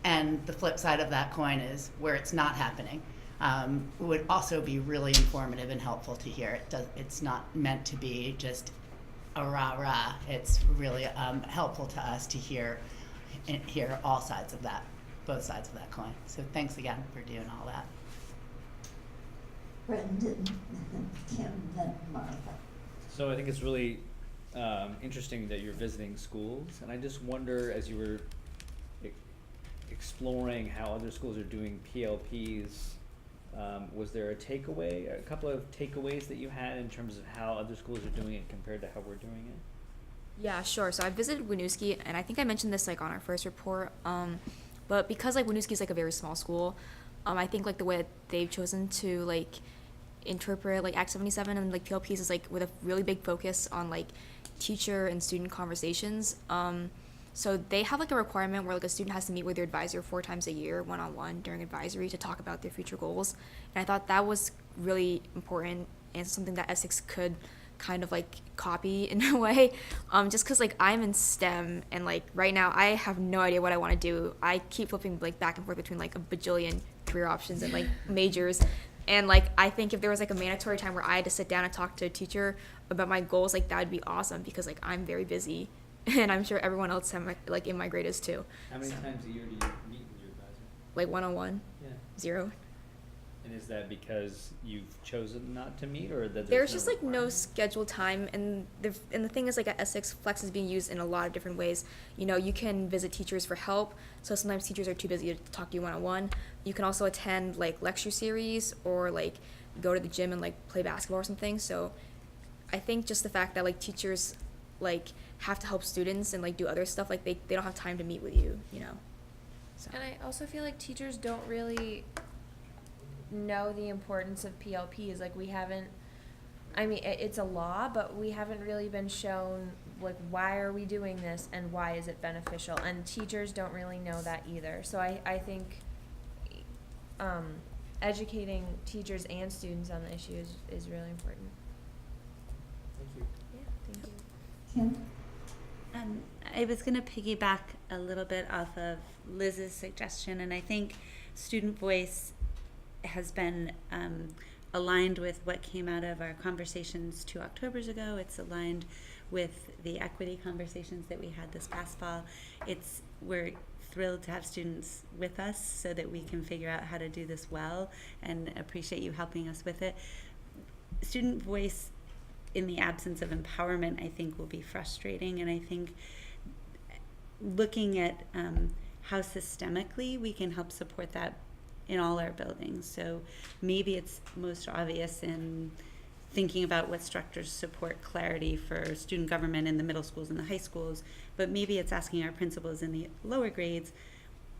And the flip side of that coin is where it's not happening. Would also be really informative and helpful to hear. It's not meant to be just a rah-rah. It's really helpful to us to hear all sides of that, both sides of that coin. So thanks again for doing all that. Brendan, Kim, then Martha. So I think it's really interesting that you're visiting schools, and I just wonder, as you were exploring how other schools are doing PLPs, was there a couple of takeaways that you had in terms of how other schools are doing it compared to how we're doing it? Yeah, sure. So I visited Winooski, and I think I mentioned this on our first report. But because Winooski is a very small school, I think the way that they've chosen to interpret Act 77 and PLPs is with a really big focus on teacher and student conversations. So they have a requirement where a student has to meet with their advisor 4 times a year, one-on-one during advisory, to talk about their future goals. And I thought that was really important and something that Essex could kind of copy in a way, just because I'm in STEM and right now I have no idea what I want to do. I keep flipping back and forth between a bajillion career options and majors, and I think if there was a mandatory time where I had to sit down and talk to a teacher about my goals, that would be awesome, because I'm very busy, and I'm sure everyone else in my grade is too. How many times a year do you meet with your advisor? One-on-one? Yeah. 0. And is that because you've chosen not to meet, or that there's just no scheduled time, and the thing is at Essex, Flex is being used in a lot of different ways. You can visit teachers for help, so sometimes teachers are too busy to talk to you one-on-one. You can also attend lecture series or go to the gym and play basketball or something. So I think just the fact that teachers have to help students and do other stuff, they don't have time to meet with you, So. And I also feel teachers don't really know the importance of PLPs. We haven't, it's a law, but we haven't really been shown why are we doing this and why is it beneficial, and teachers don't really know that either. So I think educating teachers and students on the issue is really important. Thank you. Yeah, thank you. Kim? I was going to piggyback a little bit off of Liz's suggestion, and I think student voice has been aligned with what came out of our conversations 2 Octobers ago. It's aligned with the equity conversations that we had this past fall. We're thrilled to have students with us so that we can figure out how to do this well, and appreciate you helping us with it. Student voice in the absence of empowerment, I think, will be frustrating, and I think looking at how systemically we can help support that in all our buildings. So maybe it's most obvious in thinking about what structures support clarity for student government in the middle schools and the high schools, but maybe it's asking our principals in the lower grades,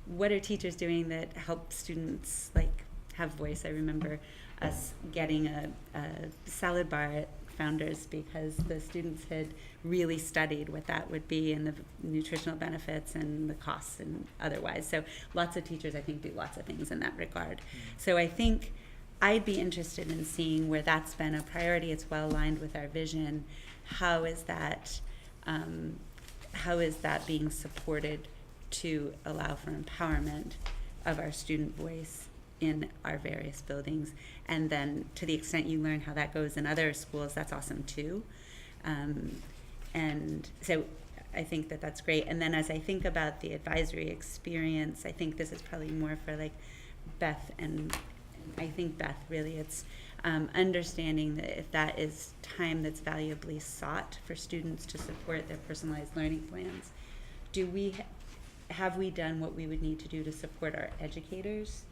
what are teachers doing that help students like have voice? I remember us getting a salad bar at Founders because the students had really studied what that would be and the nutritional benefits and the costs and otherwise. So lots of teachers, I think, do lots of things in that regard. So I think I'd be interested in seeing where that's been a priority. It's well aligned with our vision. How is that being supported to allow for empowerment of our student voice in our various buildings? And then to the extent you learn how that goes in other schools, that's awesome too. And so I think that that's great. And then as I think about the advisory experience, I think this is probably more for like Beth, and I think Beth, really it's understanding that if that is time that's valuably sought for students to support their personalized learning plans, have we done what we would need to do to support our educators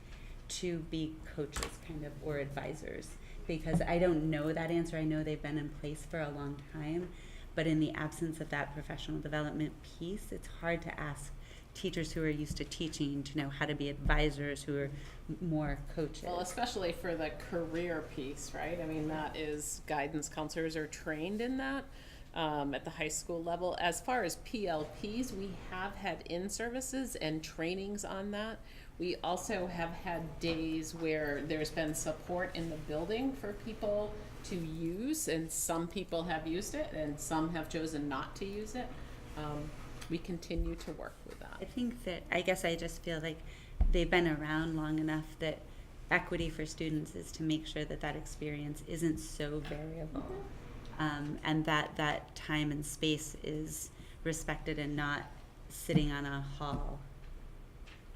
to be coaches kind of, or advisors? Because I don't know that answer. I know they've been in place for a long time, but in the absence of that professional development piece, it's hard to ask teachers who are used to teaching to know how to be advisors who are more coaches. Well, especially for the career piece, right? I mean, that is, guidance counselors are trained in that at the high school level. As far as PLPs, we have had in-services and trainings on that. We also have had days where there's been support in the building for people to use, and some people have used it and some have chosen not to use it. We continue to work with that. I think that, I guess I just feel like they've been around long enough that equity for students is to make sure that that experience isn't so variable, and that time and space is respected and not sitting on a hall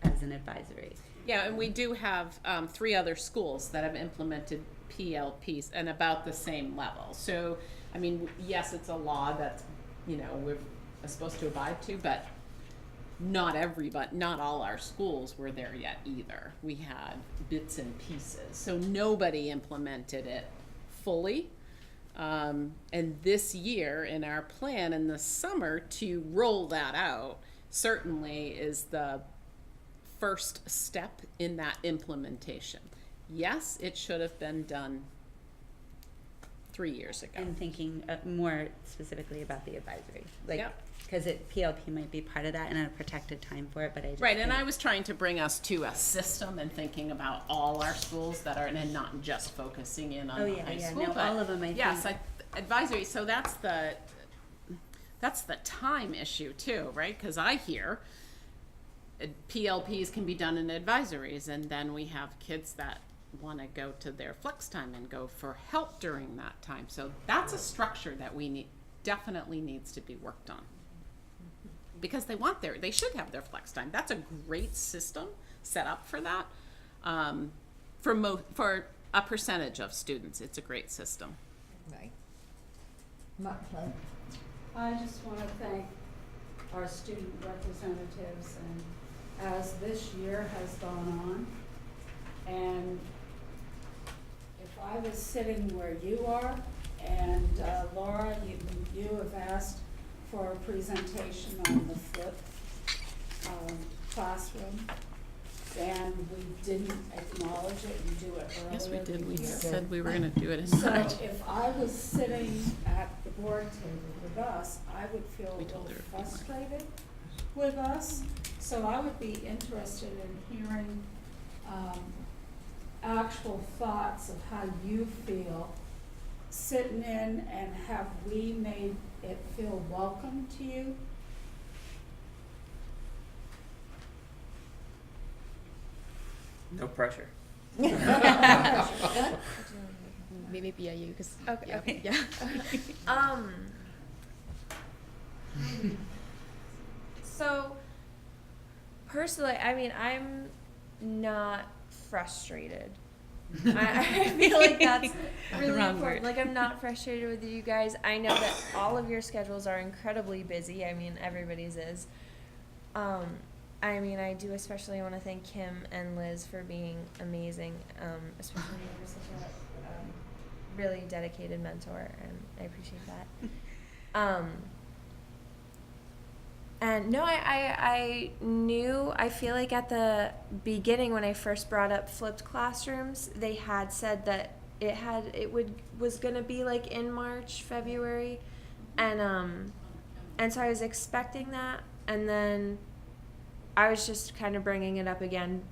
as an advisory. Yeah, and we do have 3 other schools that have implemented PLPs and about the same level. So, I mean, yes, it's a law that, you know, we're supposed to abide to, but not all our schools were there yet either. We had bits and pieces. So nobody implemented it fully. And this year in our plan in the summer to roll that out certainly is the first step in that implementation. Yes, it should have been done 3 years ago. And thinking more specifically about the advisory, like, Yep. because PLP might be part of that and a protected time for it, but I just Right, and I was trying to bring us to a system and thinking about all our schools that are, and not just focusing in on the high school. No, but all of them, I think. yes, advisory. So that's the time issue too, right? Because I hear PLPs can be done in advisories, and then we have kids that want to go to their flex time and go for help during that time. So that's a structure that we definitely needs to be worked on, because they should have their flex time. That's a great system set up for that. For a percentage of students, it's a great system. Right. I just want to thank our student representatives, and as this year has gone on, and if I was sitting where you are, and Laura, you have asked for a presentation on the flipped classroom, and we didn't acknowledge it and do it earlier. Yes, we did. in We the year. said we were going to do it in So March. if I was sitting at the board table with us, I would feel a little frustrated with us. So I would be interested in hearing actual thoughts of how you feel sitting in, and have we made it feel welcome to you? No pressure. Maybe you, because Okay. yeah. So personally, I mean, I'm not frustrated. I feel like that's really Wrong important. word. Like, I'm not frustrated with you guys. I know that all of your schedules are incredibly busy. I mean, everybody's is. I mean, I do especially want to thank Kim and Liz for being amazing, especially you're such a really dedicated mentor, and I appreciate that. And no, I knew, I feel like at the beginning when I first brought up flipped classrooms, they had said that was gonna be like in March, February, and so I was expecting that, and then I was just kind of bringing it up again,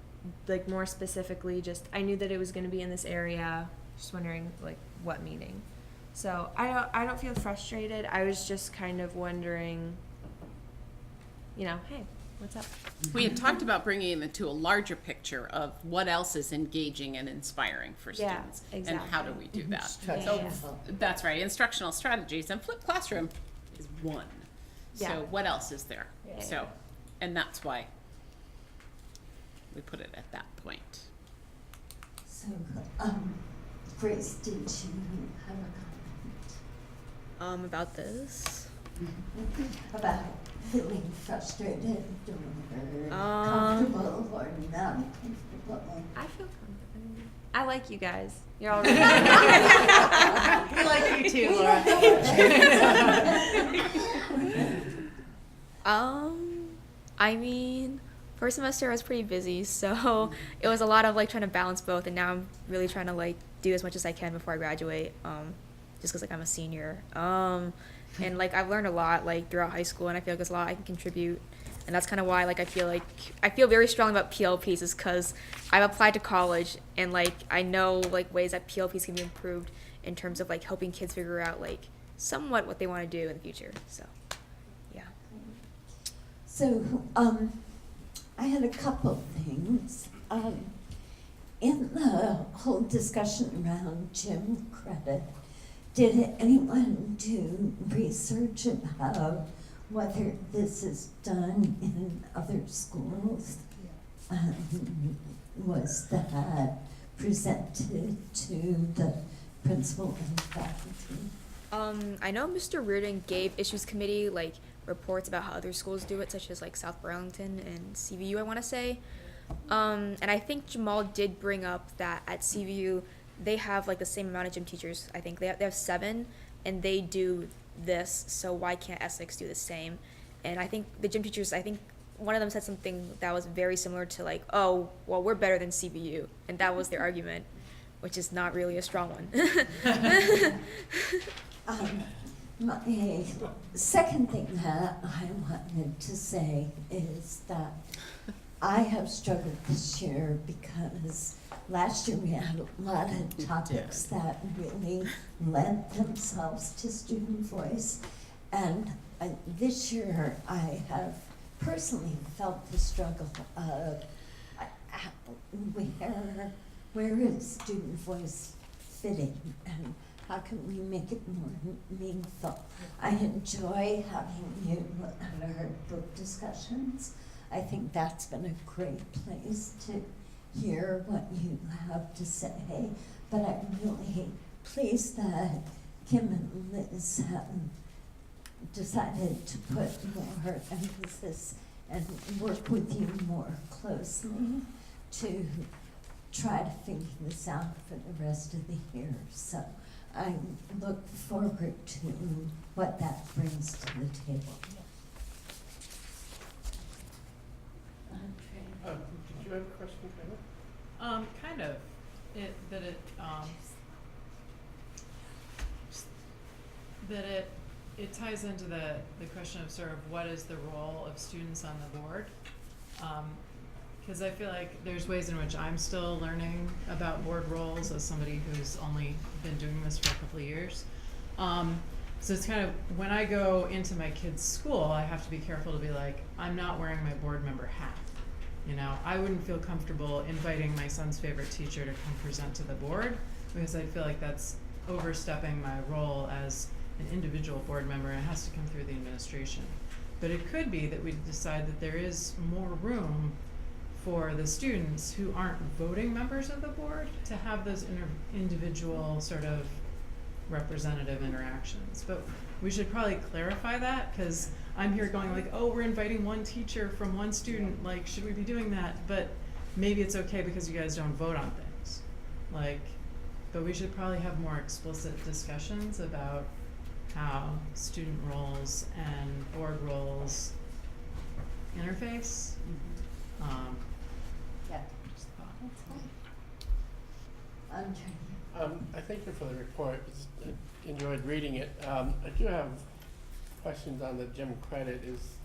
like more specifically, just I knew that it was gonna be in this area, just wondering like what meeting. So I don't feel frustrated. I was just kind of wondering, you know, hey, what's up? We had talked about bringing it into a larger picture of what else is engaging and inspiring for Yeah, students. exactly. And how do we do that? Yeah. So that's right, instructional strategies, and flipped classroom is one. Yeah. So what else is there? Yeah. So, and that's why we put it at that point. So, Grace, did you have a comment? About this. About feeling frustrated or comfortable or not comfortable? I feel comfortable. I like you guys. You're all really We like you too, Laura. I mean, first semester I was pretty busy, so it was a lot of like trying to balance both, and now I'm really trying to like do as much as I can before I graduate, just because like I'm a senior. And like I've learned a lot like throughout high school, and I feel like there's a lot I can contribute, and that's kind of why like I feel very strongly about PLPs, is because I've applied to college, and like I know like ways that PLPs can be improved in terms of like helping kids figure out like somewhat what they want to do in the future. So yeah. So, I had a couple things. In the whole discussion around gym credit, did anyone do research about whether this is done in other schools? Was that presented to the principal and faculty? I know Mr. Reardon gave issues committee like reports about how other schools do it, such as like South Burlington and CVU, I want to say. And I think Jamal did bring up that at CVU they have like the same amount of gym teachers. I think they have 7, and they do this. So why can't Essex do the same? And I think the gym teachers, I think one of them said something that was very similar to like, oh, well, we're better than CVU, and that was their argument, which is not really a strong one. My second thing that I wanted to say is that I have struggled this year because last year we had a lot of topics that really lent themselves to student voice, and this year I have personally felt the struggle of where is student voice fitting, and how can we make it more meaningful? I enjoy having you at our book discussions. I think that's been a great place to hear what you have to say, but I'm really pleased that Kim and Liz have decided to put more emphasis and work with you more closely to try to figure this out for the rest of the year. So I look forward to what that brings to the table. Did you have a question, Kayla? Kind of. It ties into the question of sort of what is the role of students on the board. because I feel like there's ways in which I'm still learning about board roles as somebody who's only been doing this for a couple of years. So it's kind of, when I go into my kid's school, I have to be careful to be like, I'm not wearing my board member hat. You know, I wouldn't feel comfortable inviting my son's favorite teacher to come present to the board, because I feel like that's overstepping my role as an individual board member, and it has to come through the administration. But it could be that we decide that there is more room for the students who aren't voting members of the board to have those individual sort of representative interactions. But we should probably clarify that, because I'm here going like, oh, we're inviting one teacher from one student, like, should we be doing that? But maybe it's okay because you guys don't vote on things. Like, but we should probably have more explicit discussions about how student roles and board roles interface. Yeah. Just a thought. That's fine. I thank you for the report. I enjoyed reading it. I do have questions on the gym credit. It's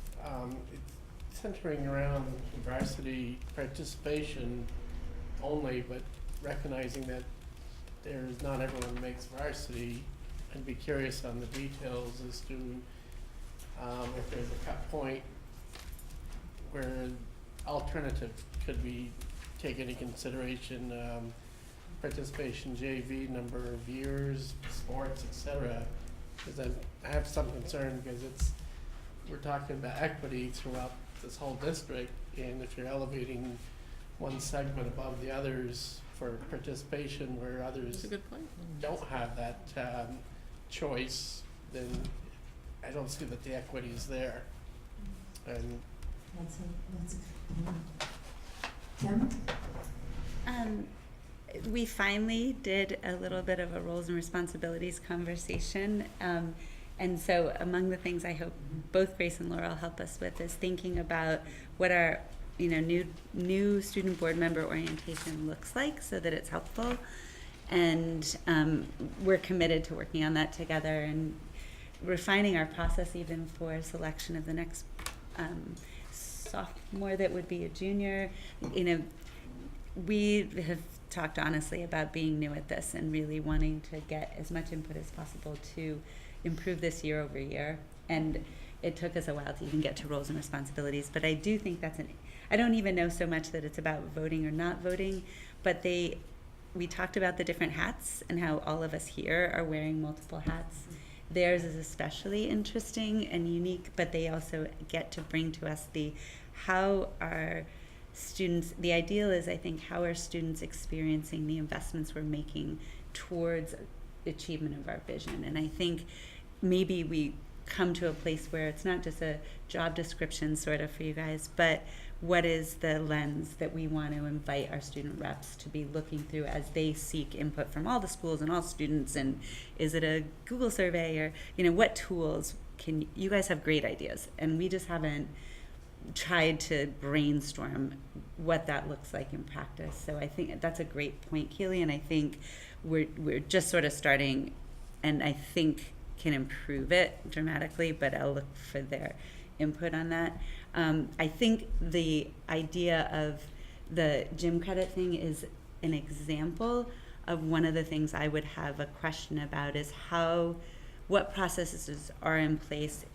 centering around varsity participation only, but recognizing that there's not everyone makes varsity. I'd be curious on the details as to if there's a cut point where alternative could be taken into consideration, participation, JV, number of years, sports, etc. Because I have some concern, because we're talking about equity throughout this whole district, and if you're elevating one segment above the others for participation where others That's a good point. don't have that choice, then I don't see that the equity is there. And That's a good point. Kim? We finally did a little bit of a roles and responsibilities conversation. And so among the things I hope both Grace and Laurel help us with is thinking about what our new student board member orientation looks like, so that it's helpful. And we're committed to working on that together and refining our process even for selection of the next sophomore that would be a junior. We have talked honestly about being new at this and really wanting to get as much input as possible to improve this year over year. And it took us a while to even get to roles and responsibilities, but I do think I don't even know so much that it's about voting or not voting, but we talked about the different hats and how all of us here are wearing multiple hats. Theirs is especially interesting and unique, but they also get to bring to us how our students, the ideal is, I think, how are students experiencing the investments we're making towards achievement of our vision. And I think maybe we come to a place where it's not just a job description sort of for you guys, but what is the lens that we want to invite our student reps to be looking through as they seek input from all the schools and all students? And is it a Google survey, or what tools you guys have great ideas, and we just haven't tried to brainstorm what that looks like in practice. So I think that's a great point, Keely, and I think we're just sort of starting, and I think can improve it dramatically, but I'll look for their input on that. I think the idea of the gym credit thing is an example of one of the things I would have a question about, is what processes are in place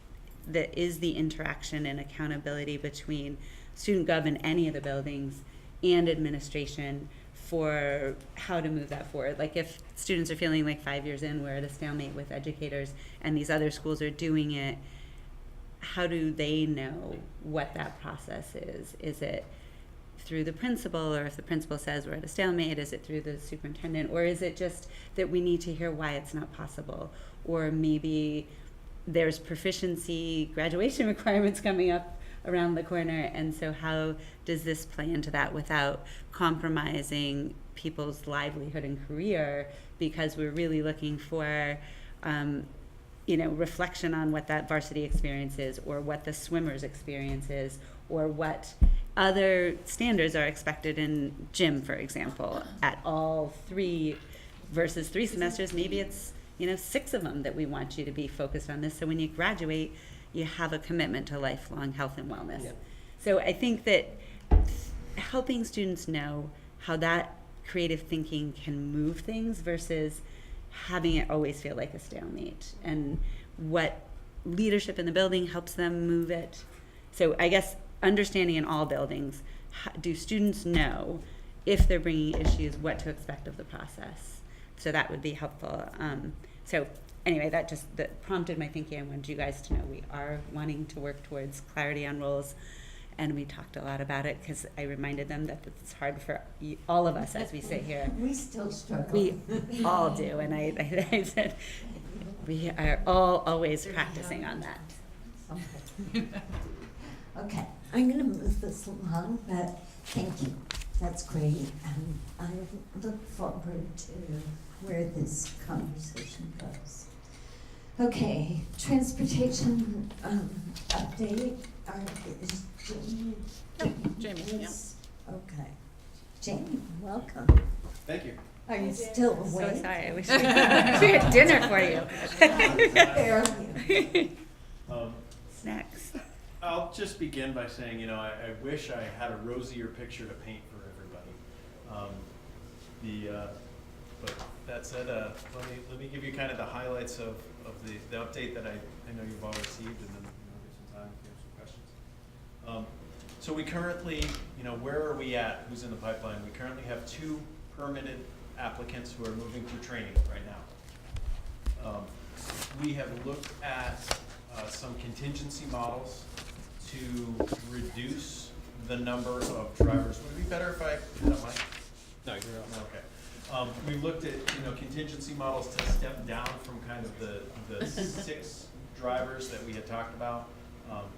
that is the interaction and accountability between student gov in any of the buildings and administration for how to move that forward. Like, if students are feeling like 5 years in we're at a stalemate with educators and these other schools are doing it, how do they know what that process is? Is it through the principal, or if the principal says we're at a stalemate, is it through the superintendent, or is it just that we need to hear why it's not possible? Or maybe there's proficiency graduation requirements coming up around the corner, and so how does this play into that without compromising people's livelihood and career, because we're really looking for reflection on what that varsity experience is, or what the swimmer's experience is, or what other standards are expected in gym, for example, at all 3 versus 3 semesters. Maybe it's 6 of them that we want you to be focused on this, so when you graduate you have a commitment to lifelong health and wellness. Yep. So I think that helping students know how that creative thinking can move things versus having it always feel like a stalemate, and what leadership in the building helps them move it. So I guess understanding in all buildings, do students know if they're bringing issues, what to expect of the process? So that would be helpful. So anyway, that prompted my thinking. I wanted you guys to know we are wanting to work towards clarity on roles, and we talked a lot about it because I reminded them that it's hard for all of us as we sit here. We still struggle. We all do, and I said we are all always practicing on that. Okay, I'm gonna move this along, but thank you. That's great, and I look forward to where this conversation goes. Okay, transportation update. Is Jamie? Jamie, yeah. Okay. Jamie, welcome. Thank you. Are you still awake? So sorry, I wish we had dinner for you. Snacks. I'll just begin by saying, I wish I had a rosier picture to paint for everybody. But that said, let me give you kind of the highlights of the update that I know you've all received, and then give some time if you have some questions. So we currently, where are we at? Who's in the pipeline? We currently have 2 permitted applicants who are moving through training right now. We have looked at some contingency models to reduce the number of drivers. Would it be better if I hit up my? No, you're on. Okay. We've looked at contingency models to step down from kind of the 6 drivers that we had talked about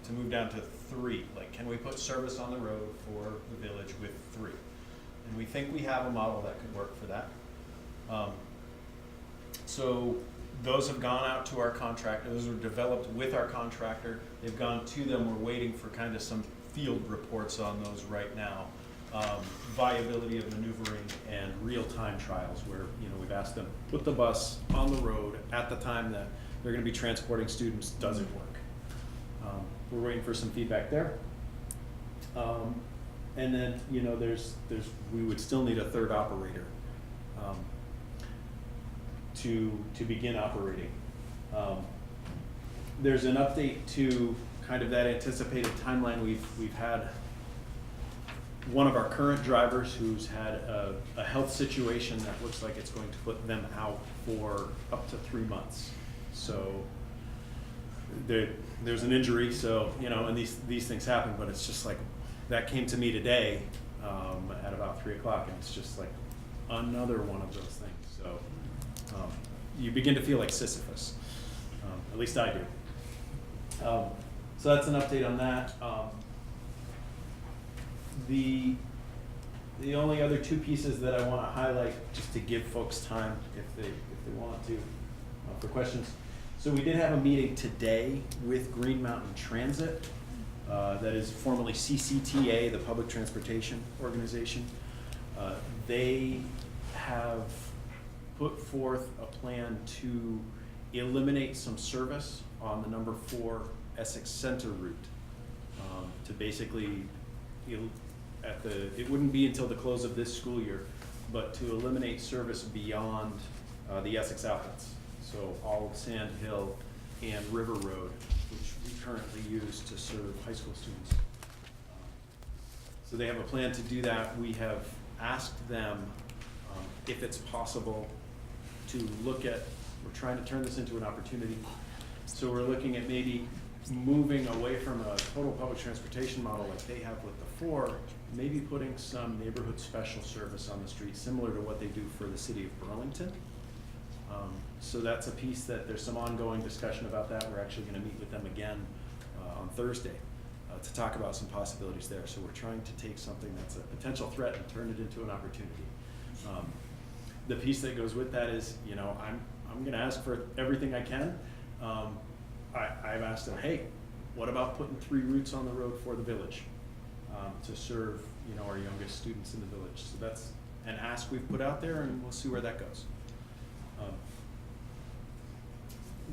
to move down to 3. Like, can we put service on the road for the village with 3? And we think we have a model that could work for that. So those have gone out to our contractor. Those were developed with our contractor. They've gone to them. We're waiting for kind of some field reports on those right now. Viability of maneuvering and real-time trials where, we've asked them, put the bus on the road at the time that they're going to be transporting students. Does it work? We're waiting for some feedback there. And then, we would still need a 3rd operator to begin operating. There's an update to kind of that anticipated timeline. We've had one of our current drivers who's had a health situation that looks like it's going to put them out for up to 3 months. So there's an injury, so, and these things happen, but it's just like, that came to me today at about 3 o'clock, and it's just like another one of those things. So you begin to feel like Sisyphus, at least I do. So that's an update on that. The only other 2 pieces that I want to highlight, just to give folks time if they want to, for questions. So we did have a meeting today with Green Mountain Transit, that is formerly CCTA, the Public Transportation Organization. They have put forth a plan to eliminate some service on the number 4 Essex Center route, to basically, it wouldn't be until the close of this school year, but to eliminate service beyond the Essex outlets. So all of Sand Hill and River Road, which we currently use to serve high school students. So they have a plan to do that. We have asked them if it's possible to look at, we're trying to turn this into an opportunity. So we're looking at maybe moving away from a total public transportation model like they have with the 4, maybe putting some neighborhood special service on the street, similar to what they do for the city of Burlington. So that's a piece that there's some ongoing discussion about that. We're actually going to meet with them again on Thursday to talk about some possibilities there. So we're trying to take something that's a potential threat and turn it into an opportunity. The piece that goes with that is, I'm going to ask for everything I can. I've asked them, hey, what about putting 3 routes on the road for the village to serve, our youngest students in the village? So that's an ask we've put out there, and we'll see where that goes.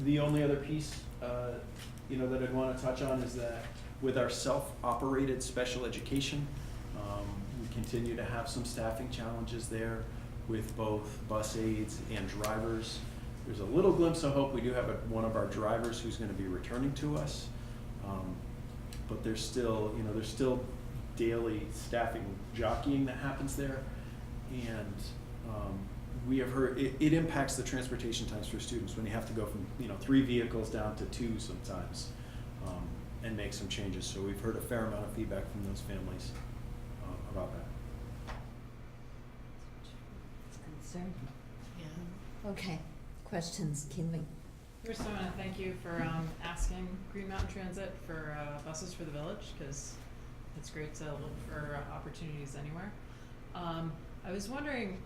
The only other piece, that I'd want to touch on is that with our self-operated special education, continue to have some staffing challenges there with both bus aides and drivers. There's a little glimpse of hope. We do have one of our drivers who's going to be returning to us, but there's still daily staffing jockeying that happens there, and we have heard it impacts the transportation times for students when you have to go from 3 vehicles down to 2 sometimes, and make some changes. So we've heard a fair amount of feedback from those families about that. It's concerning. Yeah. Okay, questions, Kinley? First, I want to thank you for asking Green Mountain Transit for buses for the village, because it's great to look for opportunities anywhere. I was wondering,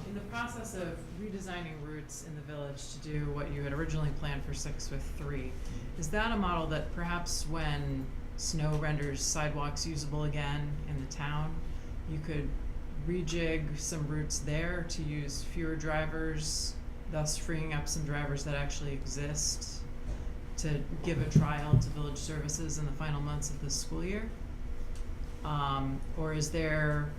in the process of redesigning routes in the village to do what you had originally planned for 6 with 3, is that a model that perhaps when snow renders sidewalks usable again in the town, you could rejig some routes there to use fewer drivers, thus freeing up some drivers that actually exist to give a trial to village services in the final months of the school year? Or is their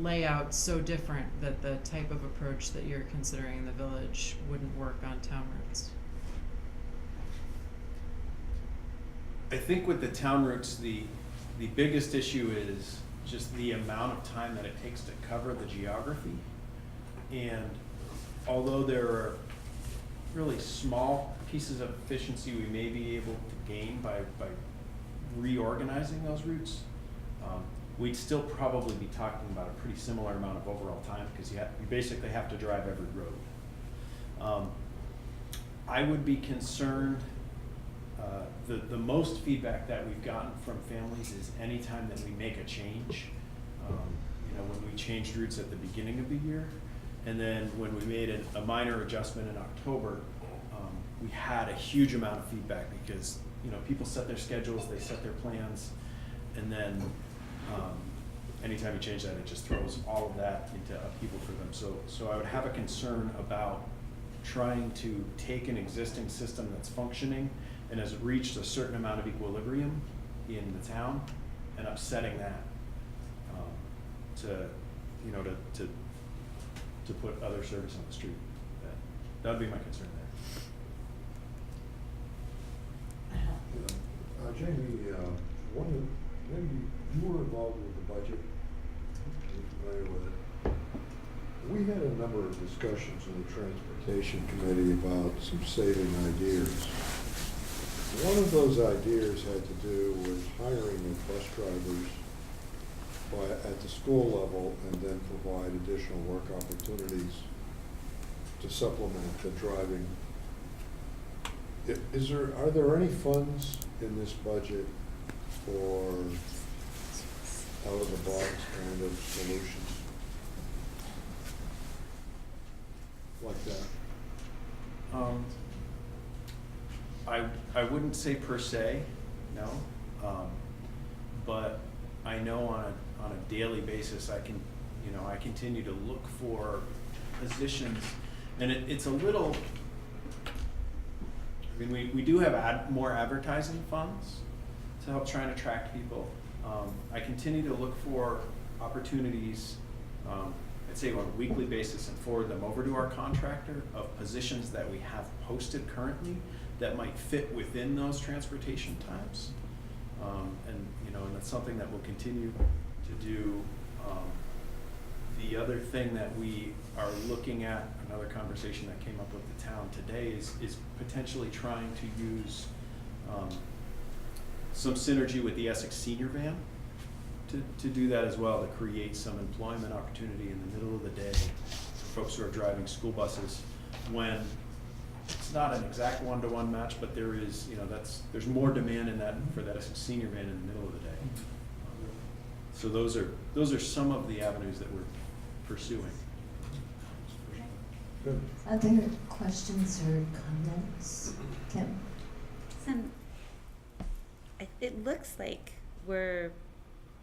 layout so different that the type of approach that you're considering in the village wouldn't work on town routes? I think with the town routes, the biggest issue is just the amount of time that it takes to cover the geography. And although there are really small pieces of efficiency we may be able to gain by reorganizing those routes, we'd still probably be talking about a pretty similar amount of overall time, because you basically have to drive every road. I would be concerned, the most feedback that we've gotten from families is anytime that we make a change, when we changed routes at the beginning of the year, and then when we made a minor adjustment in October, we had a huge amount of feedback because people set their schedules, they set their plans, and then anytime you change that, it just throws all of that into upheaval for them. So I would have a concern about trying to take an existing system that's functioning and has reached a certain amount of equilibrium in the town and upsetting that to put other service on the street. That would be my concern there. Jamie, maybe you were involved with the budget. You're familiar with it. We had a number of discussions in the Transportation Committee about some saving ideas. One of those ideas had to do with hiring of bus drivers at the school level and then provide additional work opportunities to supplement the driving. Are there any funds in this budget for out-of-the-box kind of solutions like that? I wouldn't say per se, no, but I know on a daily basis I continue to look for positions, and it's a little. I mean, we do have more advertising funds to help try and attract people. I continue to look for opportunities, I'd say on a weekly basis, and forward them over to our contractor of positions that we have posted currently that might fit within those transportation times. And that's something that we'll continue to do. The other thing that we are looking at, another conversation that came up with the town today, is potentially trying to use some synergy with the Essex Senior Van to do that as well, to create some employment opportunity in the middle of the day for folks who are driving school buses, when it's not an exact one-to-one match, but there is, there's more demand in that for that Essex Senior Van in the middle of the day. So those are some of the avenues that we're pursuing. Good. Other questions or comments? Kim? It looks like we're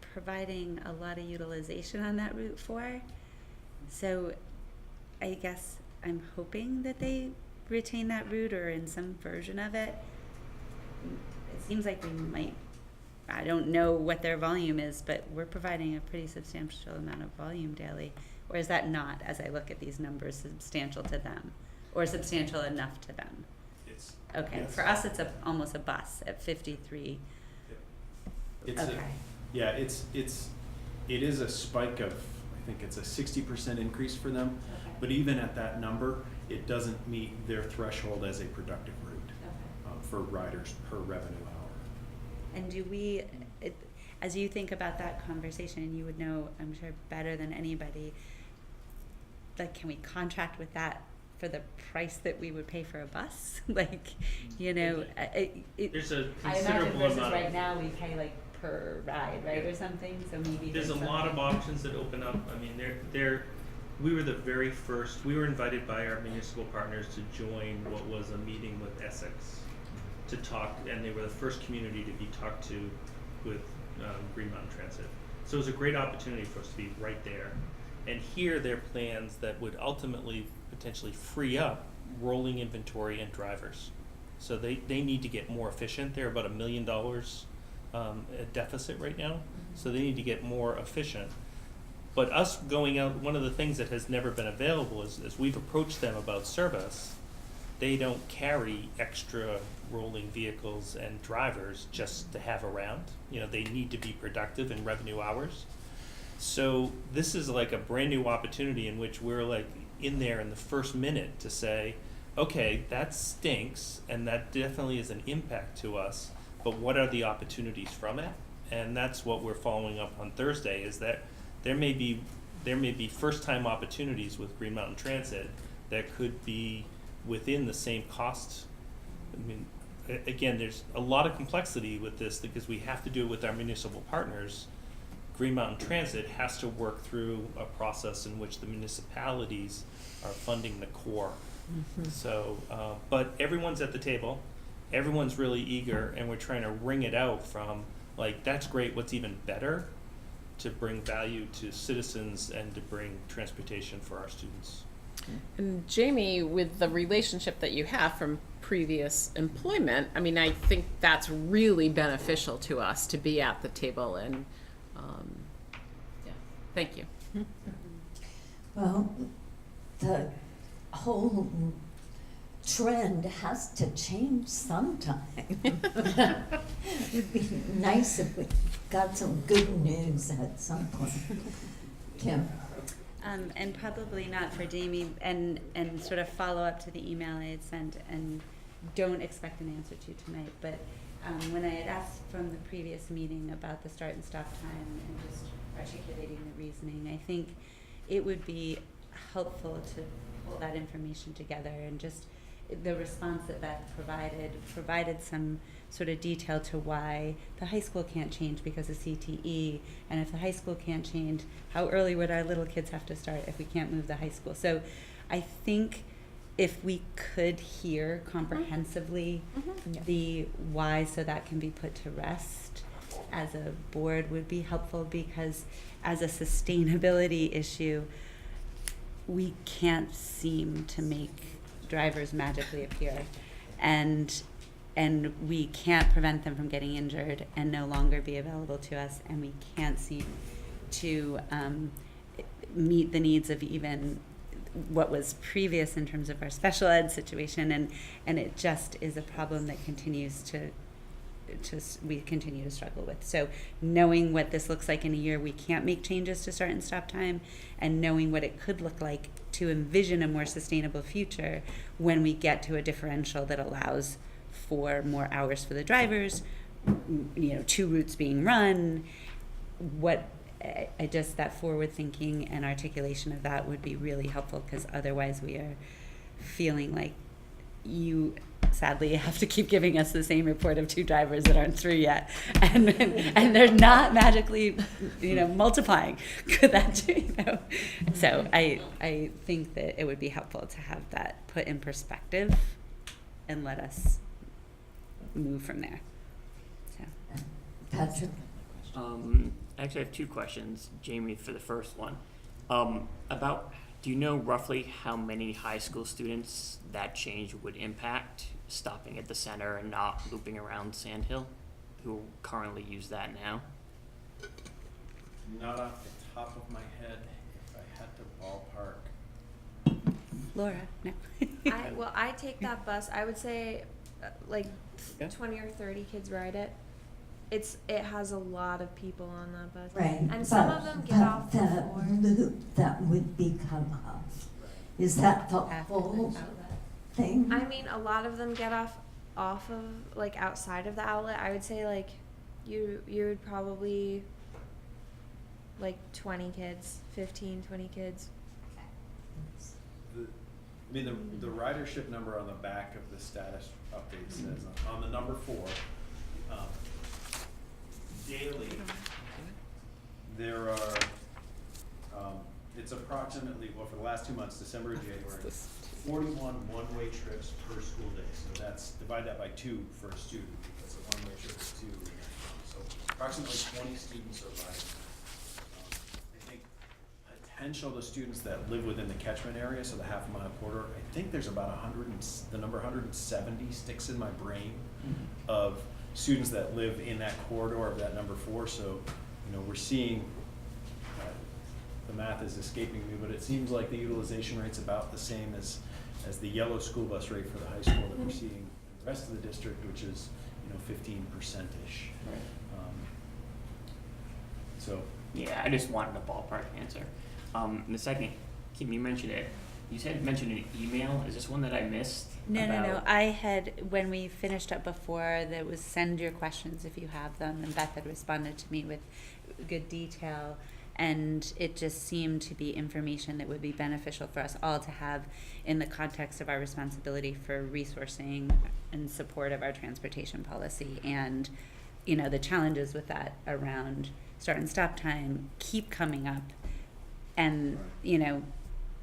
providing a lot of utilization on that Route 4. So I guess I'm hoping that they retain that route or in some version of it. It seems like we might I don't know what their volume is, but we're providing a pretty substantial amount of volume daily. Or is that not, as I look at these numbers, substantial to them? Or substantial enough to them? It's, Okay, yes. for us, it's almost a bus at 53. It's Okay. it is a spike of, I think it's a 60% increase for them. Okay. But even at that number, it doesn't meet their threshold as a productive route for riders per revenue hour. And do we, as you think about that conversation, and you would know, I'm sure, better than anybody, like, can we contract with that for the price that we would pay for a bus? Like, you know, There's a I imagine considerable versus amount right of, now we pay like per ride, right, or something, so maybe there's a lot of options that open up. I mean, we were the very first, we were invited by our municipal partners to join what was a meeting with Essex to talk, and they were the first community to be talked to with Green Mountain Transit. So it was a great opportunity for us to be right there and hear their plans that would ultimately potentially free up rolling inventory and drivers. So they need to get more efficient. They're about $1 million at deficit right now, so they need to get more efficient. But us going out, one of the things that has never been available is, as we've approached them about service, they don't carry extra rolling vehicles and drivers just to have around. You know, they need to be productive in revenue hours. So this is like a brand new opportunity in which we're like in there in the first minute to say, okay, that stinks and that definitely is an impact to us, but what are the opportunities from it? And that's what we're following up on Thursday, is that there may be first time opportunities with Green Mountain Transit that could be within the same cost. I mean, again, there's a lot of complexity with this because we have to do it with our municipal partners. Green Mountain Transit has to work through a process in which the municipalities are funding the core. So, but everyone's at the table, everyone's really eager, and we're trying to wring it out from, like, that's great, what's even better to bring value to citizens and to bring transportation for our students. And Jamie, with the relationship that you have from previous employment, I mean, I think that's really beneficial to us to be at the table, and yeah, thank you. Well, the whole trend has to change sometime. It'd be nice if we got some good news at some point. Kim? And probably not for Jamie, and sort of follow up to the email I had sent, and don't expect an answer to tonight, but when I had asked from the previous meeting about the start and stop time and just articulating the reasoning, I think it would be helpful to pull that information together, and just the response that Beth provided some sort of detail to why the high school can't change because of CTE, and if the high school can't change, how early would our little kids have to start if we can't move the high school? So I think if we could hear comprehensively the why, so that can be put to rest as a board, would be helpful, because as a sustainability issue, we can't seem to make drivers magically appear, and we can't prevent them from getting injured and no longer be available to us, and we can't seem to meet the needs of even what was previous in terms of our special ed situation, and it just is a problem that we continue to struggle with. So knowing what this looks like in a year we can't make changes to start and stop time, and knowing what it could look like to envision a more sustainable future when we get to a differential that allows for more hours for the drivers, you know, 2 routes being run, I just, that forward thinking and articulation of that would be really helpful, because otherwise we are feeling like you sadly have to keep giving us the same report of 2 drivers that aren't through yet, and they're not magically, you know, multiplying. Could that do, you know? So I think that it would be helpful to have that put in perspective and let us move from there. So, Patrick? Actually, I have 2 questions, Jamie, for the first one. Do you know roughly how many high school students that change would impact, stopping at the center and not looping around Sand Hill? who currently use that now? Not off the top of my head, if I had to ballpark. Laura, no. I take that bus. I would say, like, Okay. 20 or 30 kids ride it. It has a lot of people on that bus. Right. And some of them get off the before. loop that would become off. Is that the whole thing? I mean, a lot of them get off of, like, outside of the outlet. I would say, like, you would probably, like, 20 kids, 15, 20 kids. The ridership number on the back of the status update says on the number 4, daily, there are, it's approximately, well, for the last 2 months, December and January, 41 one-way trips per school day. So that's, divide that by 2 for a student, because a one-way trip is 2. So approximately 20 students are riding. I think potential the students that live within the catchment area, so the half-mile corridor, I think there's about the number 170 sticks in my brain of students that live in that corridor of that number 4. So, we're seeing, the math is escaping me, but it seems like the utilization rate's about the same as the yellow school bus rate for the high school that we're seeing in the rest of the district, which is, 15%-ish. Right. So. Yeah, I just wanted a ballpark answer. And the second, Kim, you mentioned it. You mentioned an email. Is this one that I missed? No. I had, when we finished up before, there was send your questions if you have them, and Beth had responded to me with good detail, and it just seemed to be information that would be beneficial for us all to have in the context of our responsibility for resourcing and support of our transportation policy. And, the challenges with that around start and stop time keep coming up. And,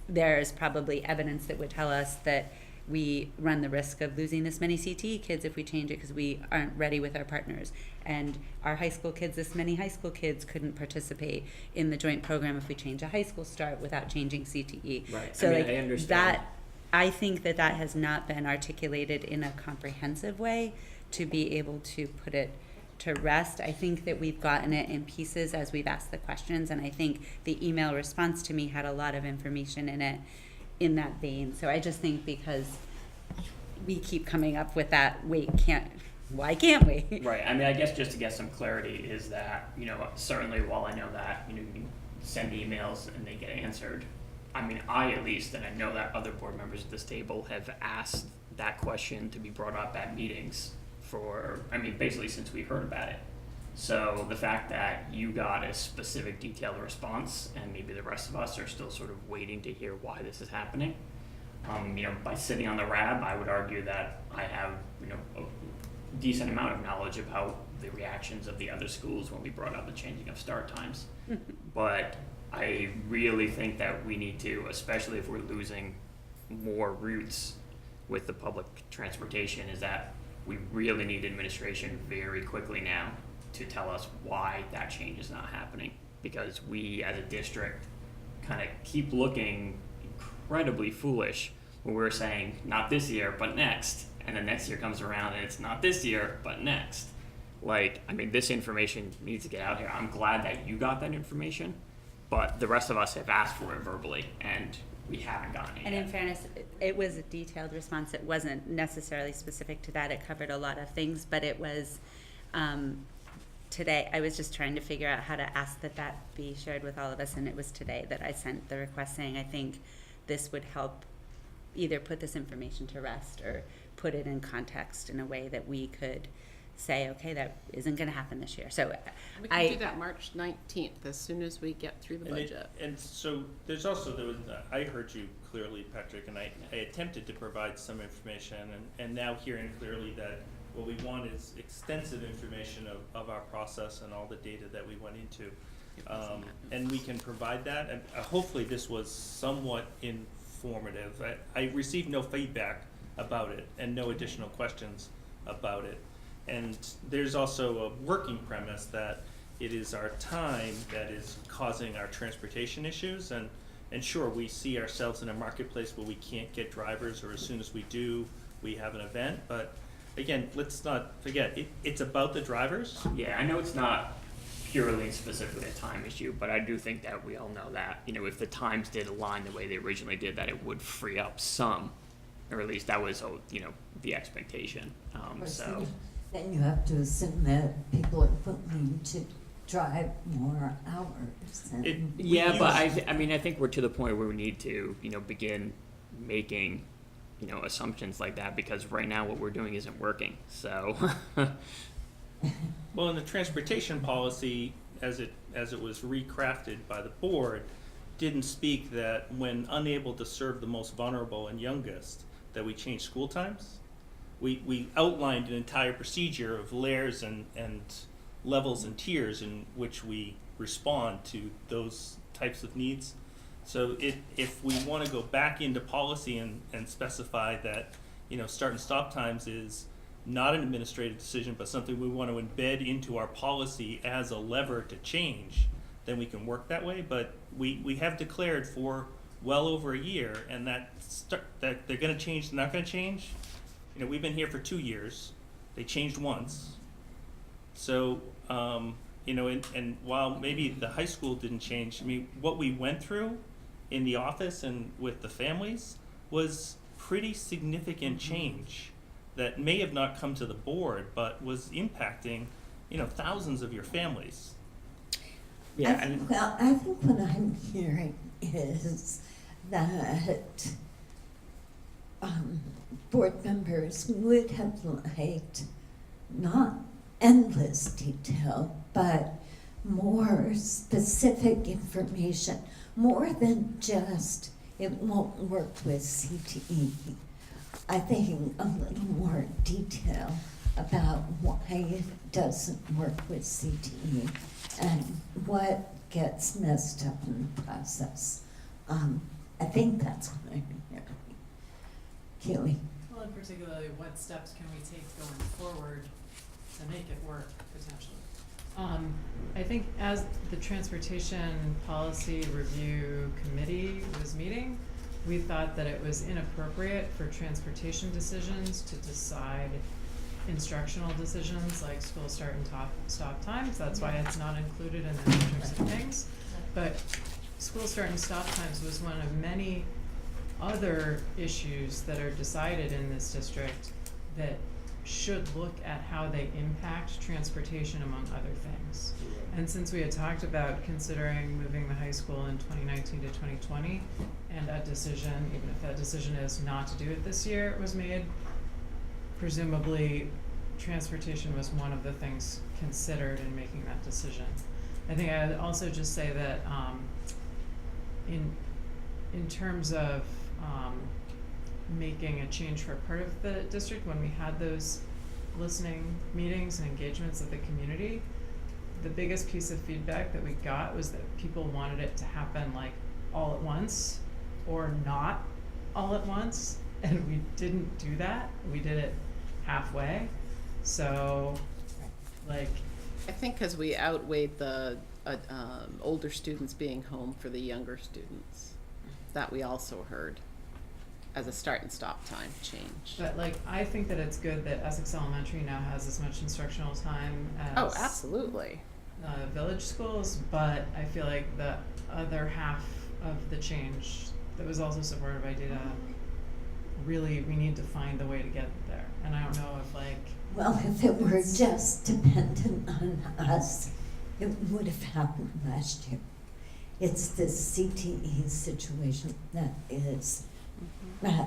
there's probably evidence that would tell us that we run the risk of losing this many CTE kids if we change it because we aren't ready with our partners. And our high school kids, this many high school kids couldn't participate in the joint program if we change a high school start without changing CTE. Right. So I understand. I think that has not been articulated in a comprehensive way to be able to put it to rest. I think that we've gotten it in pieces as we've asked the questions, and I think the email response to me had a lot of information in it in that vein. So I just think because we keep coming up with that, why can't we? Right. I mean, I guess just to get some clarity is that, certainly while I know that, you send emails and they get answered. I mean, I at least, and I know that other board members at this table have asked that question to be brought up at meetings basically since we heard about it. So the fact that you got a specific detailed response and maybe the rest of us are still sort of waiting to hear why this is happening, by sitting on the RAB, I would argue that I have, a decent amount of knowledge about the reactions of the other schools when we brought up the changing of start times. But I really think that we need to, especially if we're losing more routes with the public transportation, is that we really need administration very quickly now to tell us why that change is not happening. Because we as a district kind of keep looking incredibly foolish when we're saying not this year but next, and the next year comes around and it's not this year but next. This information needs to get out here. I'm glad that you got that information, but the rest of us have asked for it verbally and we haven't gotten it And yet. in fairness, it was a detailed response. It wasn't necessarily specific to that. It covered a lot of things, but it was, today, I was just trying to figure out how to ask that be shared with all of us, and it was today that I sent the request saying I think this would help either put this information to rest or put it in context in a way that we could say, okay, that isn't going to happen this year. So We can do that March 19th, as soon as we get through the budget. And so there was, I heard you clearly, Patrick, and I attempted to provide some information, and now hearing clearly that what we want is extensive information of our process and all the data that we went into. And we can provide that, and hopefully this was somewhat informative. I received no feedback about it and no additional questions about it. And there's also a working premise that it is our time that is causing our transportation issues. And sure, we see ourselves in a marketplace where we can't get drivers, or as soon as we do, we have an event. But again, let's not forget, it's about the drivers. Yeah, I know it's not purely and specifically a time issue, but I do think that we all know that, if the times did align the way they originally did, that it would free up some, or at least that was, the expectation. So. Then you have to assume that people are willing to drive more hours. Yeah, but I think we're to the point where we need to, begin making, assumptions like that, because right now what we're doing isn't working. So. Well, in the transportation policy, as it was recrafted by the board, didn't speak that when unable to serve the most vulnerable and youngest, that we change school times. We outlined an entire procedure of layers and levels and tiers in which we respond to those types of needs. So if we want to go back into policy and specify that, start and stop times is not an administrative decision, but something we want to embed into our policy as a lever to change, then we can work that way. But we have declared for well over a year, and that they're going to change, they're not going to change. We've been here for 2 years. They changed once. So, and while maybe the high school didn't change, what we went through in the office and with the families was pretty significant change that may have not come to the board, but was impacting, thousands of your families. Yeah. I think what I'm hearing is that board members would have liked not endless detail, but more specific information, more than just it won't work with CTE. I think a little more detail about why it doesn't work with CTE and what gets messed up in the process. I think that's what I'm hearing. Keely? Well, and particularly, what steps can we take going forward to make it work, potentially? I think as the Transportation Policy Review Committee was meeting, we thought that it was inappropriate for transportation decisions to decide instructional decisions like school start and stop times. That's why it's not included in the matrix of things. But school start and stop times was one of many other issues that are decided in this district that should look at how they impact transportation, among other things. And since we had talked about considering moving the high school in 2019 to 2020, and a decision, even if that decision is not to do it this year, was made, presumably transportation was one of the things considered in making that decision. I think I would also just say that in terms of making a change for part of the district, when we had those listening meetings and engagements of the community, the biggest piece of feedback that we got was that people wanted it to happen like all at once or not all at once, and we didn't do that. We did it halfway. So, like, I think because we outweighed the older students being home for the younger students, that we also heard as a start and stop time change. but like, I think that it's good that Essex Elementary now has as much instructional time as Oh, absolutely. Village schools, but I feel like the other half of the change that was also supported by data, really, we need to find the way to get there. And I don't know if Well, if it were just dependent on us, it would have happened last year. It's the CTE situation that is, maybe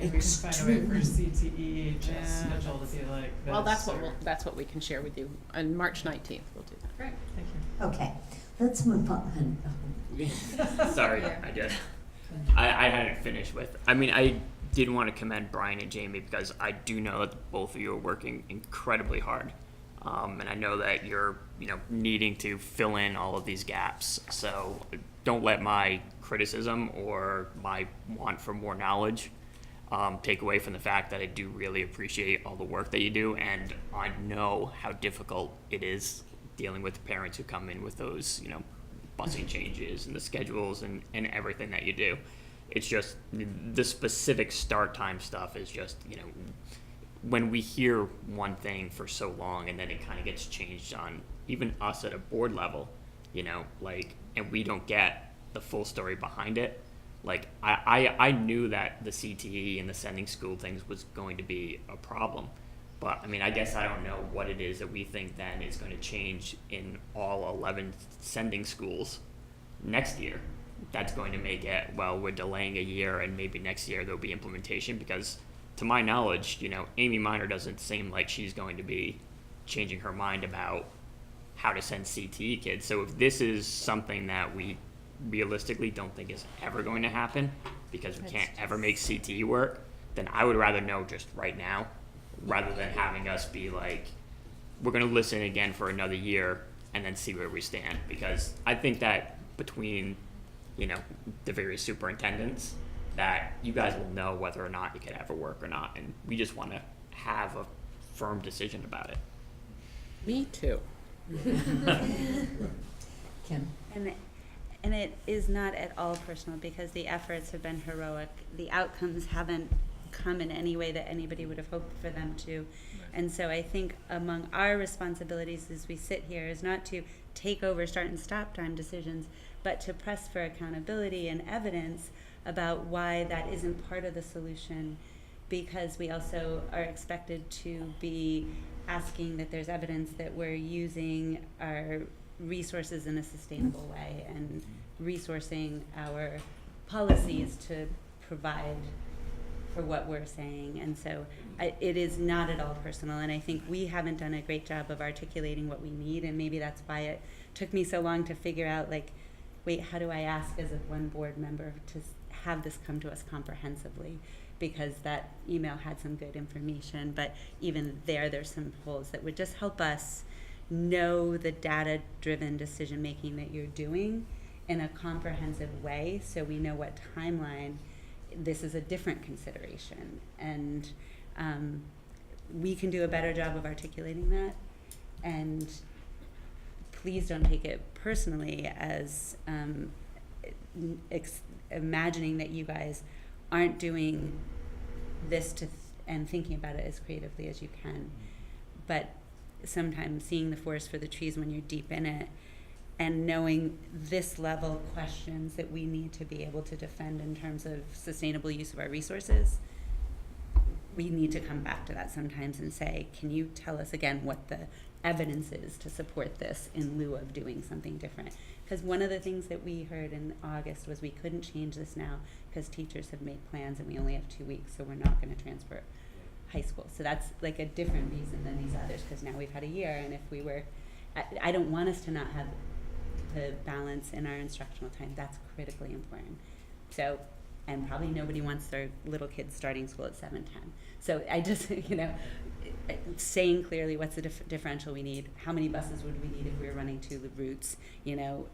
we can find a way for CTE schedule to be like this. Well, or- that's what we can share with you on March 19th. We'll do that. Great, thank you. Okay, let's move on. Sorry, I hadn't finished with. I did want to commend Brian and Jamie, because I do know that both of you are working incredibly hard, and I know that you're needing to fill in all of these gaps. So don't let my criticism or my want for more knowledge take away from the fact that I do really appreciate all the work that you do, and I know how difficult it is dealing with parents who come in with those busing changes and the schedules and everything that you do. It's just the specific start time stuff is just, when we hear one thing for so long and then it kind of gets changed on even us at a board level, you know, like, and we don't get the full story behind it. Like, I knew that the CTE and the sending school things was going to be a problem. But, I mean, I guess I don't know what it is that we think then is going to change in all 11 sending schools next year. That's going to make it, well, we're delaying a year and maybe next year there'll be implementation, because to my knowledge, you know, Amy Minor doesn't seem like she's going to be changing her mind about how to send CTE kids. So if this is something that we realistically don't think is ever going to happen because we can't ever make CTE work, then I would rather know just right now, rather than having us be like, we're going to listen again for another year and then see where we stand. Because I think that between, you know, the various superintendents, that you guys will know whether or not it could ever work or not, and we just want to have a firm decision about it. Me too. Kim? And it is not at all personal, because the efforts have been heroic. The outcomes haven't come in any way that anybody would have hoped for them to. Right. And so I think among our responsibilities as we sit here is not to take over start and stop time decisions, but to press for accountability and evidence about why that isn't part of the solution, because we also are expected to be asking that there's evidence that we're using our resources in a sustainable way and resourcing our policies to provide for what we're saying. And so it is not at all personal, and I think we haven't done a great job of articulating what we need, and maybe that's why it took me so long to figure out, like, wait, how do I ask as a one board member to have this come to us comprehensively? Because that email had some good information, but even there's some holes that would just help us know the data-driven decision-making that you're doing in a comprehensive way, so we know what timeline. This is a different consideration, and we can do a better job of articulating that. And please don't take it personally as imagining that you guys aren't doing this and thinking about it as creatively as you can. But sometimes seeing the forest for the trees when you're deep in it, and knowing this level questions that we need to be able to defend in terms of sustainable use of our resources, we need to come back to that sometimes and say, can you tell us again what the evidence is to support this in lieu of doing something different? Because one of the things that we heard in August was we couldn't change this now because teachers have made plans and we only have 2 weeks, so we're not going to transfer high school. So that's like a different reason than these others, because now we've had a year, and if we were, I don't want us to not have the balance in our instructional time. That's critically important. So, and probably nobody wants their little kids starting school at 7:10. So I just, you know, saying clearly what's the differential we need, how many buses would we need if we were running 2 routes, you know,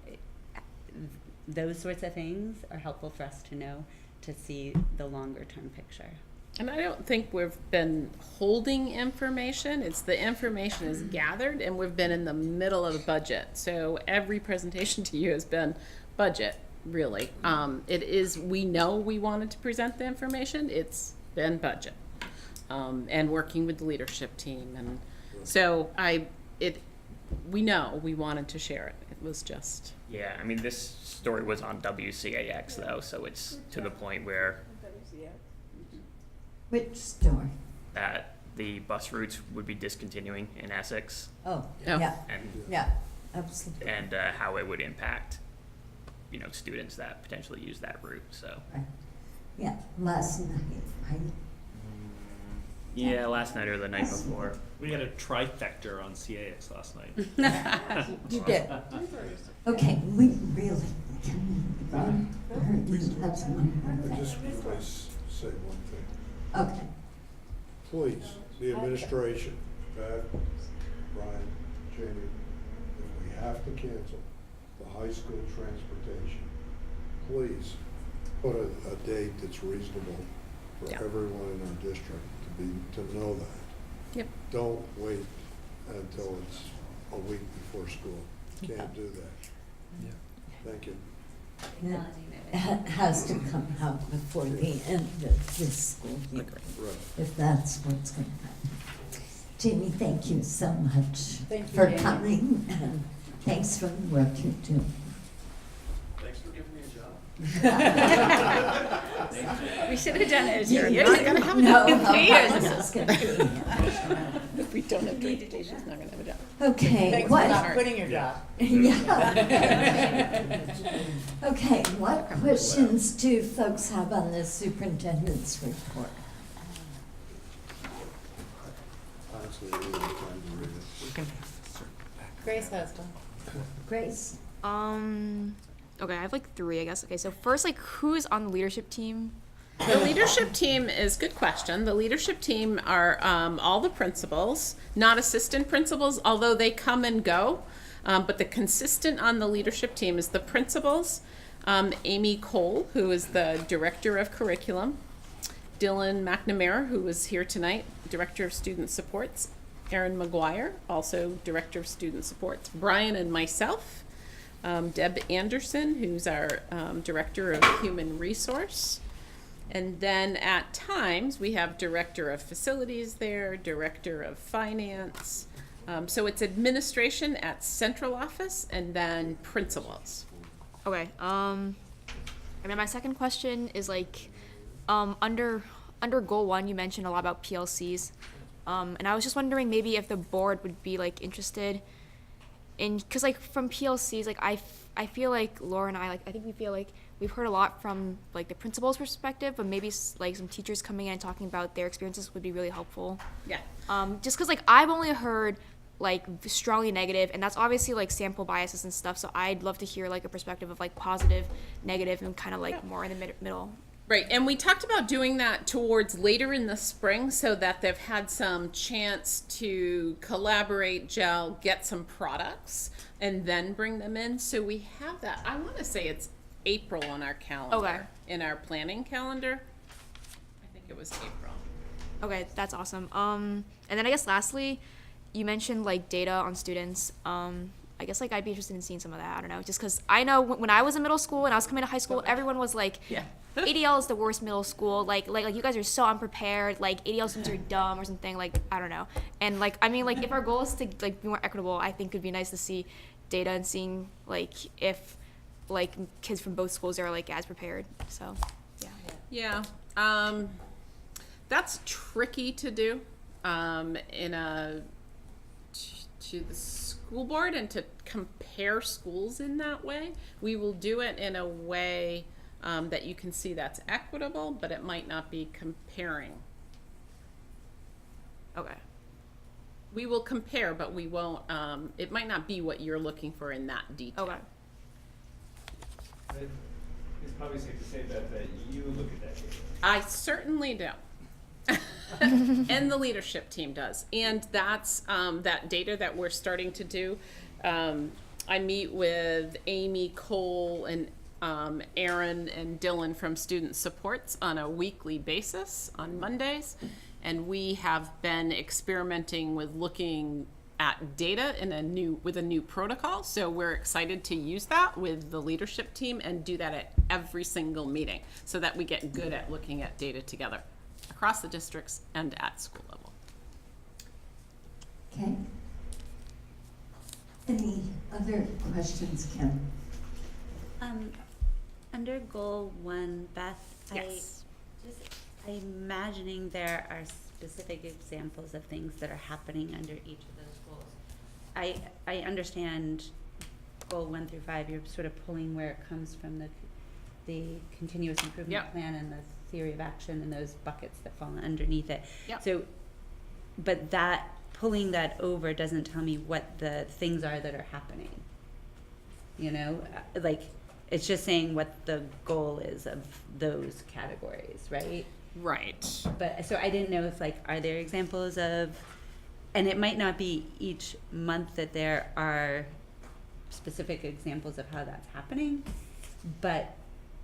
those sorts of things are helpful for us to know, to see the longer term picture. And I don't think we've been holding information. It's the information is gathered, and we've been in the middle of the budget. So every presentation to you has been budget, really. It is, we know we wanted to present the information. It's been budget. And working with the leadership team. And so we know we wanted to share it. It was just. Yeah, I mean, this story was on WCAX though, so it's to the point where Which story? that the bus routes would be discontinuing in Essex. Oh, Oh. yeah, And yeah, absolutely. and how it would impact, you know, students that potentially use that route. So Right. Yeah, last night, yeah, last night or the night before. We had a trifecta on CAX last night. you did. Okay, we really can. I just want to say one thing. Okay. Please, the administration, Pat, Brian, Jamie, if we have to cancel the high school transportation, please put a date that's reasonable for everyone in our district to know that. Yep. Don't wait until it's a week before school. Can't do that. Yeah. Thank you. has to come out before the end of this school year, if that's what's going to happen. Jamie, thank you so much for coming, and thanks for the work you're doing. Thanks for giving me a job. We should have done it. You're not gonna have a no, job in 3 years. this is gonna be. If we don't have transportation, she's not gonna have a job. Okay, Thanks what? for not quitting your job. Yeah. Okay, what questions do folks have on the superintendent's report? Honestly, I really don't have time to read it. Grace has one. Grace? Okay, I have like 3, I guess. Okay, so first, like, who's on the leadership team? The leadership team is, good question. The leadership team are all the principals, not assistant principals, although they come and go. But the consistent on the leadership team is the principals, Amy Cole, who is the director of curriculum, Dylan McNamara, who is here tonight, director of student supports, Erin McGuire, also director of student supports, Brian and myself, Deb Anderson, who's our director of human resource. And then at times we have director of facilities there, director of finance. So it's administration at central office and then principals. Okay. And then my second question is like, under goal 1, you mentioned a lot about PLCs. And I was just wondering maybe if the board would be like interested in, cause like from PLCs, like I feel like Laura and I think we feel like we've heard a lot from like the principal's perspective, but maybe like some teachers coming in and talking about their experiences would be really helpful. Yeah. Just cause like I've only heard like strongly negative, and that's obviously like sample biases and stuff. So I'd love to hear like a perspective of like positive, negative, and kind of like more in the middle. Right, and we talked about doing that towards later in the spring so that they've had some chance to collaborate, gel, get some products, and then bring them in. So we have that. I want to say it's April on our calendar. Okay. In our planning calendar. I think it was April. Okay, that's awesome. And then I guess lastly, you mentioned like data on students. I guess like I'd be interested in seeing some of that. I don't know, just because I know when I was in middle school and I was coming to high school, everyone was like, yeah. ADL is the worst middle school. Like you guys are so unprepared. Like ADL students are dumb or something. Like I don't know. And like I mean like if our goal is to like be more equitable, I think it'd be nice to see data and seeing like if like kids from both schools are like as prepared. So yeah. Yeah. That's tricky to do to the school board and to compare schools in that way. We will do it in a way that you can see that's equitable, but it might not be comparing. Okay. We will compare, but we won't, it might not be what you're looking for in that detail. Okay. It's probably safe to say that you look at that data. I certainly do. And the leadership team does. And that's that data that we're starting to do. I meet with Amy Cole and Erin and Dylan from Student Supports on a weekly basis on Mondays. And we have been experimenting with looking at data with a new protocol. So we're excited to use that with the leadership team and do that at every single meeting so that we get good at looking at data together across the districts and at school level. Okay. Any other questions, Kim? Under goal 1, Beth, Yes. I'm imagining there are specific examples of things that are happening under each of those goals. I understand goal 1 through 5, you're sort of pulling where it comes from, the continuous improvement plan and the theory of action and those buckets that fall underneath it. Yep. So, but that pulling that over doesn't tell me what the things are that are happening. You know, like it's just saying what the goal is of those categories, right? Right. But so I didn't know if like, are there examples of, and it might not be each month that there are specific examples of how that's happening, but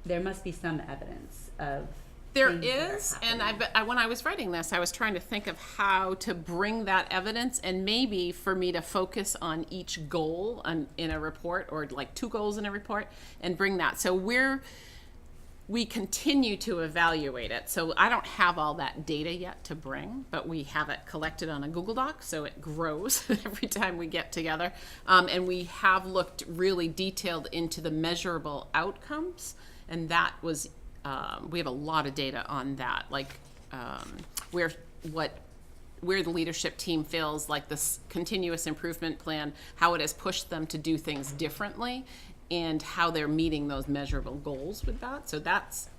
there must be some evidence of There things that are is, and happening. when I was writing this, I was trying to think of how to bring that evidence, and maybe for me to focus on each goal in a report, or like 2 goals in a report, and bring that. So we continue to evaluate it. So I don't have all that data yet to bring, but we have it collected on a Google Doc, so it grows every time we get together. And we have looked really detailed into the measurable outcomes, and that was, we have a lot of data on that, like where the leadership team feels like this continuous improvement plan, how it has pushed them to do things differently, and how they're meeting those measurable goals with that. So that's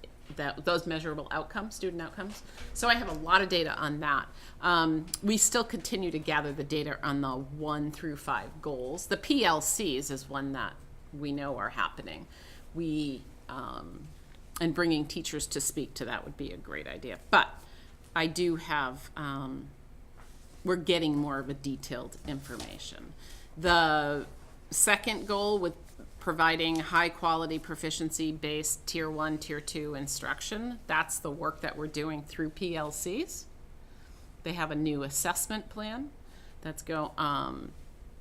those measurable outcomes, student outcomes. So I have a lot of data on that. We still continue to gather the data on the 1 through 5 goals. The PLCs is one that we know are happening. And bringing teachers to speak to that would be a great idea. But I do have, we're getting more of a detailed information. The second goal with providing high quality proficiency based tier 1, tier 2 instruction, that's the work that we're doing through PLCs. They have a new assessment plan that's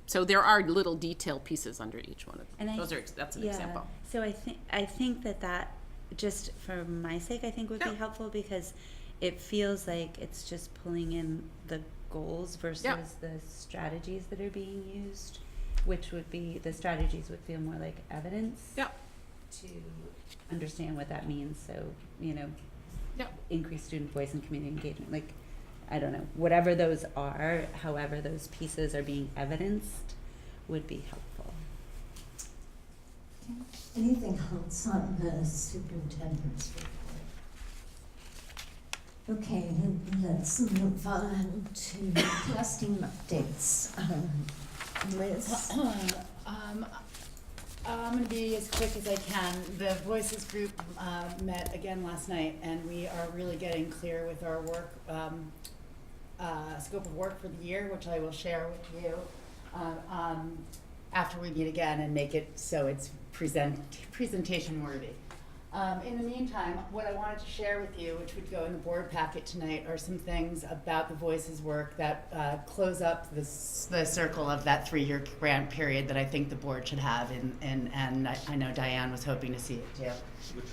so there are little detailed pieces under each one of them. That's an example. So I think that just for my sake, I think would be helpful, because it feels like it's just pulling in the goals versus the strategies that are being used, which would be, the strategies would feel more like evidence to understand what that means. So, increase student voice and community engagement. Like, I don't know, whatever those are, however those pieces are being evidenced would be helpful. Anything else on the superintendent's report? Okay, let's move on to testing updates. Liz? I'm going to be as quick as I can. The Voices group met again last night, and we are really getting clear with our work, scope of work for the year, which I will share with you after we meet again and make it so it's presentation worthy. In the meantime, what I wanted to share with you, which would go in the board packet tonight, are some things about the Voices work that close up the circle of that 3-year grant period that I think the board should have, and I know Diane was hoping to see it too.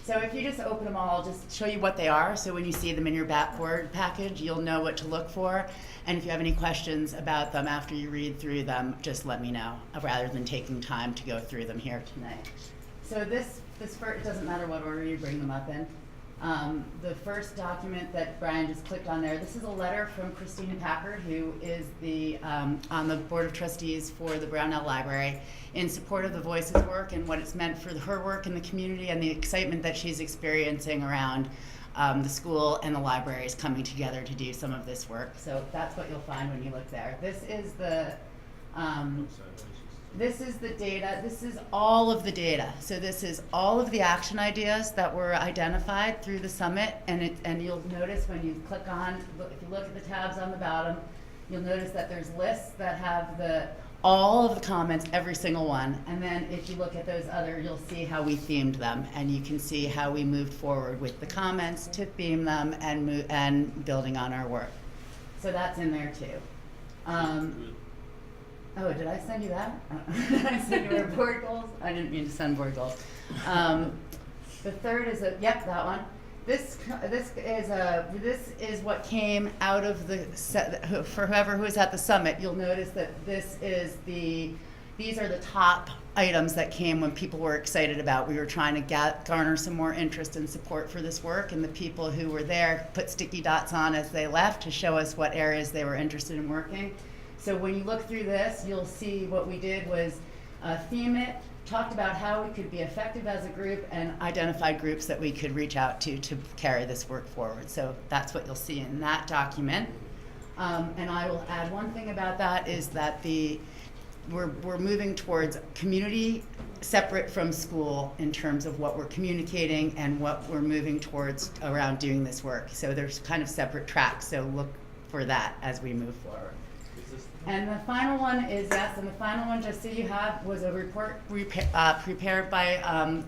So if you just open them all, I'll just show you what they are, so when you see them in your board package, you'll know what to look for. And if you have any questions about them after you read through them, just let me know, rather than taking time to go through them here tonight. So this first, it doesn't matter what order you bring them up in. The first document that Brian just clicked on there, this is a letter from Christina Packard, who is on the Board of Trustees for the Brownell Library, in support of the Voices work and what it's meant for her work in the community and the excitement that she's experiencing around the school and the libraries coming together to do some of this work. So that's what you'll find when you look there. This is the data. This is all of the data. So this is all of the action ideas that were identified through the summit, and you'll notice when you click on, if you look at the tabs on the bottom, you'll notice that there's lists that have all of the comments, every single one. And then if you look at those other, you'll see how we themed them, and you can see how we moved forward with the comments to theme them and building on our work. So that's in there too. Oh, did I send you that? Did I send you our board goals? I didn't mean to send board goals. The third is that one. This is what came out of for whoever who was at the summit. You'll notice that these are the top items that came when people were excited about. We were trying to garner some more interest and support for this work, and the people who were there put sticky dots on as they left to show us what areas they were interested in working. So when you look through this, you'll see what we did was theme it, talked about how we could be effective as a group, and identified groups that we could reach out to carry this work forward. So that's what you'll see in that document. And I will add one thing about that is that we're moving towards community separate from school in terms of what we're communicating and what we're moving towards around doing this work. So there's kind of separate tracks, so look for that as we move forward. And the final one is, and the final one, just so you have, was a report prepared by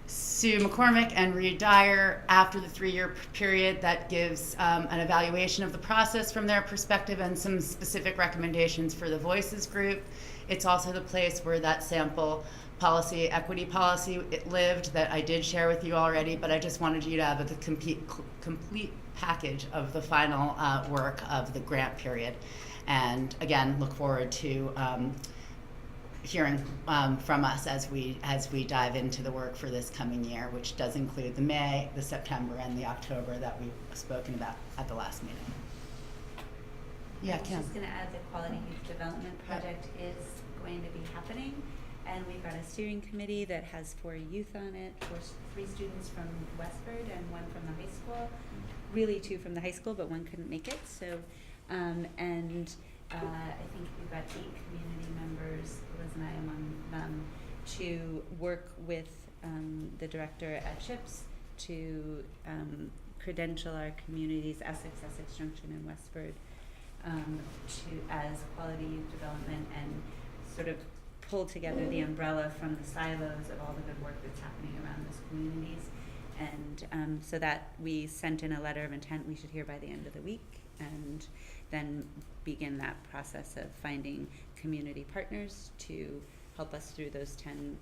Sue McCormick and Reed Dyer after the 3-year period. That gives an evaluation of the process from their perspective and some specific recommendations for the Voices group. It's also the place where that sample policy, equity policy, it lived, that I did share with you already, but I just wanted you to have the complete package of the final work of the grant period. And again, look forward to hearing from us as we dive into the work for this coming year, which does include the May, the September, and the October that we've spoken about at the last meeting. Yeah, I was Kim. just going to add the Quality Youth Development Project is going to be happening, and we've got a steering committee that has 4 youth on it, 3 students from Westford and 1 from the high school. Really 2 from the high school, but 1 couldn't make it. So, I think we've got 8 community members, Liz and I among them, to work with the director at CHIPS to credential our communities, Essex Junction, and Westford, as quality youth development, and sort of pull together the umbrella from the silos of all the good work that's happening around those communities. And so that we sent in a letter of intent we should hear by the end of the week, and then begin that process of finding community partners to help us through those 10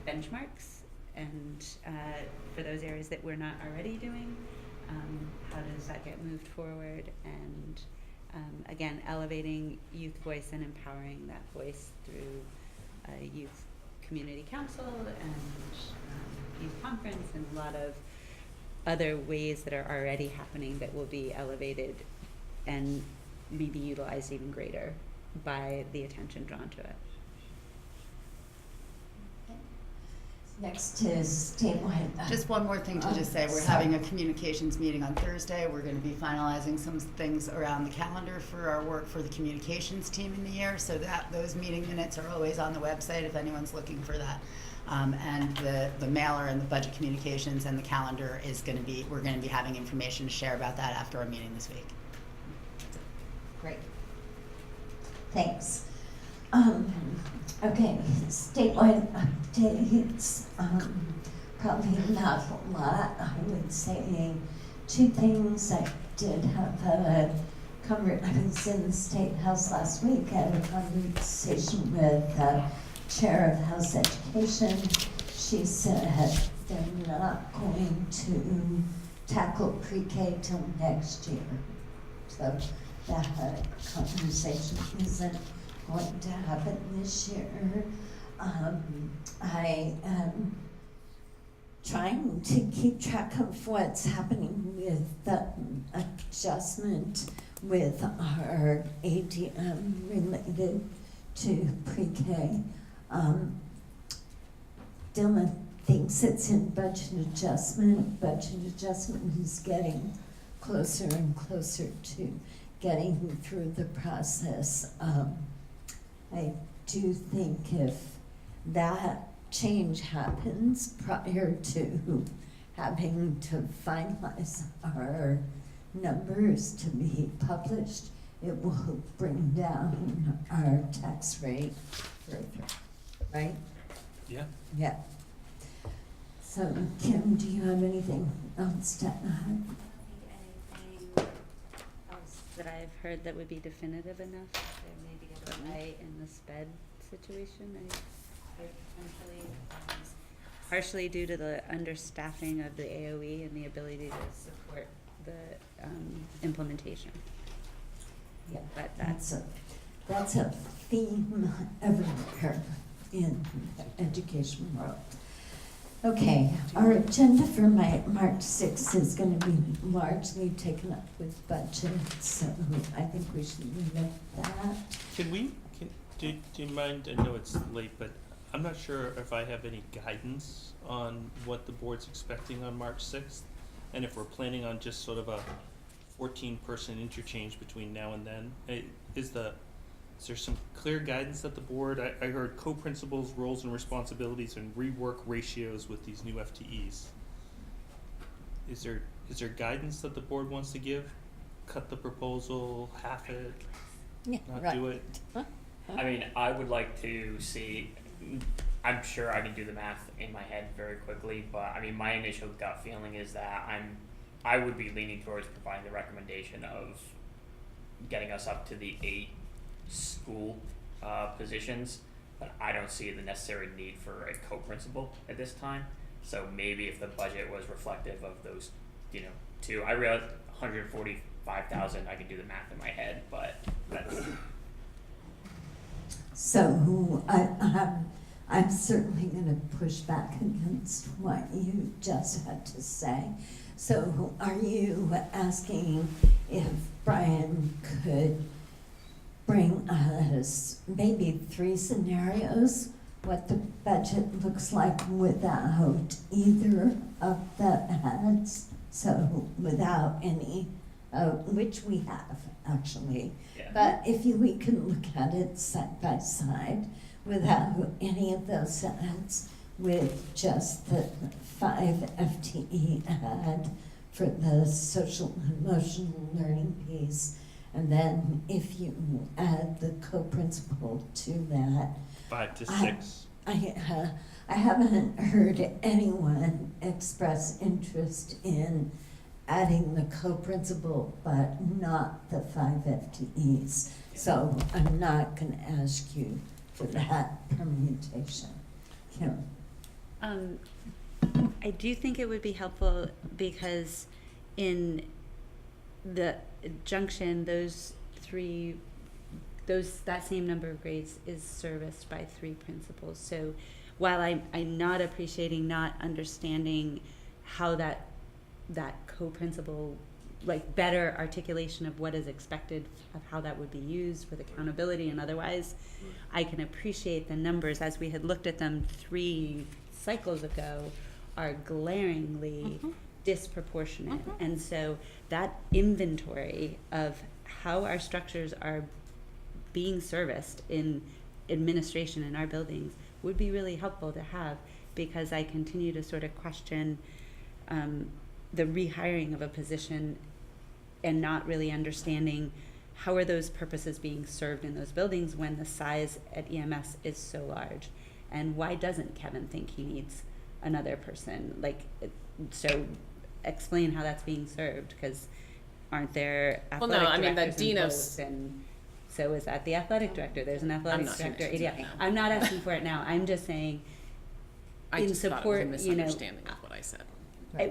benchmarks, and for those areas that we're not already doing, how does that get moved forward, and again, elevating youth voice and empowering that voice through youth community council and youth conference, and a lot of other ways that are already happening that will be elevated and maybe utilized even greater by the attention drawn to it. Next is statewide. Just one more thing to just say. We're having a communications meeting on Thursday. We're going to be finalizing some things around the calendar for our work for the communications team in the year, so that those meeting minutes are always on the website if anyone's looking for that. And the mailer and the budget communications and the calendar is going to be, we're going to be having information to share about that after our meeting this week. Great. Thanks. Okay, statewide updates. Probably not a lot. I would say 2 things. I did have a I was in the State House last week. I had a conversation with the Chair of House Education. She said they're not going to tackle PreK till next year. So that conversation isn't going to happen this year. I am trying to keep track of what's happening with the adjustment with our ADM related to PreK. Dylan thinks it's in budget adjustment. Budget adjustment is getting closer and closer to getting through the process. I do think if that change happens prior to having to finalize our numbers to be published, it will bring down our tax rate further, right? Yeah. Yeah. So, Kim, do you have anything else to add? Anything else that I've heard that would be definitive enough? There may be a delay in the SPED situation. I heard potentially partially due to the understaffing of the AOE and the ability to support the implementation. Yeah, but that's a theme everywhere in the education world. Okay, our agenda for March 6th is going to be largely taken up with budget, so I think we should leave it at that. Do you mind, I know it's late, but I'm not sure if I have any guidance on what the board's expecting on March 6th, and if we're planning on just sort of a 14-person interchange between now and then. Is there some clear guidance that the board, I heard co-principals, roles and responsibilities, and rework ratios with these new FTEs. Is there guidance that the board wants to give? Cut the proposal, half it, not do it? I mean, I would like to see, I'm sure I can do the math in my head very quickly, but I mean, my initial gut feeling is that I would be leaning towards providing the recommendation of getting us up to the 8 school positions, but I don't see the necessary need for a co-principal at this time. So maybe if the budget was reflective of those, 2, I realize 145,000, I can do the math in my head, but that's. So I'm certainly going to push back against what you just had to say. So are you asking if Brian could bring us maybe 3 scenarios, what the budget looks like without either of the ads? So without any, which we have actually. Yeah. But if we can look at it side by side without any of those ads, with just the 5 FTE ad for the social emotional learning piece, and then if you add the co-principal to that. 5 to 6. I haven't heard anyone express interest in adding the co-principal, but not the 5 FTEs. So I'm not going to ask you for that permutation. Kim? I do think it would be helpful because in the junction, that same number of grades is serviced by 3 principals. So while I'm not appreciating not understanding how that co-principal, like better articulation of what is expected of how that would be used with accountability and otherwise, I can appreciate the numbers as we had looked at them 3 cycles ago are glaringly disproportionate. And so that inventory of how our structures are being serviced in administration in our buildings would be really helpful to have, because I continue to sort of question the rehiring of a position and not really understanding how are those purposes being served in those buildings when the size at EMS is so large, and why doesn't Kevin think he needs another person? So explain how that's being served, because aren't there athletic directors the dean in of both, and so is that the athletic director? There's an athletic director. Asking I'm not asking for it now. I'm just saying I in just support, thought it was a misunderstanding of what I said.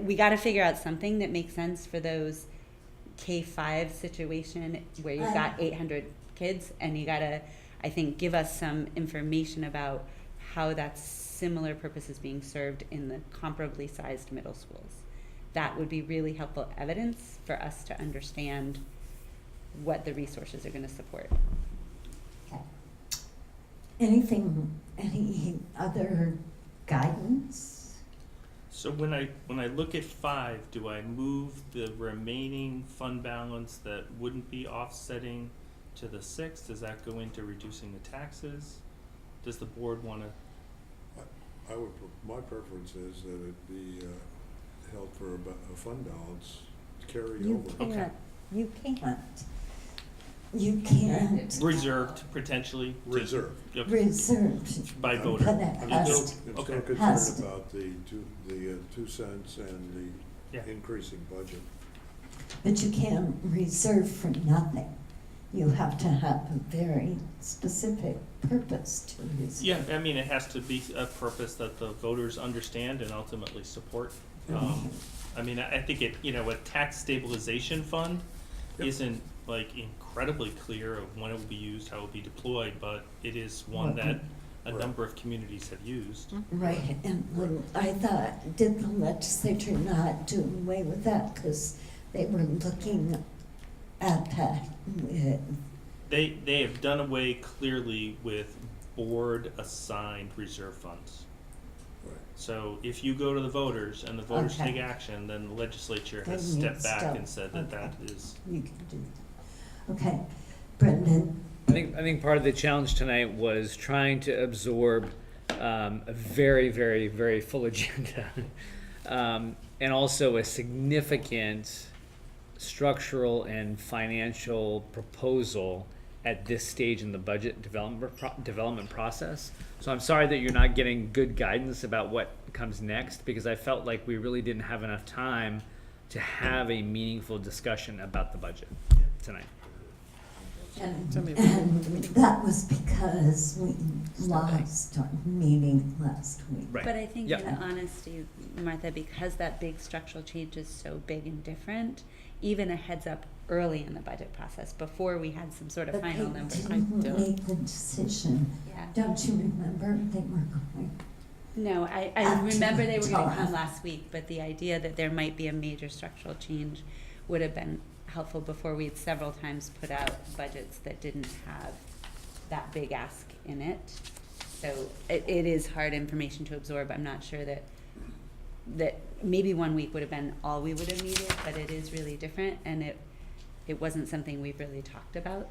we got to figure out something that makes sense for those K-5 situation where you've got 800 kids, and you got to, I think, give us some information about how that similar purpose is being served in the comparably sized middle schools. That would be really helpful evidence for us to understand what the resources are going to support. Okay. Any other guidance? So when I look at 5, do I move the remaining fund balance that wouldn't be offsetting to the 6? Does that go into reducing the taxes? Does the board want to? My preference is that it be held for a fund balance to carry You over. can't. Okay. You can't. You can't. Reserved potentially. Reserved. Okay. Reserved. By voter. But it I'm has still Okay. concerned about the 2 cents and the Yeah. increasing budget. But you can't reserve for nothing. You have to have a very specific purpose to reserve. Yeah, I mean, it has to be a purpose that the voters understand and ultimately support. I mean, I think a tax stabilization fund isn't like incredibly clear of when it will be used, how it will be deployed, but it is one that a number of communities have used. Right, and I thought, did the legislature not do away with that because they were looking at that with? They have done away clearly with board assigned reserve funds. Right. So if you go to the voters and the voters Okay. take action, then the legislature Then has you stepped back stop. and said that that is. You can do that. Okay, Brendan? I think part of the challenge tonight was trying to absorb a very, very, very full agenda, and also a significant structural and financial proposal at this stage in the budget development process. So I'm sorry that you're not getting good guidance about what comes next, because I felt like we really didn't have enough time to have a meaningful discussion about the budget tonight. And that was because we lost our meeting last week. Right. But I think Yep. in honesty, Martha, because that big structural change is so big and different, even a heads up early in the budget process, before we had some sort of But final they numbers. didn't make the decision. Yeah. Don't you remember they were going? No, I After remember they were going to July. come last week, but the idea that there might be a major structural change would have been helpful before we had several times put out budgets that didn't have that big ask in it. So it is hard information to absorb. I'm not sure that maybe 1 week would have been all we would have needed, but it is really different, and it wasn't something we've really talked about.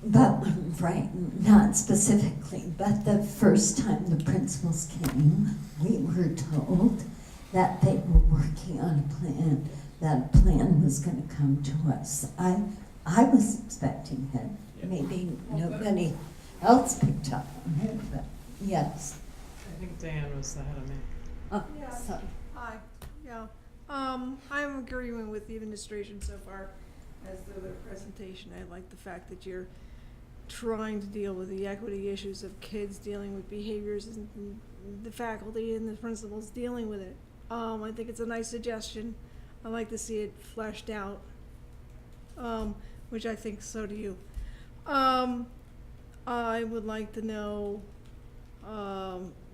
But, right, not specifically, but the first time the principals came, we were told that they were working on a plan, that a plan was gonna come to us. I was expecting it, maybe nobody else picked up on it, but yes. I think Diane was ahead of me. Oh, Yeah. sorry. Hi, yeah. I'm agreeing with the administration so far as to their presentation. I like the fact that you're trying to deal with the equity issues of kids dealing with behaviors and the faculty and the principals dealing with it. I think it's a nice suggestion. I like to see it fleshed out, which I think so do you. I would like to know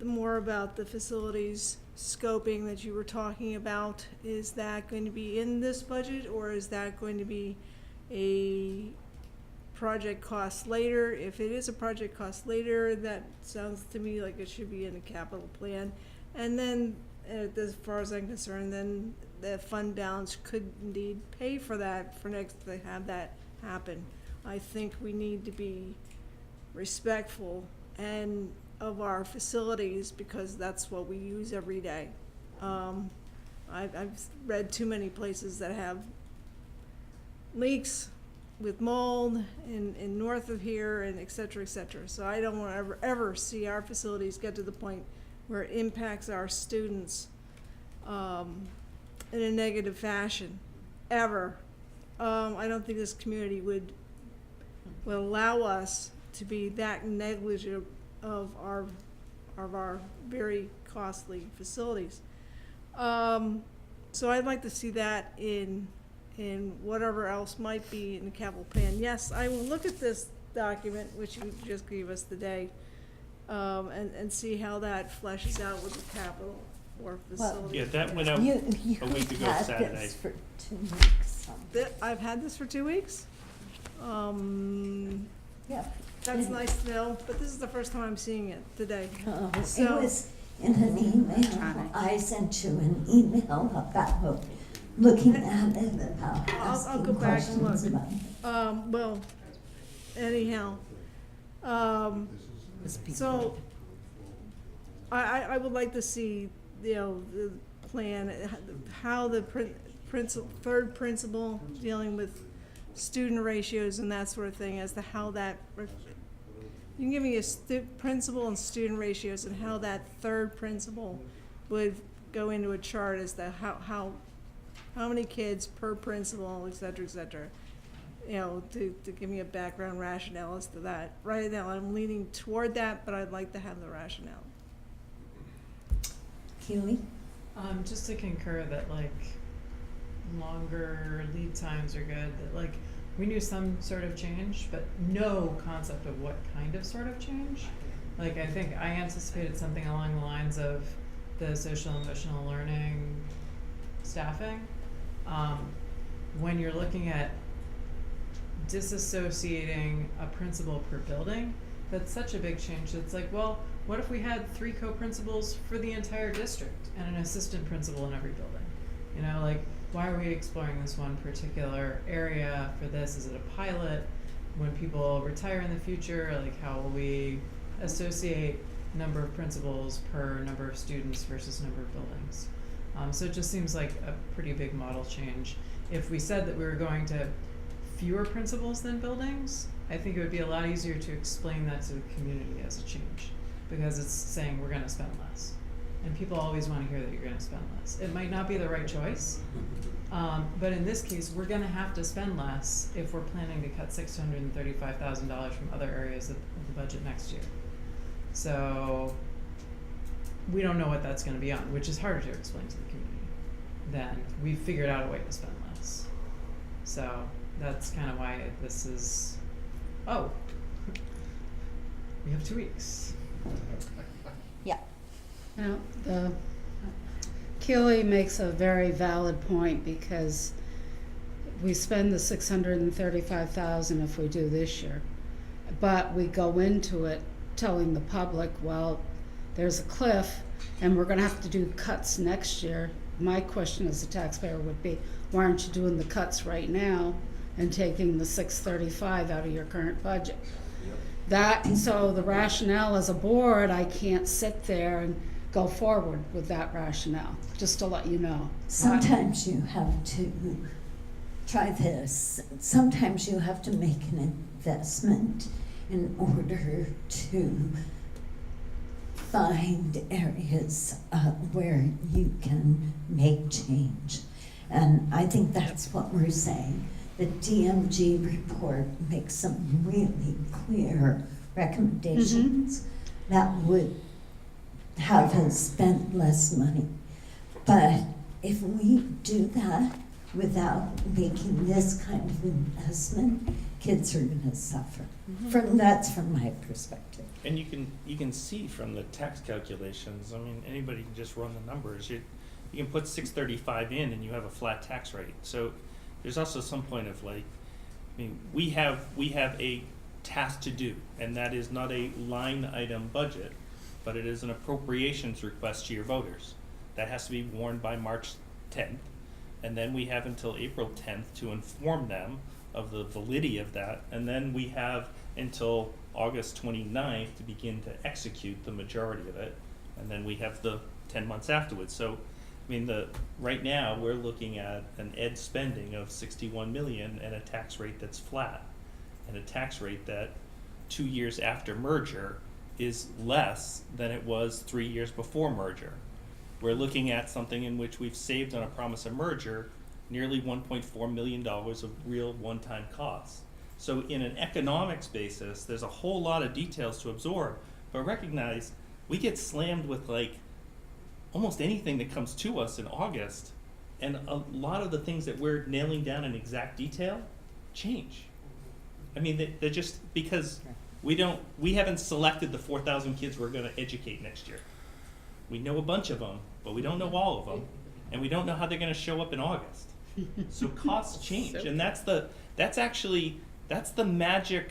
more about the facilities scoping that you were talking about. Is that going to be in this budget, or is that going to be a project cost later? If it is a project cost later, that sounds to me like it should be in a capital plan. And then, as far as I'm concerned, then the fund balance could indeed pay for that for next to have that happen. I think we need to be respectful and of our facilities, because that's what we use every day. I've read too many places that have leaks with mold in north of here, and et cetera, et cetera. So I don't want to ever see our facilities get to the point where it impacts our students in a negative fashion, ever. I don't think this community would allow us to be that negligent of our very costly facilities. So I'd like to see that in whatever else might be in the capital plan. Yes, I will look at this document, which you just gave us today, and see how that fleshes out with the capital or facility. Yeah, that went out You a week ago had Saturday. this for 2 weeks. I've had this for 2 weeks? Yeah. That's nice to know, but this is the first time I'm seeing it today. It So, was in an email. I sent you an email about looking at it, about I'll asking go back and questions look. about it. Well, anyhow, so I would like to see, the plan, how the third principal dealing with student ratios and that sort of thing, as to how that, you can give me a principal and student ratios and how that third principal would go into a chart as to how many kids per principal, et cetera, to give me a background rationale as to that. Right now, I'm leaning toward that, but I'd like to have the rationale. Keely? Just to concur that longer lead times are good, that we knew some sort of change, but no concept of what kind of sort of change. I think I anticipated something along the lines of the social-emotional learning staffing. When you're looking at disassociating a principal per building, that's such a big change. It's what if we had 3 co-principals for the entire district and an assistant principal in every building? Why are we exploring this one particular area for this? Is it a pilot? When people retire in the future, how will we associate number of principals per number of students versus number of buildings? So it just seems like a pretty big model change. If we said that we were going to fewer principals than buildings, I think it would be a lot easier to explain that to the community as a change, because it's saying we're gonna spend less. And people always wanna hear that you're gonna spend less. It might not be the right choice, but in this case, we're gonna have to spend less if we're planning to cut $635,000 from other areas of the budget next year. So, we don't know what that's gonna be on, which is harder to explain to the community than we've figured out a way to spend less. So, that's kinda why this is, we have 2 weeks. Yeah. You know, the Keely makes a very valid point, because we spend the $635,000 if we do this year, but we go into it telling the public, well, there's a cliff and we're going to have to do cuts next year. My question as a taxpayer would be, why aren't you doing the cuts right now and taking the $635 out of your current budget? So the rationale as a board, I can't sit there and go forward with that rationale, just to let you know. Sometimes you have to try this. Sometimes you have to make an investment in order to find areas where you can make change. And I think that's what we're saying. The DMG report makes some really clear recommendations that would have us spend less money. But if we do that without making this kind of investment, kids are gonna suffer. That's from my perspective. And you can see from the tax calculations, I mean, anybody can just run the numbers. You can put 635 in and you have a flat tax rate. So there's also some point of like, I mean, we have a task to do, and that is not a line item budget, but it is an appropriations request to your voters. That has to be warned by March 10th, and then we have until April 10th to inform them of the validity of that, and then we have until August 29th to begin to execute the majority of it, and then we have the 10 months afterwards. So, I mean, right now we're looking at an ed spending of 61 million and a tax rate that's flat, and a tax rate that 2 years after merger is less than it was 3 years before merger. We're looking at something in which we've saved on a promise of merger nearly $1.4 million of real one-time costs. So in an economics basis, there's a whole lot of details to absorb, but recognize we get slammed with like almost anything that comes to us in August, and a lot of the things that we're nailing down in exact detail change. I mean, they're just because we haven't selected the 4,000 kids we're going to educate next year. We know a bunch of them, but we don't know all of them, and we don't know how they're going to show up in August. So costs change, and that's the magic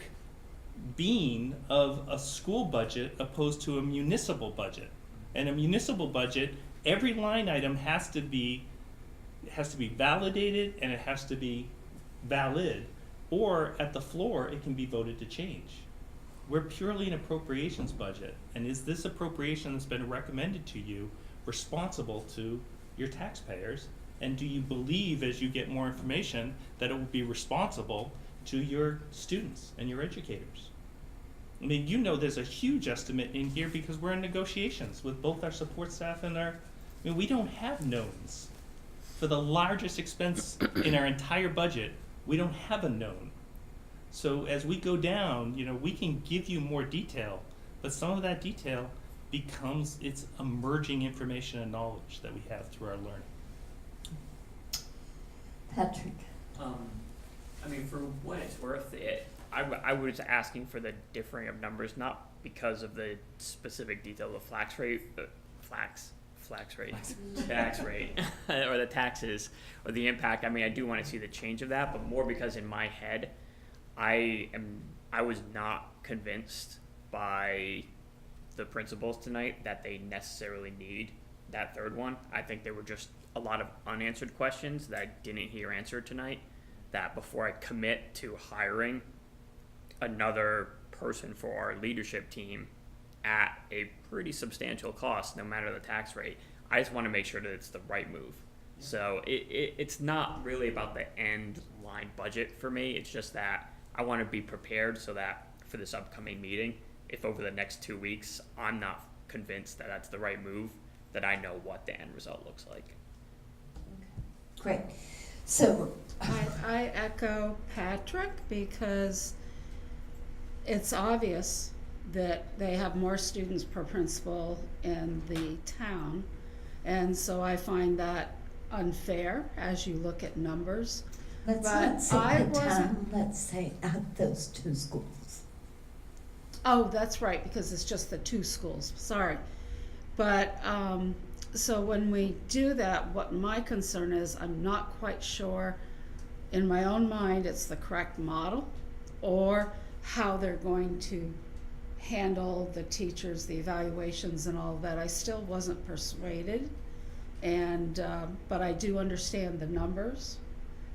bean of a school budget opposed to a municipal budget. And a municipal budget, every line item has to be validated, and it has to be valid, or at the floor it can be voted to change. We're purely an appropriations budget, and is this appropriation that's been recommended to you responsible to your taxpayers? And do you believe, as you get more information, that it will be responsible to your students and your educators? I mean, you know there's a huge estimate in here because we're in negotiations with both our support staff and we don't have knowns. For the largest expense in our entire budget, we don't have a known. So as we go down, we can give you more detail, but some of that detail becomes its emerging information and knowledge that we have through our learning. Patrick. I mean, for what it's worth, I was asking for the differing of numbers, not because of the specific detail of the tax rate, or the taxes, or the impact. I mean, I do want to see the change of that, but more because in my head, I was not convinced by the principals tonight that they necessarily need that third one. I think there were just a lot of unanswered questions that I didn't hear answered tonight, that before I commit to hiring another person for our leadership team at a pretty substantial cost, no matter the tax rate, I just want to make sure that it's the right move. So it's not really about the end line budget for me. It's just that I want to be prepared so that for this upcoming meeting, if over the next 2 weeks I'm not convinced that that's the right move, that I know what the end result looks like. Great. So, I echo Patrick because it's obvious that they have more students per principal in the town. And so I find that unfair as you look at numbers. let's But not say I the wasn't- town, let's say at those 2 schools. Oh, that's right, because it's just the 2 schools, sorry. But, so when we do that, what my concern is, I'm not quite sure, in my own mind, it's the correct model, or how they're going to handle the teachers, the evaluations and all of that. I still wasn't persuaded, and, but I do understand the numbers,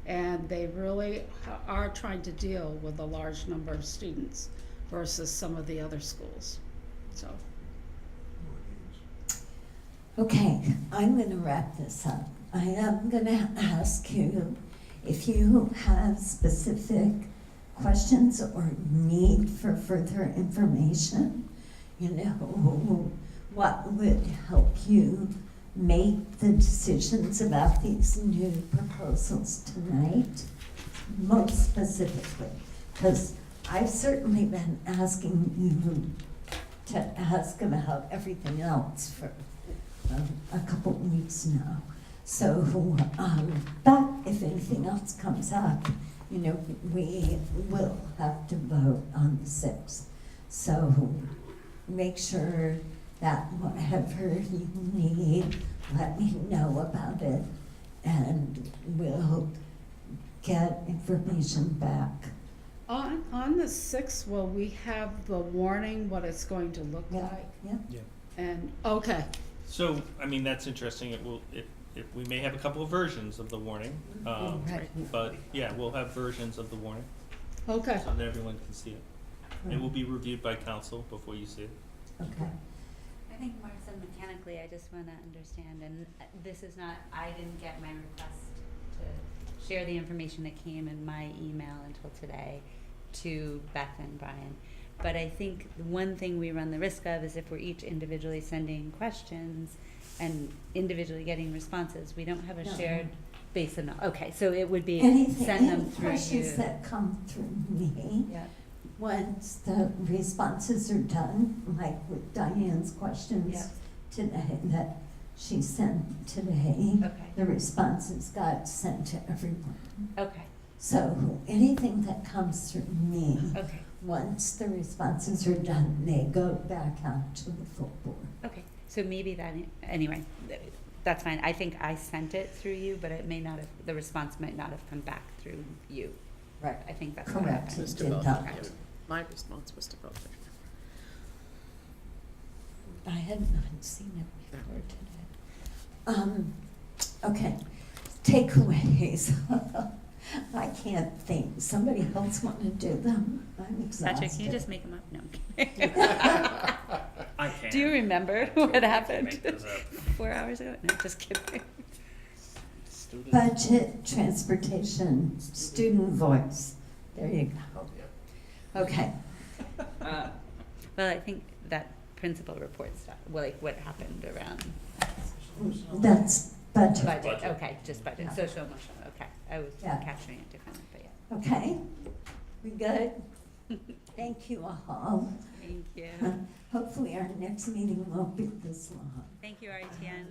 and they really are trying to deal with a large number of students versus some of the other schools, so. Okay, I'm going to wrap this up. I am going to ask you if you have specific questions or need for further information, you know, what would help you make the decisions about these new proposals tonight, most specifically, because I've certainly been asking you to ask about everything else for a couple of weeks now. So, but if anything else comes up, you know, we will have to vote on the 6th. So make sure that whatever you need, let me know about it, and we'll get information back. On the 6th, will we have the warning, what it's going to look like? Yeah. Yeah. And, okay, So, I mean, that's interesting. We may have a couple of versions of the warning, Right. but yeah, we'll have versions of the warning okay. so that everyone can see it. It will be reviewed by council before you see it. Okay. I think, Martha, mechanically, I just want to understand, and this is not, I didn't get my request to share the information that came in my email until today to Beth and Brian. But I think the one thing we run the risk of is if we're each individually sending questions and individually getting responses, we don't have a No. shared base of knowledge. Okay, so it would be Any send them through questions you. that come through me, Yeah. once the responses are done, like with Diane's questions Yeah. today that she sent today, Okay. the responses got sent to everyone. Okay. So anything that comes through me, Okay. once the responses are done, they go back out to the full board. Okay. So maybe that, anyway, that's fine. I think I sent it through you, but it may not have, the response might not have come back through you. Right. I think that's what Correct. happened. It did not. Okay. My response was to both of you. I had not seen it before today. Okay, takeaways. I can't think. Somebody else want to do them? I'm exhausted. Patrick, can you just make them up? No. I can. Do you remember what happened Make those up. 4 hours ago? No, just kidding. Budget, transportation, student voice. There you go. Okay. Well, I think that principal report stuff, well, like what happened around That's budget. budget. Okay, just budget. Yeah. Social emotional. Okay, I was Yeah. capturing it differently, but yeah. Okay, we good? Thank you all. Thank you. Hopefully our next meeting won't be this long. Thank you, RITN.